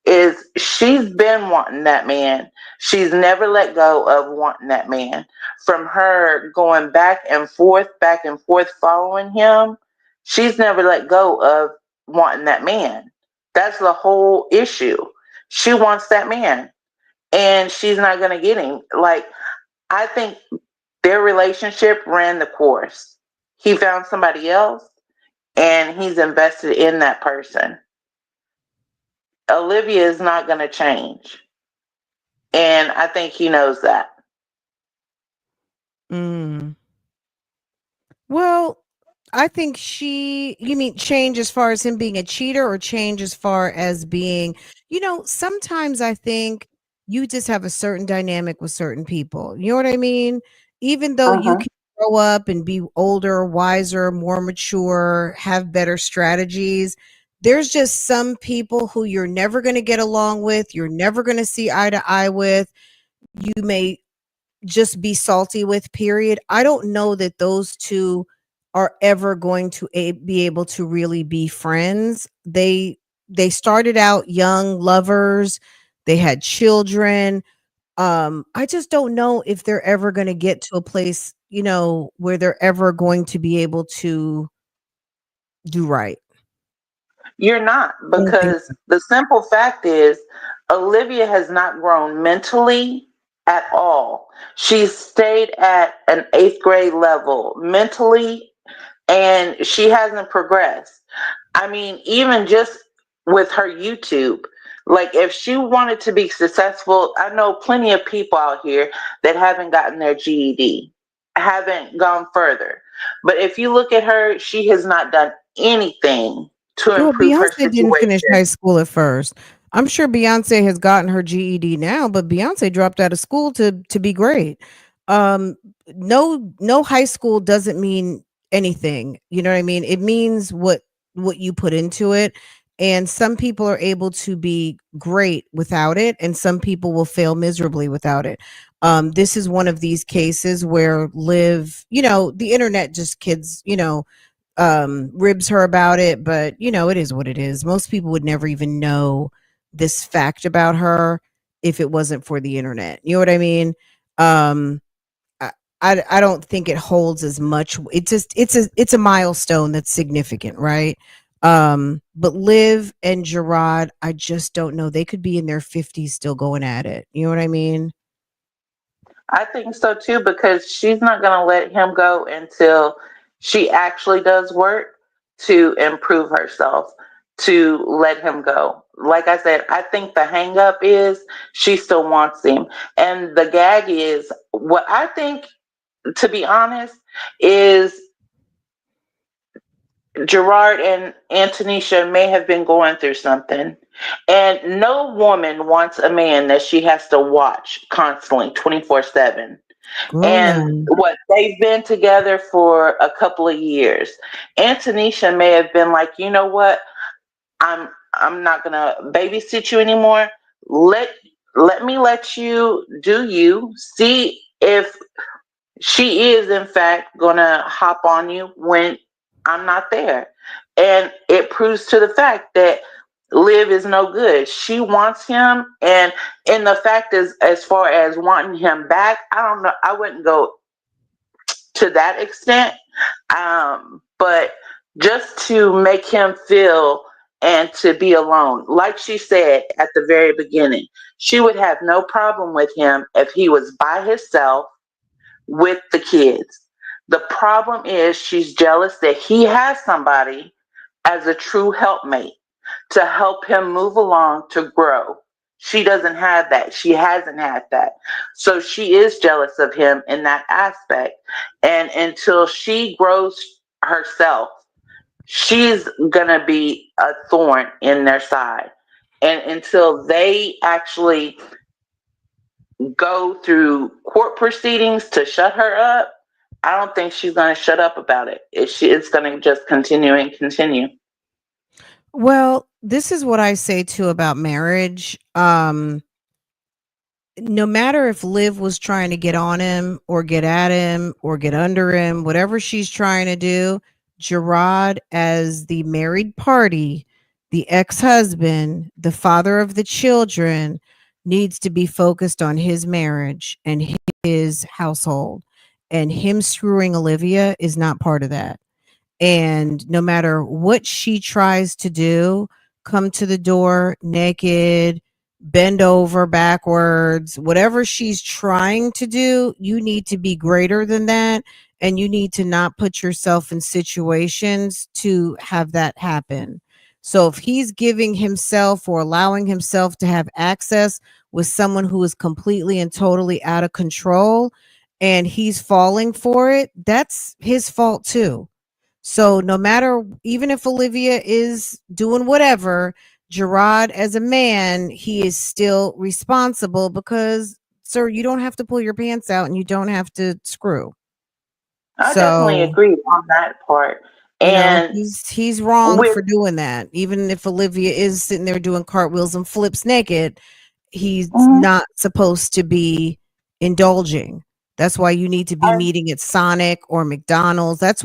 H: is she's been wanting that man. She's never let go of wanting that man. From her going back and forth following him, she's never let go of wanting that man. That's the whole issue. She wants that man and she's not going to get him. Like, I think their relationship ran the course. He found somebody else and he's invested in that person. Olivia is not going to change. And I think he knows that.
A: Mm. Well, I think you mean change as far as him being a cheater or change as far as being, sometimes I think you just have a certain dynamic with certain people. You know what I mean? Even though you
H: Uh-huh.
A: can grow up and be older, wiser, more mature, have better strategies, there's just some people who you're never going to get along with, you're never going to see eye to eye with. You may just be salty with, period. I don't know that those two are ever going to be able to really be friends. They started out young lovers, they had children. I just don't know if they're ever going to get to a place, where they're ever going to be able to do right.
H: You're not,
A: I don't think
H: because the simple fact is Olivia has not grown mentally at all. She's stayed at an eighth grade level mentally and she hasn't progressed. I mean, even just with her YouTube, like if she wanted to be successful, I know plenty of people out here that haven't gotten their GED, haven't gone further. But if you look at her, she has not done anything to
A: Girl,
H: improve her
A: Beyonce didn't finish
H: situation.
A: high school at first. I'm sure Beyonce has gotten her GED now, but Beyonce dropped out of school to be great. Um, no high school doesn't mean anything. You know what I mean? It means what you put into it. And some people are able to be great without it, and some people will fail miserably without it. This is one of these cases where Liv, the internet just kids, ribs her about it, but it is what it is. Most people would never even know this fact about her if it wasn't for the internet. You know what I mean? Um, I don't think it holds as much. It's a milestone that's significant, right? But Liv and Gerard, I just don't know. They could be in their 50s still going at it. You know what I mean?
H: I think so too, because she's not going to let him go until she actually does work to improve herself, to let him go. Like I said, I think the hang up is she still wants him. And the gag is, what I think, to be honest, is Gerard and Antonisha may have been going through something. And no woman wants a man that she has to watch constantly, 24/7.
A: Girl,
H: And
A: no.
H: what they've been together for a couple of years. Antonisha may have been like, you know what? I'm not gonna babysit you anymore. Let let me let you do you. See if she is in fact gonna hop on you when I'm not there. And it proves to the fact that Liv is no good. She wants him, and the fact is, as far as wanting him back, I don't know. I wouldn't go to that extent, but just to make him feel and to be alone. Like she said at the very beginning, she would have no problem with him if he was by himself with the kids. The problem is she's jealous that he has somebody as a true helpmate to help him move along to grow. She doesn't have that. She hasn't had that. So she is jealous of him in that aspect. And until she grows herself, she's going to be a thorn in their side. And until they actually go through court proceedings to shut her up, I don't think she's going to shut up about it. It's going to just continue and continue.
A: Well, this is what I say too about marriage. No matter if Liv was trying to get on him or get at him or get under him, whatever she's trying to do, Gerard, as the married party, the ex husband, the father of the children, needs to be focused on his marriage and his household. And him screwing Olivia is not part of that. And no matter what she tries to do, come to the door naked, bend over backwards, whatever she's trying to do, you need to be greater than that. And you need to not put yourself in situations to have that happen. So if he's giving himself or allowing himself to have access with someone who is completely and totally out of control and he's falling for it, that's his fault too. So no matter, even if Olivia is doing whatever, Gerard as a man, he is still responsible because, sir, you don't have to pull your pants out and you don't have to screw.
H: I definitely
A: So,
H: agree on that part. And
A: he's wrong
H: with
A: for doing that. Even if Olivia is sitting there doing cartwheels and flips naked, he's
H: Mhm.
A: not supposed to be indulging. That's why you need to be
H: I,
A: meeting at Sonic or McDonald's. That's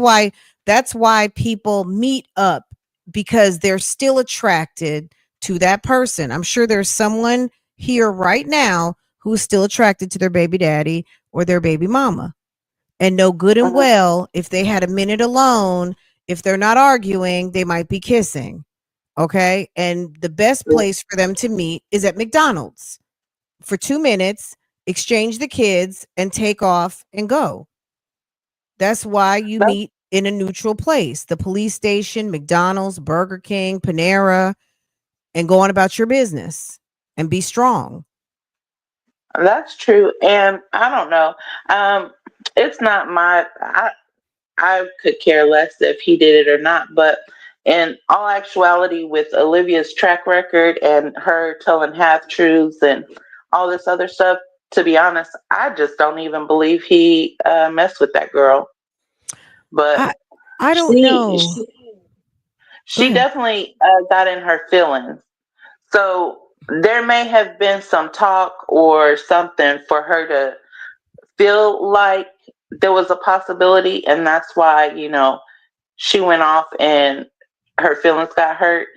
A: why people meet up, because they're still attracted to that person. I'm sure there's someone here right now who's still attracted to their baby daddy or their baby mama. And know good and
H: mhm.
A: well, if they had a minute alone, if they're not arguing, they might be kissing. Okay. And the best place for them to meet is at McDonald's for 2 minutes, exchange the kids, and take off and go. That's why you
H: That-
A: meet in a neutral place, the police station, McDonald's, Burger King, Panera, and go on about your business and be strong.
H: that's true. And I don't know. It's not my. I could care less if he did it or not. But in all actuality, with Olivia's track record and her telling half truths and all this other stuff, to be honest, I just don't even believe he messed with that girl. But
A: I I don't know.
H: She definitely got in her feelings. So there may have been some talk or something for her to feel like there was a possibility, and that's why, she went off and her feelings got hurt.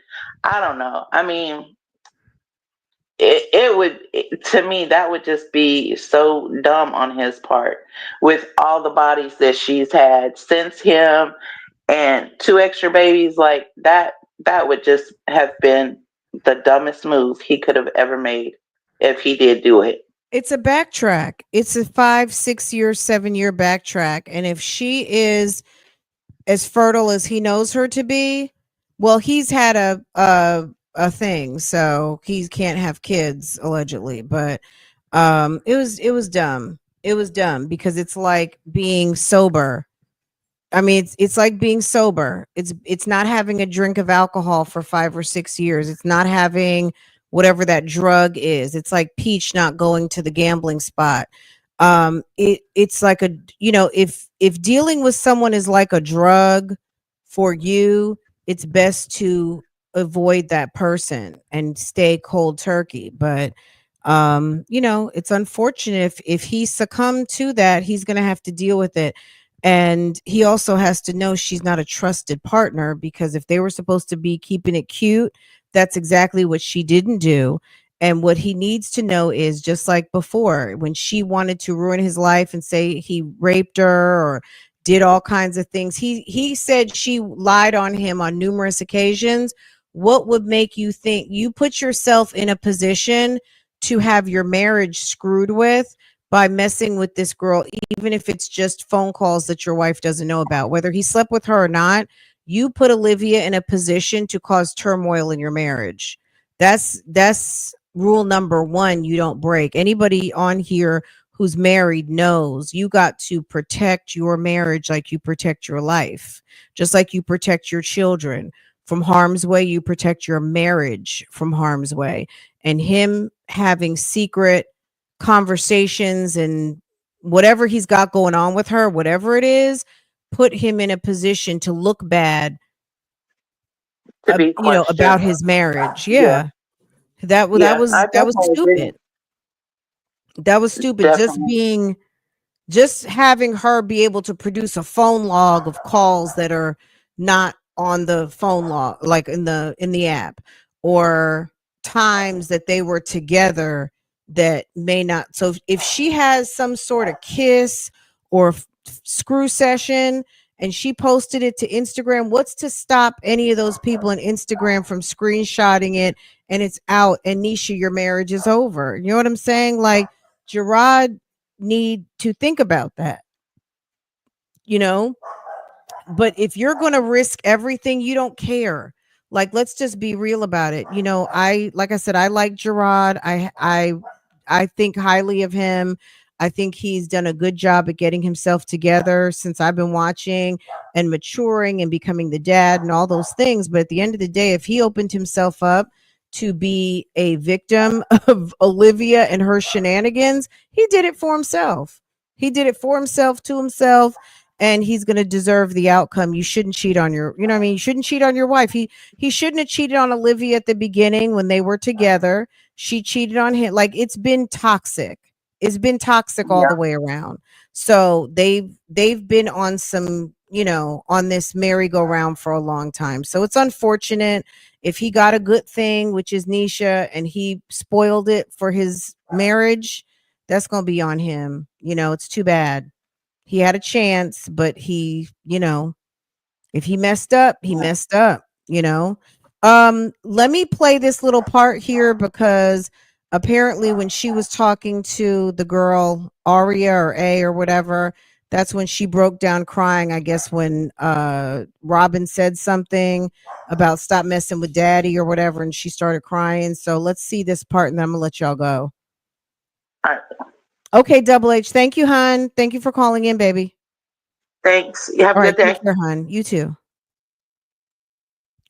H: I don't know. I mean, to me, that would just be so dumb on his part, with all the bodies that she's had since him and 2 extra babies. Like that would just have been the dumbest move he could have ever made if he did do it.
A: It's a backtrack. It's a 5, 6 year, 7 year backtrack. And if she is as fertile as he knows her to be, well, he's had a thing, so he can't have kids allegedly. But it was dumb. It was dumb because it's like being sober. I mean, it's like being sober. It's not having a drink of alcohol for 5 or 6 years. It's not having whatever that drug is. It's like Peach not going to the gambling spot. It's like if dealing with someone is like a drug for you, it's best to avoid that person and stay cold turkey. But it's unfortunate if he succumbed to that, he's going to have to deal with it. And he also has to know she's not a trusted partner, because if they were supposed to be keeping it cute, that's exactly what she didn't do. And what he needs to know is, just like before, when she wanted to ruin his life and say he raped her or did all kinds of things, he said she lied on him on numerous occasions. What would make you think you put yourself in a position to have your marriage screwed with by messing with this girl, even if it's just phone calls that your wife doesn't know about, whether he slept with her or not? You put Olivia in a position to cause turmoil in your marriage. That's rule number one. You don't break. Anybody on here who's married knows you got to protect your marriage like you protect your life, just like you protect your children from harm's way. You protect your marriage from harm's way. And him having secret conversations and whatever he's got going on with her, whatever it is, put him in a position to look bad,
H: To be
A: about
H: questioned.
A: his marriage.
H: Yeah.
A: Yeah. That
H: Yeah, I
A: that was
H: definitely agree.
A: stupid. That was stupid.
H: Definitely.
A: Just having her be able to produce a phone log of calls that are not on the phone log, like in the app, or times that they were together that may not. So if she has some sort of kiss or screw session and she posted it to Instagram, what's to stop any of those people on Instagram from screenshotting it and it's out, and Nisha, your marriage is over? You know what I'm saying? Like, Gerard need to think about that, you know. But if you're going to risk everything, you don't care. Like, let's just be real about it. Like I said, I like Gerard. I think highly of him. I think he's done a good job at getting himself together since I've been watching, and maturing and becoming the dad and all those things. But at the end of the day, if he opened himself up to be a victim of Olivia and her shenanigans, he did it for himself. He did it for himself, to himself, and he's going to deserve the outcome. You shouldn't cheat on your, you know what I mean? You shouldn't cheat on your wife. He shouldn't have cheated on Olivia at the beginning when they were together. She cheated on him. Like, it's been toxic. It's been toxic all the way around. So they've been on some, on this merry-go-round for a long time. So it's unfortunate. If he got a good thing, which is Nisha, and he spoiled it for his marriage, that's going to be on him. It's too bad. He had a chance, but if he messed up, he messed up. Let me play this little part here, because apparently when she was talking to the girl Aria or A or whatever, that's when she broke down crying, I guess, when Robin said something about stop messing with daddy or whatever, and she started crying. So let's see this part, and then I'm gonna let y'all go.
H: All right.
A: Okay, Double H. Thank you, hon. Thank you for calling in, baby.
H: Thanks. You have a good day.
A: Take care, hon. You too.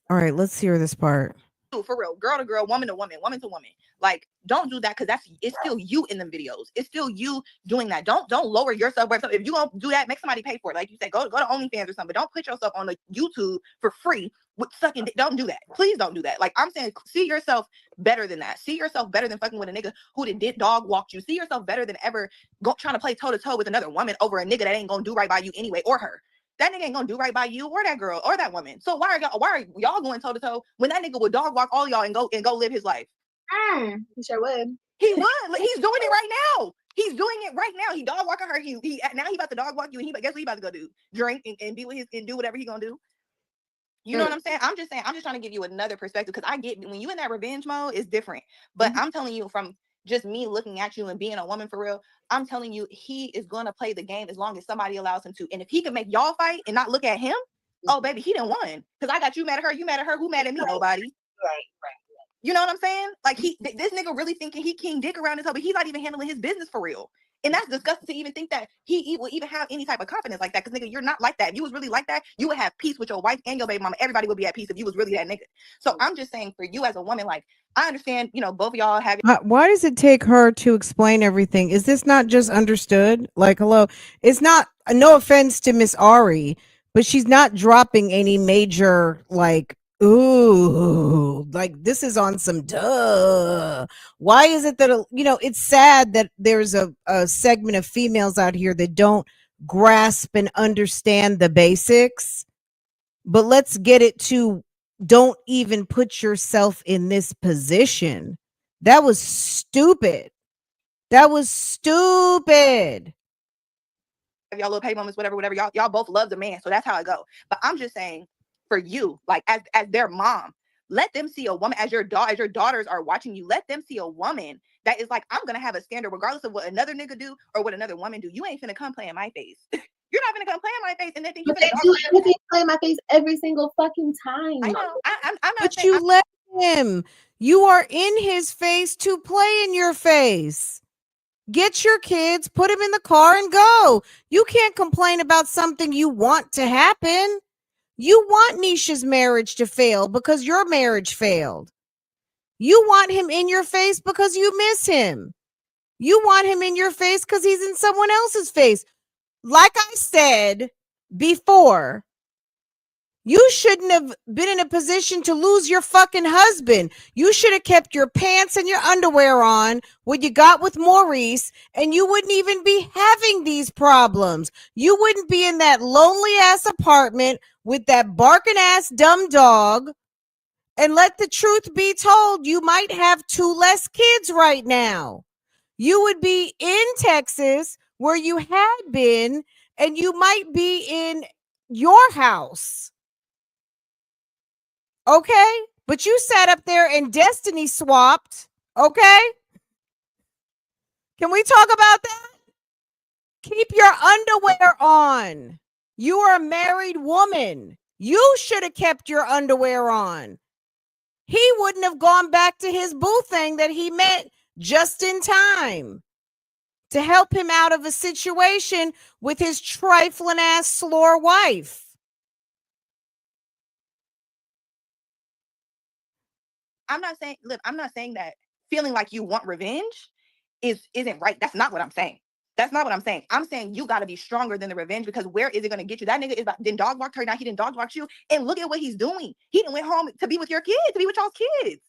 A: All right, let's hear this part.
E: for real, girl to girl, woman to woman, woman to woman. Like, don't do that, because it's still you in them videos. It's still you doing that. Don't lower yourself. If you gonna do that, make somebody pay for it. Like you said, go to OnlyFans or something. But don't put yourself on the YouTube for free with sucking. Don't do that. Please don't do that. Like, I'm saying, see yourself better than that. See yourself better than fucking with a nigga who did dog walked you. See yourself better than ever trying to play toe to toe with another woman over a nigga that ain't gonna do right by you anyway, or her. That nigga ain't gonna do right by you or that girl or that woman. So why are y'all going toe to toe when that nigga would dog walk all y'all and go live his life?
D: He sure would.
E: He would. He's doing it right now. He's doing it right now. He dog walking her. He now he about to dog walk you, and guess what he about to go do? Drink and be with his and do whatever he gonna do. You know what I'm saying? I'm just trying to give you another perspective, because I get when you in that revenge mode, it's different. But I'm telling you, from just me looking at you and being a woman for real, I'm telling you, he is going to play the game as long as somebody allows him to. And if he can make y'all fight and not look at him, oh baby, he done won. Because I got you mad at her, you mad at her, who mad at me? Nobody.
B: Right.
E: You know what I'm saying? Like, this nigga really thinking he king dick around his hoe, but he's not even handling his business for real. And that's disgusting to even think that he will even have any type of confidence like that. Because nigga, you're not like that. If you was really like that, you would have peace with your wife and your baby mama. Everybody would be at peace if you was really that nigga. So I'm just saying, for you as a woman, like, I understand, both of y'all have.
A: Why does it take her to explain everything? Is this not just understood? Like, hello, it's not. No offense to Miss Ari, but she's not dropping any major like. Ooh, like this is on some duh. Why is it that it's sad that there's a segment of females out here that don't grasp and understand the basics, but let's get it to don't even put yourself in this position. That was stupid. Y'all
E: little pay moments, whatever. Y'all both love the man, so that's how it go. But I'm just saying, for you, like as their mom, let them see a woman as your daughters are watching you. Let them see a woman that is like, I'm gonna have a standard regardless of what another nigga do or what another woman do. You ain't finna come play in my face. You're not gonna come play in my face, and then think
D: but they do everything play in my face every single fucking time.
E: I know. I'm not.
A: But you let him. You are in his face to play in your face. Get your kids, put him in the car, and go. You can't complain about something you want to happen. You want Nisha's marriage to fail because your marriage failed. You want him in your face because you miss him. You want him in your face because he's in someone else's face. Like I said before, you shouldn't have been in a position to lose your fucking husband. You should have kept your pants and your underwear on when you got with Maurice, and you wouldn't even be having these problems. You wouldn't be in that lonely ass apartment with that barking ass dumb dog. And let the truth be told, you might have 2 less kids right now. You would be in Texas where you had been, and you might be in your house. Okay? But you sat up there and destiny swapped. Okay? Can we talk about that? Keep your underwear on. You are a married woman. You should have kept your underwear on. He wouldn't have gone back to his boo thing that he met just in time to help him out of a situation with his trifling ass slore wife.
E: I'm not saying that feeling like you want revenge isn't right. That's not what I'm saying. I'm saying you got to be stronger than the revenge, because where is it going to get you? That nigga then dog walked her. Now he didn't dog walk you. And look at what he's doing. He didn't went home to be with your kids, to be with y'all's kids.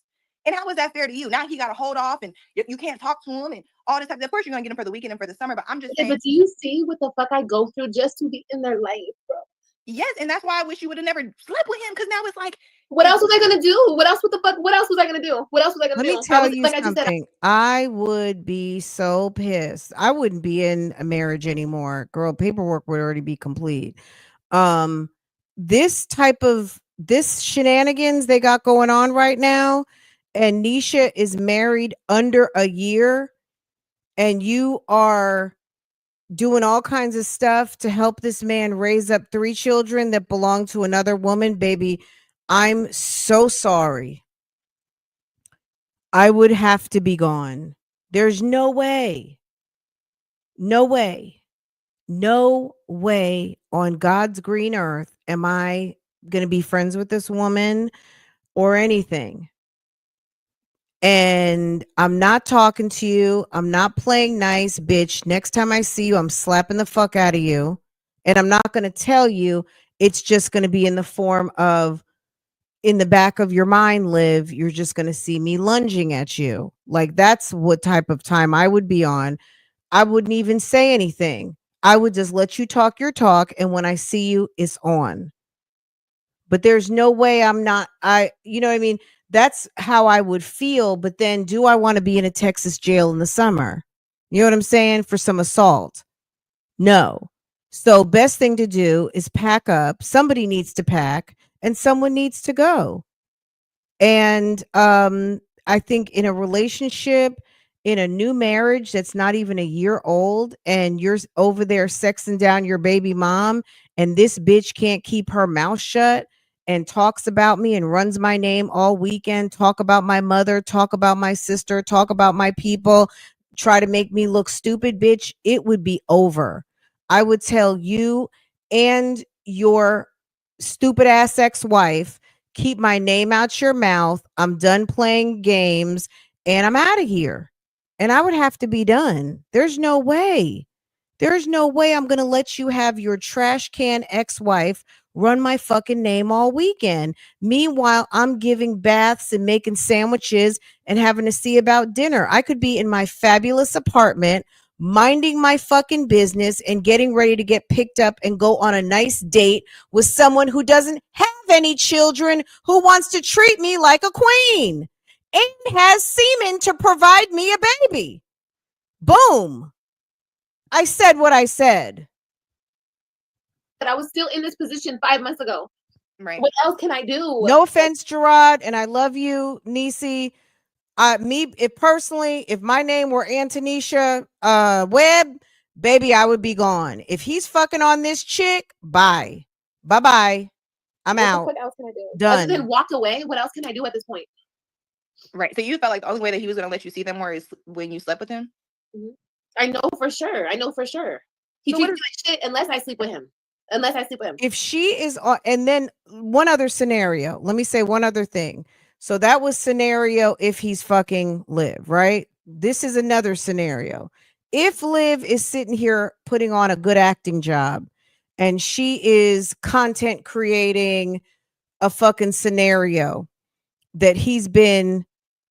E: And how is that fair to you? Now he got to hold off, and you can't talk to him and all this stuff. Of course, you're going to get him for the weekend and for the summer. But I'm just saying.
D: But do you see what the fuck I go through just to be in their life, bro?
E: Yes, and that's why I wish you would have never slept with him, because now it's like,
D: what else was I gonna do? What else was I gonna do?
A: Let me tell you something. I would be so pissed. I wouldn't be in a marriage anymore. Girl, paperwork would already be complete. This shenanigans they got going on right now, and Nisha is married under a year, and you are doing all kinds of stuff to help this man raise up 3 children that belong to another woman, baby. I'm so sorry. I would have to be gone. There's no way on God's green earth am I going to be friends with this woman or anything. And I'm not talking to you. I'm not playing nice, bitch. Next time I see you, I'm slapping the fuck out of you. And I'm not going to tell you. It's just going to be in the form of, in the back of your mind, Liv, you're just going to see me lunging at you. Like, that's what type of time I would be on. I wouldn't even say anything. I would just let you talk your talk. And when I see you, it's on. But there's no way you know what I mean? That's how I would feel. But then do I want to be in a Texas jail in the summer? You know what I'm saying? For some assault? No. So best thing to do is pack up. Somebody needs to pack and someone needs to go. And I think in a relationship, in a new marriage that's not even a year old, and you're over there sexing down your baby mom, and this bitch can't keep her mouth shut and talks about me and runs my name all weekend, talk about my mother, talk about my sister, talk about my people, try to make me look stupid, bitch, it would be over. I would tell you and your stupid ass ex-wife, keep my name out your mouth. I'm done playing games and I'm out of here. And I would have to be done. There's no way. There's no way I'm going to let you have your trash can ex-wife run my fucking name all weekend. Meanwhile, I'm giving baths and making sandwiches and having to see about dinner. I could be in my fabulous apartment, minding my fucking business and getting ready to get picked up and go on a nice date with someone who doesn't have any children, who wants to treat me like a queen and has semen to provide me a baby. Boom. I said what I said.
D: But I was still in this position 5 months ago.
E: Right.
D: What else can I do?
A: No offense, Gerard, and I love you, Niecy. Personally, if my name were Antonisha Webb, baby, I would be gone. If he's fucking on this chick, bye. Bye-bye. I'm out.
D: What else can I do?
A: Done.
D: Other than walk away, what else can I do at this point?
E: Right. So you felt like the only way that he was going to let you see them more is when you slept with him?
D: Mm-hmm. I know for sure. He treats me like shit unless I sleep with him.
A: If she is on, and then one other scenario, let me say one other thing. So that was scenario if he's fucking Liv, right? This is another scenario. If Liv is sitting here putting on a good acting job and she is content creating a fucking scenario that he's been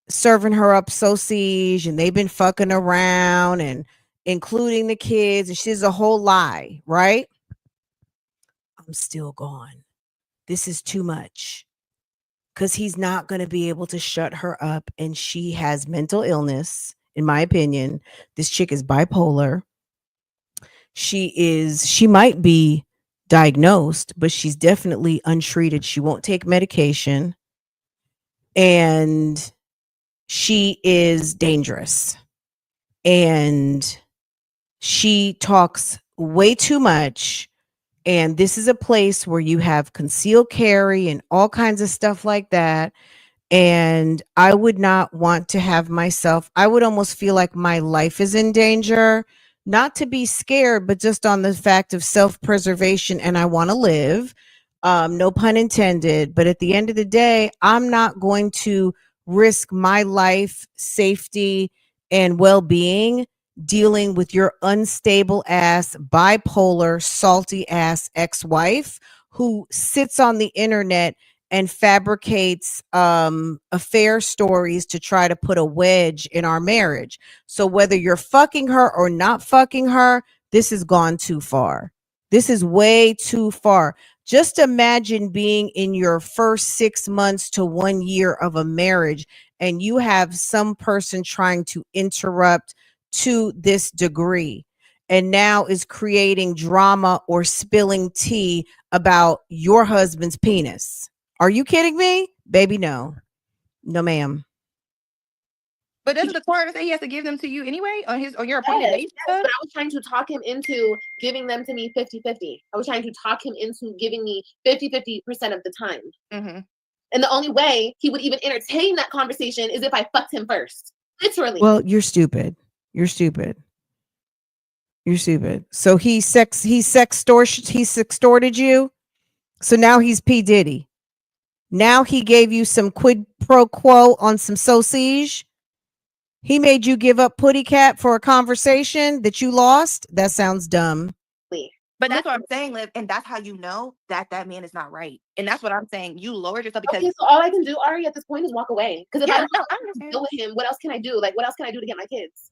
A: serving her up sausage and they've been fucking around and including the kids, and she's a whole lie, right? I'm still gone. This is too much. Because he's not going to be able to shut her up. And she has mental illness, in my opinion. This chick is bipolar. She might be diagnosed, but she's definitely untreated. She won't take medication. And she is dangerous. And she talks way too much. And this is a place where you have concealed carry and all kinds of stuff like that. And I would not want to have myself, I would almost feel like my life is in danger, not to be scared, but just on the fact of self-preservation. And I want to live, no pun intended. But at the end of the day, I'm not going to risk my life, safety, and well-being dealing with your unstable ass, bipolar, salty ass ex-wife who sits on the internet and fabricates affair stories to try to put a wedge in our marriage. So whether you're fucking her or not fucking her, this has gone too far. This is way too far. Just imagine being in your first 6 months to 1 year of a marriage and you have some person trying to interrupt to this degree and now is creating drama or spilling tea about your husband's penis. Are you kidding me? Baby, no. No, ma'am.
E: But doesn't the court say he has to give them to you anyway on your appointed date?
D: Yes, but I was trying to talk him into giving them to me 50-50. I was trying to talk him into giving me 50-50% of the time.
E: Mm-hmm.
D: And the only way he would even entertain that conversation is if I fucked him first. Literally.
A: Well, you're stupid. You're stupid. You're stupid. So he sextorted you. So now he's P. Diddy. Now he gave you some quid pro quo on some sausage. He made you give up Putty Cat for a conversation that you lost. That sounds dumb.
E: But that's what I'm saying, Liv, and that's how you know that that man is not right. And that's what I'm saying. You lowered yourself because
D: okay, so all I can do, Ari, at this point is walk away. Because if I don't
E: understand.
D: deal with him, what else can I do? Like, what else can I do to get my kids?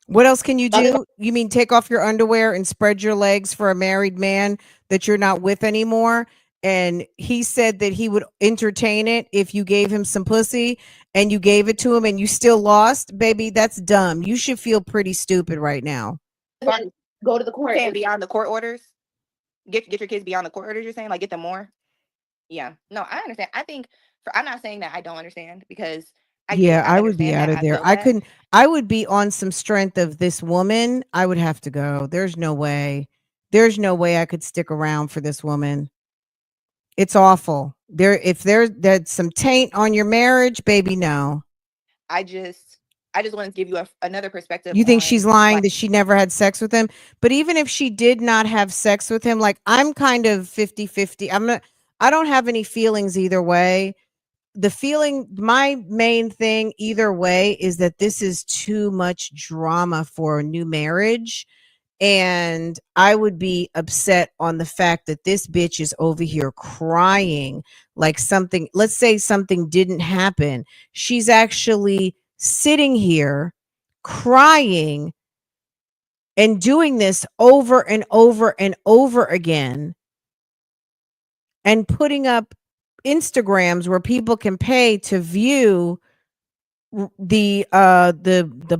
A: What else can you do? You mean take off your underwear and spread your legs for a married man that you're not with anymore? And he said that he would entertain it if you gave him some pussy, and you gave it to him and you still lost? Baby, that's dumb. You should feel pretty stupid right now.
D: Then go to the court.
E: And beyond the court orders? Get your kids beyond the court orders, you're saying? Like, get them more? Yeah. No, I understand. I think, I'm not saying that I don't understand, because
A: I would be out of there. I would be on some strength of this woman. I would have to go. There's no way I could stick around for this woman. It's awful. If there's some taint on your marriage, baby, no.
E: I just want to give you another perspective.
A: You think she's lying that she never had sex with him? But even if she did not have sex with him, like, I'm kind of 50-50. I don't have any feelings either way. My main thing either way is that this is too much drama for a new marriage. And I would be upset on the fact that this bitch is over here crying like something, let's say something didn't happen. She's actually sitting here crying and doing this over and over and over again, and putting up Instagrams where people can pay to view the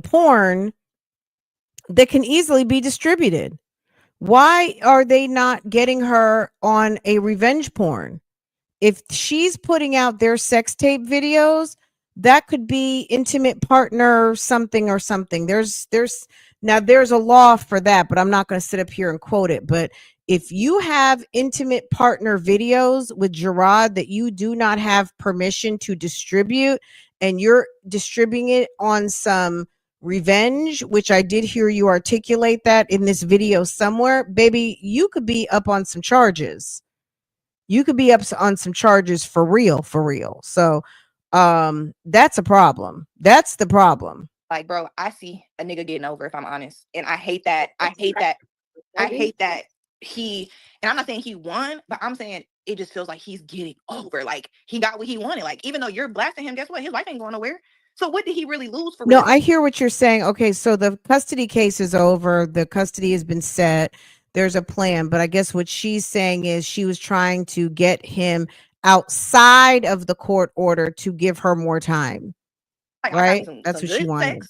A: porn that can easily be distributed. Why are they not getting her on a revenge porn? If she's putting out their sex tape videos, that could be intimate partner something or something. There's a law for that, but I'm not going to sit up here and quote it. But if you have intimate partner videos with Gerard that you do not have permission to distribute, and you're distributing it on some revenge, which I did hear you articulate that in this video somewhere, baby, you could be up on some charges. You could be up on some charges for real. So that's a problem. That's the problem.
E: Like, bro, I see a nigga getting over, if I'm honest. And I hate that he, and I'm not saying he won, but I'm saying it just feels like he's getting over. Like, he got what he wanted. Like, even though you're blasting him, guess what? His life ain't going nowhere. So what did he really lose for?
A: No, I hear what you're saying. Okay, so the custody case is over. The custody has been set. There's a plan. But I guess what she's saying is she was trying to get him outside of the court order to give her more time.
E: Like,
A: right? That's what she wanted.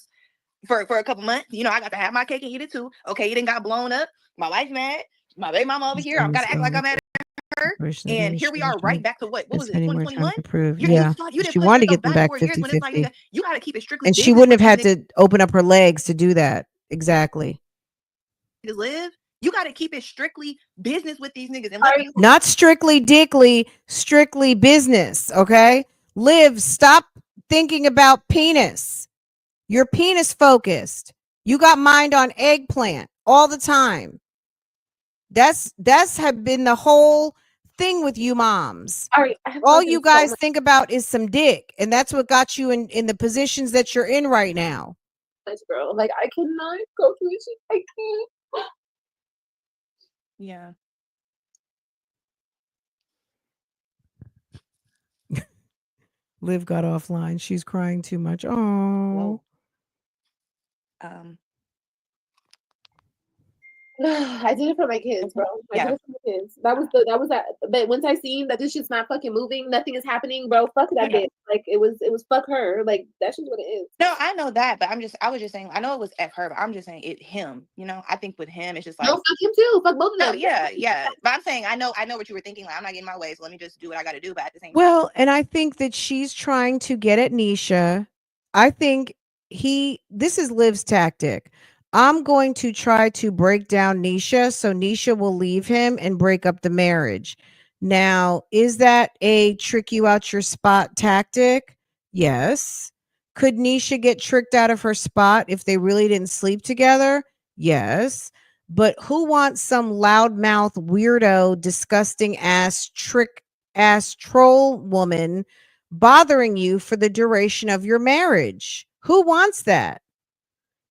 E: For a couple months. You know, I got to have my cake and eat it too. Okay, it didn't got blown up. My wife's mad. My baby mama over here. I'm got to act like I'm mad at her. And here we are right back to what was it, 2021?
A: Yeah. She wanted to get them back 50-50.
E: Like, you got to keep it strictly.
A: And she wouldn't have had to open up her legs to do that. Exactly.
E: To live. You got to keep it strictly business with these niggas. And
A: not strictly dickly, strictly business. Okay. Liv, stop thinking about penis. You're penis focused. You got mind on eggplant all the time. That's have been the whole thing with you moms. All you guys think about is some dick, and that's what got you in the positions that you're in right now.
D: Girl, like, I cannot go through this. I can't.
E: Yeah.
A: Liv got offline. She's crying too much. Oh.
D: I did it for my kids, bro. I did it for my kids. That was that. But once I seen that this shit's not fucking moving, nothing is happening, bro. Fuck that bitch. Like, it was fuck her. Like, that's just what it is.
E: No, I know that, but I was just saying, I know it was F her, but I'm just saying him. You know, I think with him, it's just like,
D: no, fuck him too. Fuck both of them.
E: Yeah. But I'm saying, I know what you were thinking. Like, I'm not getting my way, so let me just do what I got to do. But at the same
A: time, and I think that she's trying to get at Nisha. I think this is Liv's tactic. I'm going to try to break down Nisha so Nisha will leave him and break up the marriage. Now, is that a trick you out your spot tactic? Yes. Could Nisha get tricked out of her spot if they really didn't sleep together? Yes. But who wants some loudmouth, weirdo, disgusting ass trick ass troll woman bothering you for the duration of your marriage. Who wants that?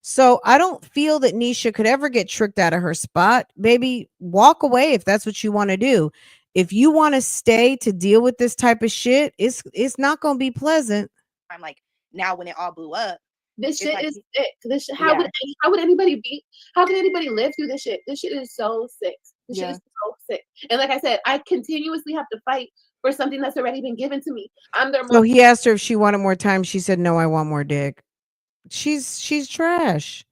A: So I don't feel that Nisha could ever get tricked out of her spot. Baby, walk away if that's what you want to do. If you want to stay to deal with this type of shit, it's not going to be pleasant.
E: I'm like, now when it all blew up,
D: this shit
E: like,
D: is sick. This shit, how would anybody be? How can anybody live through this shit? This shit is so sick. This shit is so sick. And like I said, I continuously have to fight for something that's already been given to me.
A: So he asked her if she wanted more time. She said, "No, I want more dick." She's trash.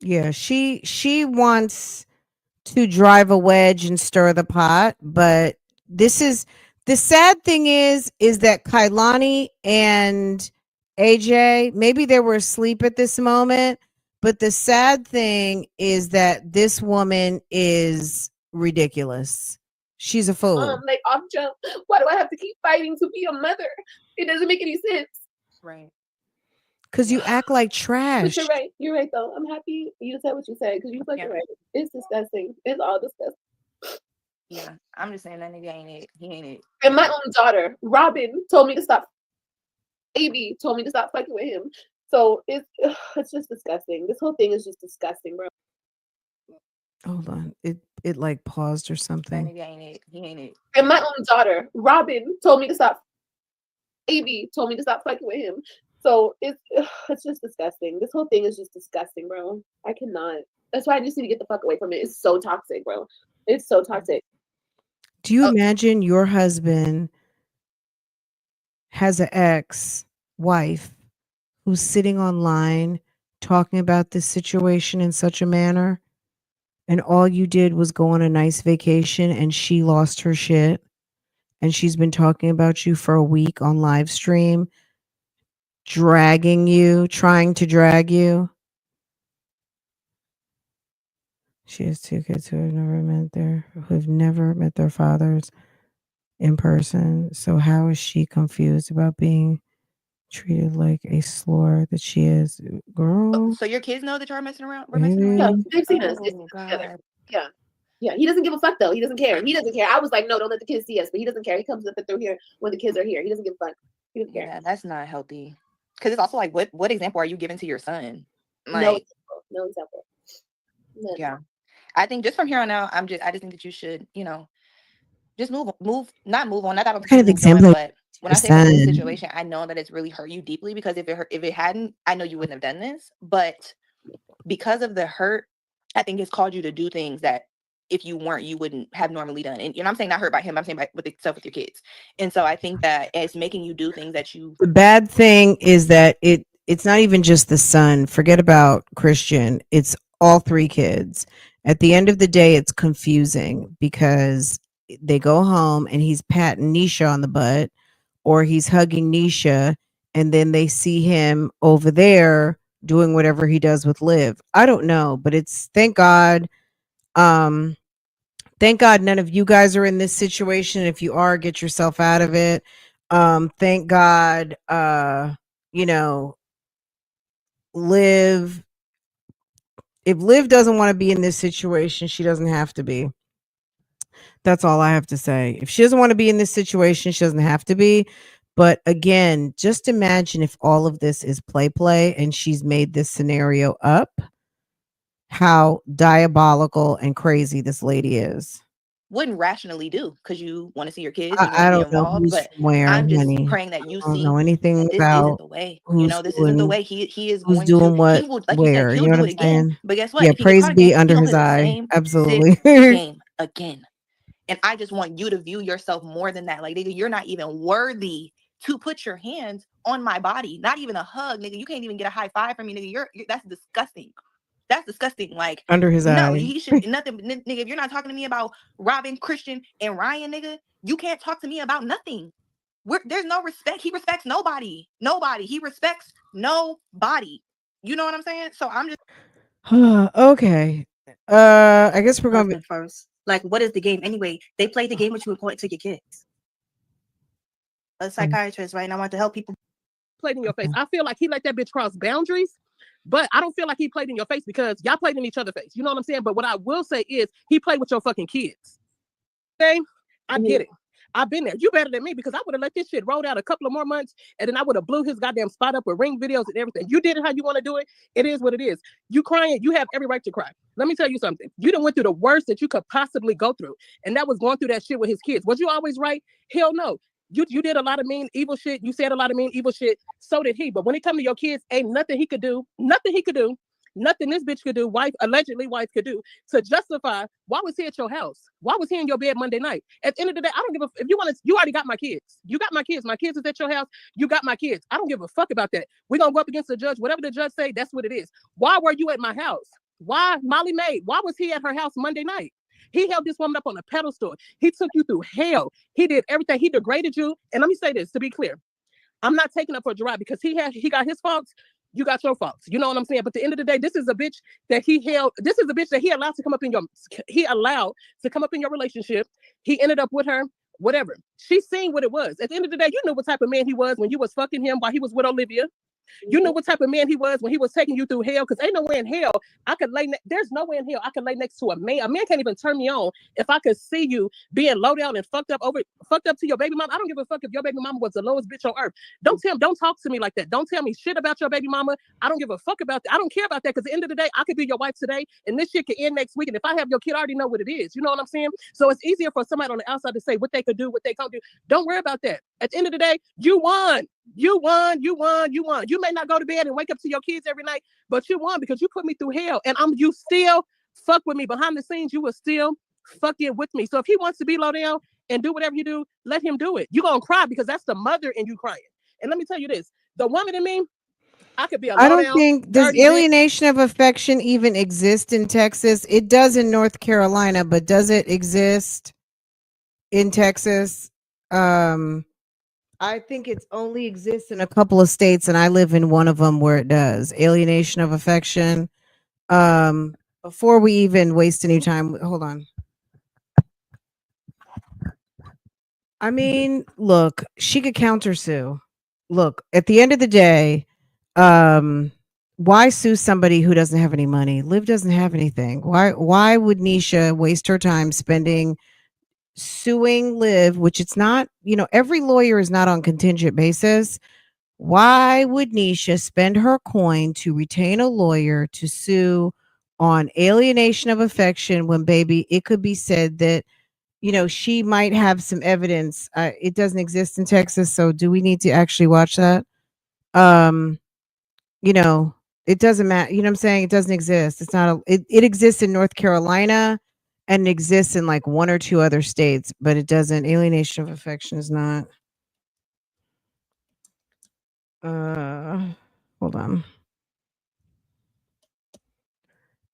A: Yeah, she wants to drive a wedge and stir the pot, but this is the sad thing is that Kailani and AJ, maybe they were asleep at this moment, but the sad thing is that this woman is ridiculous. She's a fool.
D: Like off jump. Why do I have to keep fighting to be a mother? It doesn't make any sense.
E: Right.
A: Because you act like trash.
D: But you're right. You're right, though. I'm happy you said what you said because you're fucking right. It's disgusting. It's all disgusting.
E: Yeah, I'm just saying that nigga ain't it. He ain't it.
D: And my own daughter, Robin, told me to stop. AB told me to stop fucking with him. So it's just disgusting. This whole thing is just disgusting, bro.
A: Hold on. It like paused or
E: That
A: something.
E: nigga ain't it. He ain't it.
D: And my own daughter, Robin, told me to stop. AB told me to stop fucking with him. So it's just disgusting. This whole thing is just disgusting, bro. I cannot. That's why I just need to get the fuck away from it. It's so toxic, bro. It's so toxic.
A: Do you imagine your husband has an ex-wife who's sitting online talking about this situation in such a manner, and all you did was go on a nice vacation and she lost her shit, and she's been talking about you for a week on live stream, dragging you, trying to drag you? She has 2 kids who have never met their fathers in person. So how is she confused about being treated like a slur that she is? Girl.
E: So your kids know that you're messing around?
D: Yeah, they've seen us.
E: Oh, God.
D: Yeah. He doesn't give a fuck though. He doesn't care. I was like, no, don't let the kids see us. But he doesn't care. He comes up and through here when the kids are here. He doesn't give a fuck. He doesn't care.
E: Yeah, that's not healthy. Because it's also like, what example are you giving to your son?
D: Like, no example.
E: Yeah. I think just from here on out, I just think that you should, just move on. Not that
A: kind of example,
E: but when I say about this situation, I know that it's really hurt you deeply because if it hadn't, I know you wouldn't have done this. But because of the hurt, I think it's called you to do things that if you weren't, you wouldn't have normally done. And I'm saying not hurt by him, I'm saying with yourself, with your kids. And so I think that it's making you do things that you.
A: The bad thing is that it's not even just the son. Forget about Christian. It's all 3 kids. At the end of the day, it's confusing because they go home and he's patting Nisha on the butt or he's hugging Nisha, and then they see him over there doing whatever he does with Liv. I don't know, but it's thank God none of you guys are in this situation. If you are, get yourself out of it. Thank God Liv, if Liv doesn't want to be in this situation, she doesn't have to be. That's all I have to say. If she doesn't want to be in this situation, she doesn't have to be. But again, just imagine if all of this is play and she's made this scenario up, how diabolical and crazy this lady is.
E: Wouldn't rationally do because you want to see your kids.
A: I don't know who's
E: but
A: where,
E: I'm just
A: honey.
E: praying that you
A: I don't
E: see
A: know anything
E: this
A: about
E: isn't the way. This isn't the way. He is
A: who's
E: going
A: doing
E: to.
A: what,
E: He will, like
A: where.
E: you said,
A: You know
E: he'll
A: what
E: do
A: I'm
E: it again.
A: saying?
E: But guess what?
A: Yeah,
E: If he
A: praise
E: gets caught
A: be
E: again,
A: under
E: he gonna
A: his
E: play the
A: eye.
E: same
A: Absolutely.
E: game again. And I just want you to view yourself more than that. Like, nigga, you're not even worthy to put your hands on my body. Not even a hug, nigga. You can't even get a high five from me, nigga. You're that's disgusting. That's disgusting. Like,
A: Under his
E: no,
A: eye.
E: he should nothing, nigga. If you're not talking to me about Robin, Christian, and Ryan, nigga, you can't talk to me about nothing. There's no respect. He respects nobody. He respects nobody. You know what I'm saying? So I'm just
A: okay. I guess we're going to
B: first. Like, what is the game anyway? They play the game with you and point it to your kids. A psychiatrist, right? And I want to help people.
I: Played in your face. I feel like he let that bitch cross boundaries But I don't feel like he played in your face because y'all played in each other's face. You know what I'm saying? But what I will say is he played with your fucking kids. Okay? I get it. I've been there. You better than me because I would have let this shit roll out a couple of more months and then I would have blew his goddamn spot up with ring videos and everything. You did it how you want to do it. It is what it is. You crying, you have every right to cry. Let me tell you something. You done went through the worst that you could possibly go through. And that was going through that shit with his kids. Was you always right? Hell no. You did a lot of mean, evil shit. You said a lot of mean, evil shit. So did he. But when it come to your kids, ain't nothing he could do. Nothing this bitch could do, allegedly wife could do to justify why was he at your house? Why was he in your bed Monday night? At the end of the day, I don't give a if you want to, you already got my kids. You got my kids. My kids is at your house. You got my kids. I don't give a fuck about that. We're gonna go up against the judge. Whatever the judge say, that's what it is. Why were you at my house? Why Molly Mae? Why was he at her house Monday night? He held this woman up on a pedestal. He took you through hell. He did everything. He degraded you. And let me say this to be clear. I'm not taking up for Gerard because he got his faults. You got your faults. You know what I'm saying? But at the end of the day, this is a bitch that he held. This is a bitch that he allowed to come up in your relationship. He ended up with her, whatever. She seen what it was. At the end of the day, you knew what type of man he was when you was fucking him while he was with Olivia. You know what type of man he was when he was taking you through hell. Because ain't no way in hell I could lay. There's no way in hell I could lay next to a man. A man can't even turn me on if I could see you being low down and fucked up to your baby mama. I don't give a fuck if your baby mama was the lowest bitch on earth. Don't talk to me like that. Don't tell me shit about your baby mama. I don't give a fuck about that. I don't care about that because at the end of the day, I could be your wife today and this shit could end next week. And if I have your kid, I already know what it is. You know what I'm saying? So it's easier for somebody on the outside to say what they could do, what they can't do. Don't worry about that. At the end of the day, you won. You won. You may not go to bed and wake up to your kids every night, but you won because you put me through hell. And you still fuck with me behind the scenes. You were still fucking with me. So if he wants to be low down and do whatever you do, let him do it. You're going to cry because that's the mother in you crying. And let me tell you this, the woman in me, I could be a low
A: I don't
I: down,
A: think does alienation of affection even exist in Texas? It does in North Carolina, but does it exist in Texas? I think it only exists in a couple of states, and I live in one of them where it does. Alienation of affection. Before we even waste any time, hold on. I mean, look, she could countersue. Look, at the end of the day, why sue somebody who doesn't have any money? Liv doesn't have anything. Why would Nisha waste her time suing Liv, which it's not, every lawyer is not on contingent basis. Why would Nisha spend her coin to retain a lawyer to sue on alienation of affection when, baby, it could be said that, she might have some evidence. It doesn't exist in Texas. So do we need to actually watch that? It doesn't matter. You know what I'm saying? It doesn't exist. It's not it exists in North Carolina and it exists in like one or two other states, but it doesn't. Alienation of affection is not. Hold on.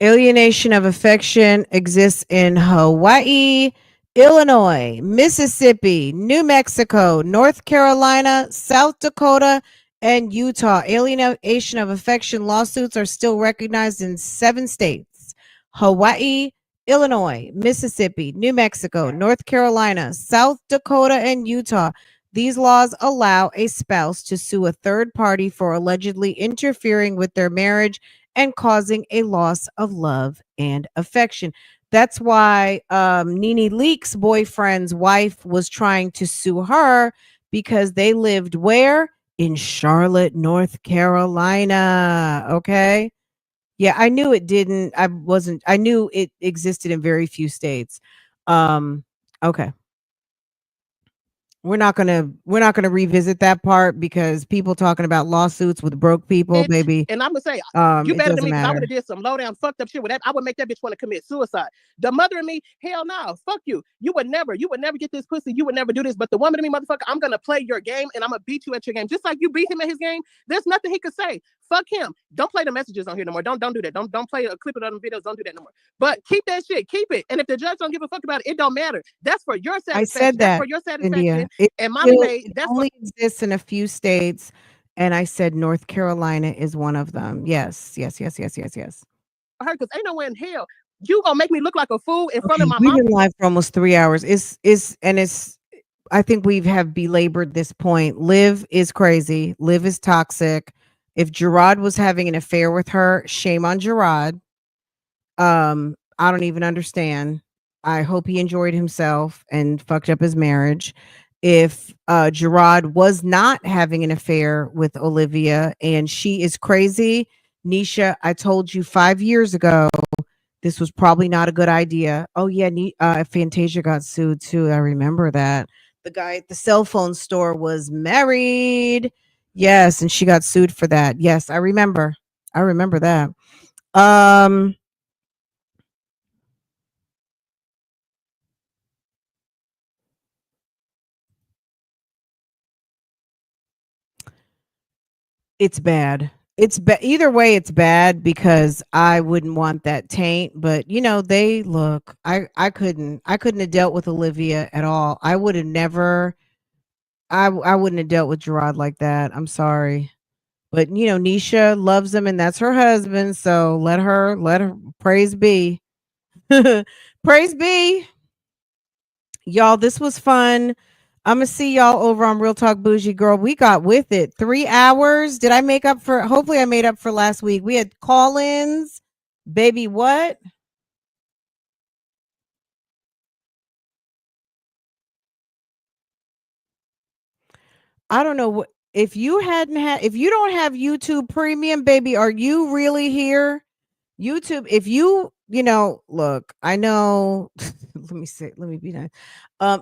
A: Alienation of affection exists in Hawaii, Illinois, Mississippi, New Mexico, North Carolina, South Dakota, and Utah. Alienation of affection lawsuits are still recognized in 7 states: Hawaii, Illinois, Mississippi, New Mexico, North Carolina, South Dakota, and Utah. These laws allow a spouse to sue a third party for allegedly interfering with their marriage and causing a loss of love and affection. That's why Nene Leak's boyfriend's wife was trying to sue her because they lived where? In Charlotte, North Carolina. Okay. Yeah, I knew it didn't. I knew it existed in very few states. Okay. We're not gonna revisit that part because people talking about lawsuits with broke people, baby.
I: And I'm gonna say, you better than me because I would have did some low down fucked up shit with that. I would make that bitch want to commit suicide. The mother in me, hell no, fuck you. You would never get this pussy. You would never do this. But the woman in me, motherfucker, I'm gonna play your game and I'm gonna beat you at your game. Just like you beat him at his game. There's nothing he could say. Fuck him. Don't play the messages on here no more. Don't do that. Don't play a clip of them videos. Don't do that no more. But keep that shit. Keep it. And if the judge don't give a fuck about it, it don't matter. That's for your satisfaction.
A: I said that.
I: That's for your satisfaction.
A: India.
I: And mommy made
A: that only exists in a few states. And I said North Carolina is one of them. Yes. Her,
I: because ain't nowhere in hell you gonna make me look like a fool in front of my
A: mom.
I: We've
A: been live for almost 3 hours. I think we have belabored this point. Liv is crazy. Liv is toxic. If Gerard was having an affair with her, shame on Gerard. I don't even understand. I hope he enjoyed himself and fucked up his marriage. If Gerard was not having an affair with Olivia and she is crazy, Nisha, I told you 5 years ago this was probably not a good idea. Oh yeah, Fantasia got sued too. I remember that. The guy at the cell phone store was married. Yes, and she got sued for that. Yes, I remember. I remember that. It's bad. Either way it's bad because I wouldn't want that taint, but you know, they look, I couldn't have dealt with Olivia at all. I would have never I wouldn't have dealt with Gerard like that. I'm sorry. But you know, Nisha loves him and that's her husband, so let her praise be. Praise be. Y'all, this was fun. I'm gonna see y'all over on Real Talk Bougie Girl. We got with it 3 hours. Did I make up for? Hopefully, I made up for last week. We had call-ins. Baby, what? I don't know what. If you hadn't had, if you don't have YouTube Premium, baby, are you really here? YouTube, if you know, look, I know. Let me be nice.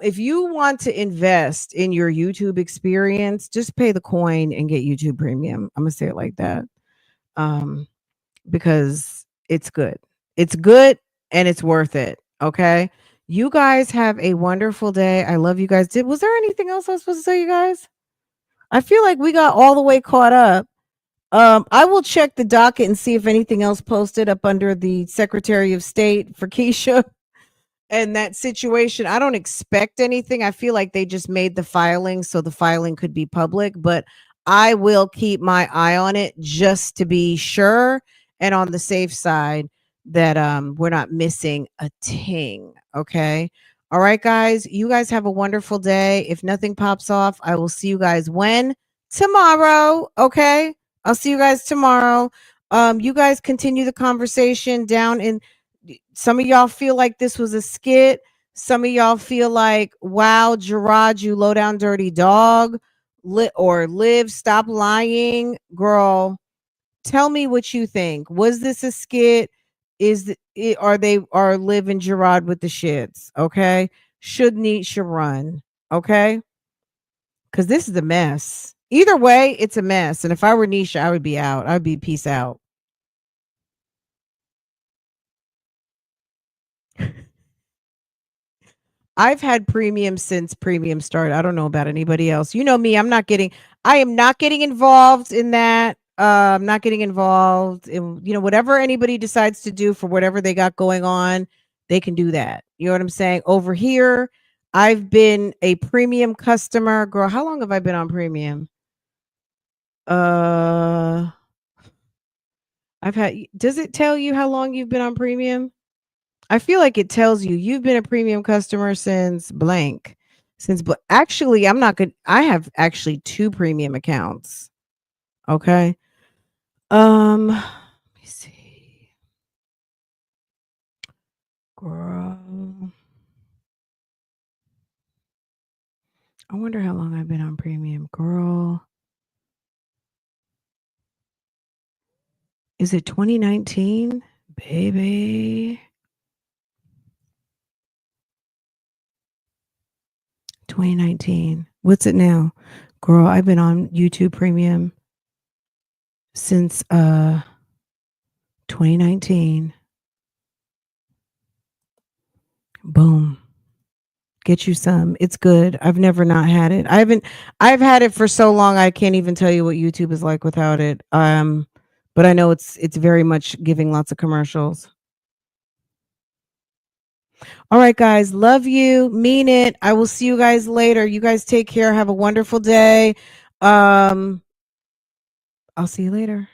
A: If you want to invest in your YouTube experience, just pay the coin and get YouTube Premium. I'm gonna say it like that, because it's good. It's good and it's worth it. Okay, you guys have a wonderful day. I love you guys. Was there anything else I was supposed to say, you guys? I feel like we got all the way caught up. I will check the docket and see if anything else posted up under the Secretary of State for Keisha and that situation. I don't expect anything. I feel like they just made the filing so the filing could be public, but I will keep my eye on it just to be sure and on the safe side that we're not missing a ting. Okay. All right, guys. You guys have a wonderful day. If nothing pops off, I will see you guys when? Tomorrow. Okay. I'll see you guys tomorrow. You guys continue the conversation down in. Some of y'all feel like this was a skit. Some of y'all feel like, wow, Gerard, you low down dirty dog. Or Liv, stop lying. Girl, tell me what you think. Was this a skit? Are Liv and Gerard with the shits? Okay. Should run. Okay. Because this is a mess. Either way, it's a mess. And if I were Nisha, I would be out. I'd be peace out. I've had premium since premium started. I don't know about anybody else. You know me. I am not getting involved in that. I'm not getting involved in, whatever anybody decides to do for whatever they got going on, they can do that. You know what I'm saying? Over here, I've been a premium customer. Girl, how long have I been on premium? Does it tell you how long you've been on premium? I feel like it tells you you've been a premium customer since blank. Actually, I'm not good. I have actually 2 premium accounts. Okay. Let me see. Girl. I wonder how long I've been on premium. Girl. Is it 2019? Baby. 2019. What's it now? Girl, I've been on YouTube Premium since 2019. Boom. Get you some. It's good. I've never not had it. I've had it for so long I can't even tell you what YouTube is like without it. But I know it's very much giving lots of commercials. All right, guys. Love you. Mean it. I will see you guys later. You guys take care. Have a wonderful day. I'll see you later.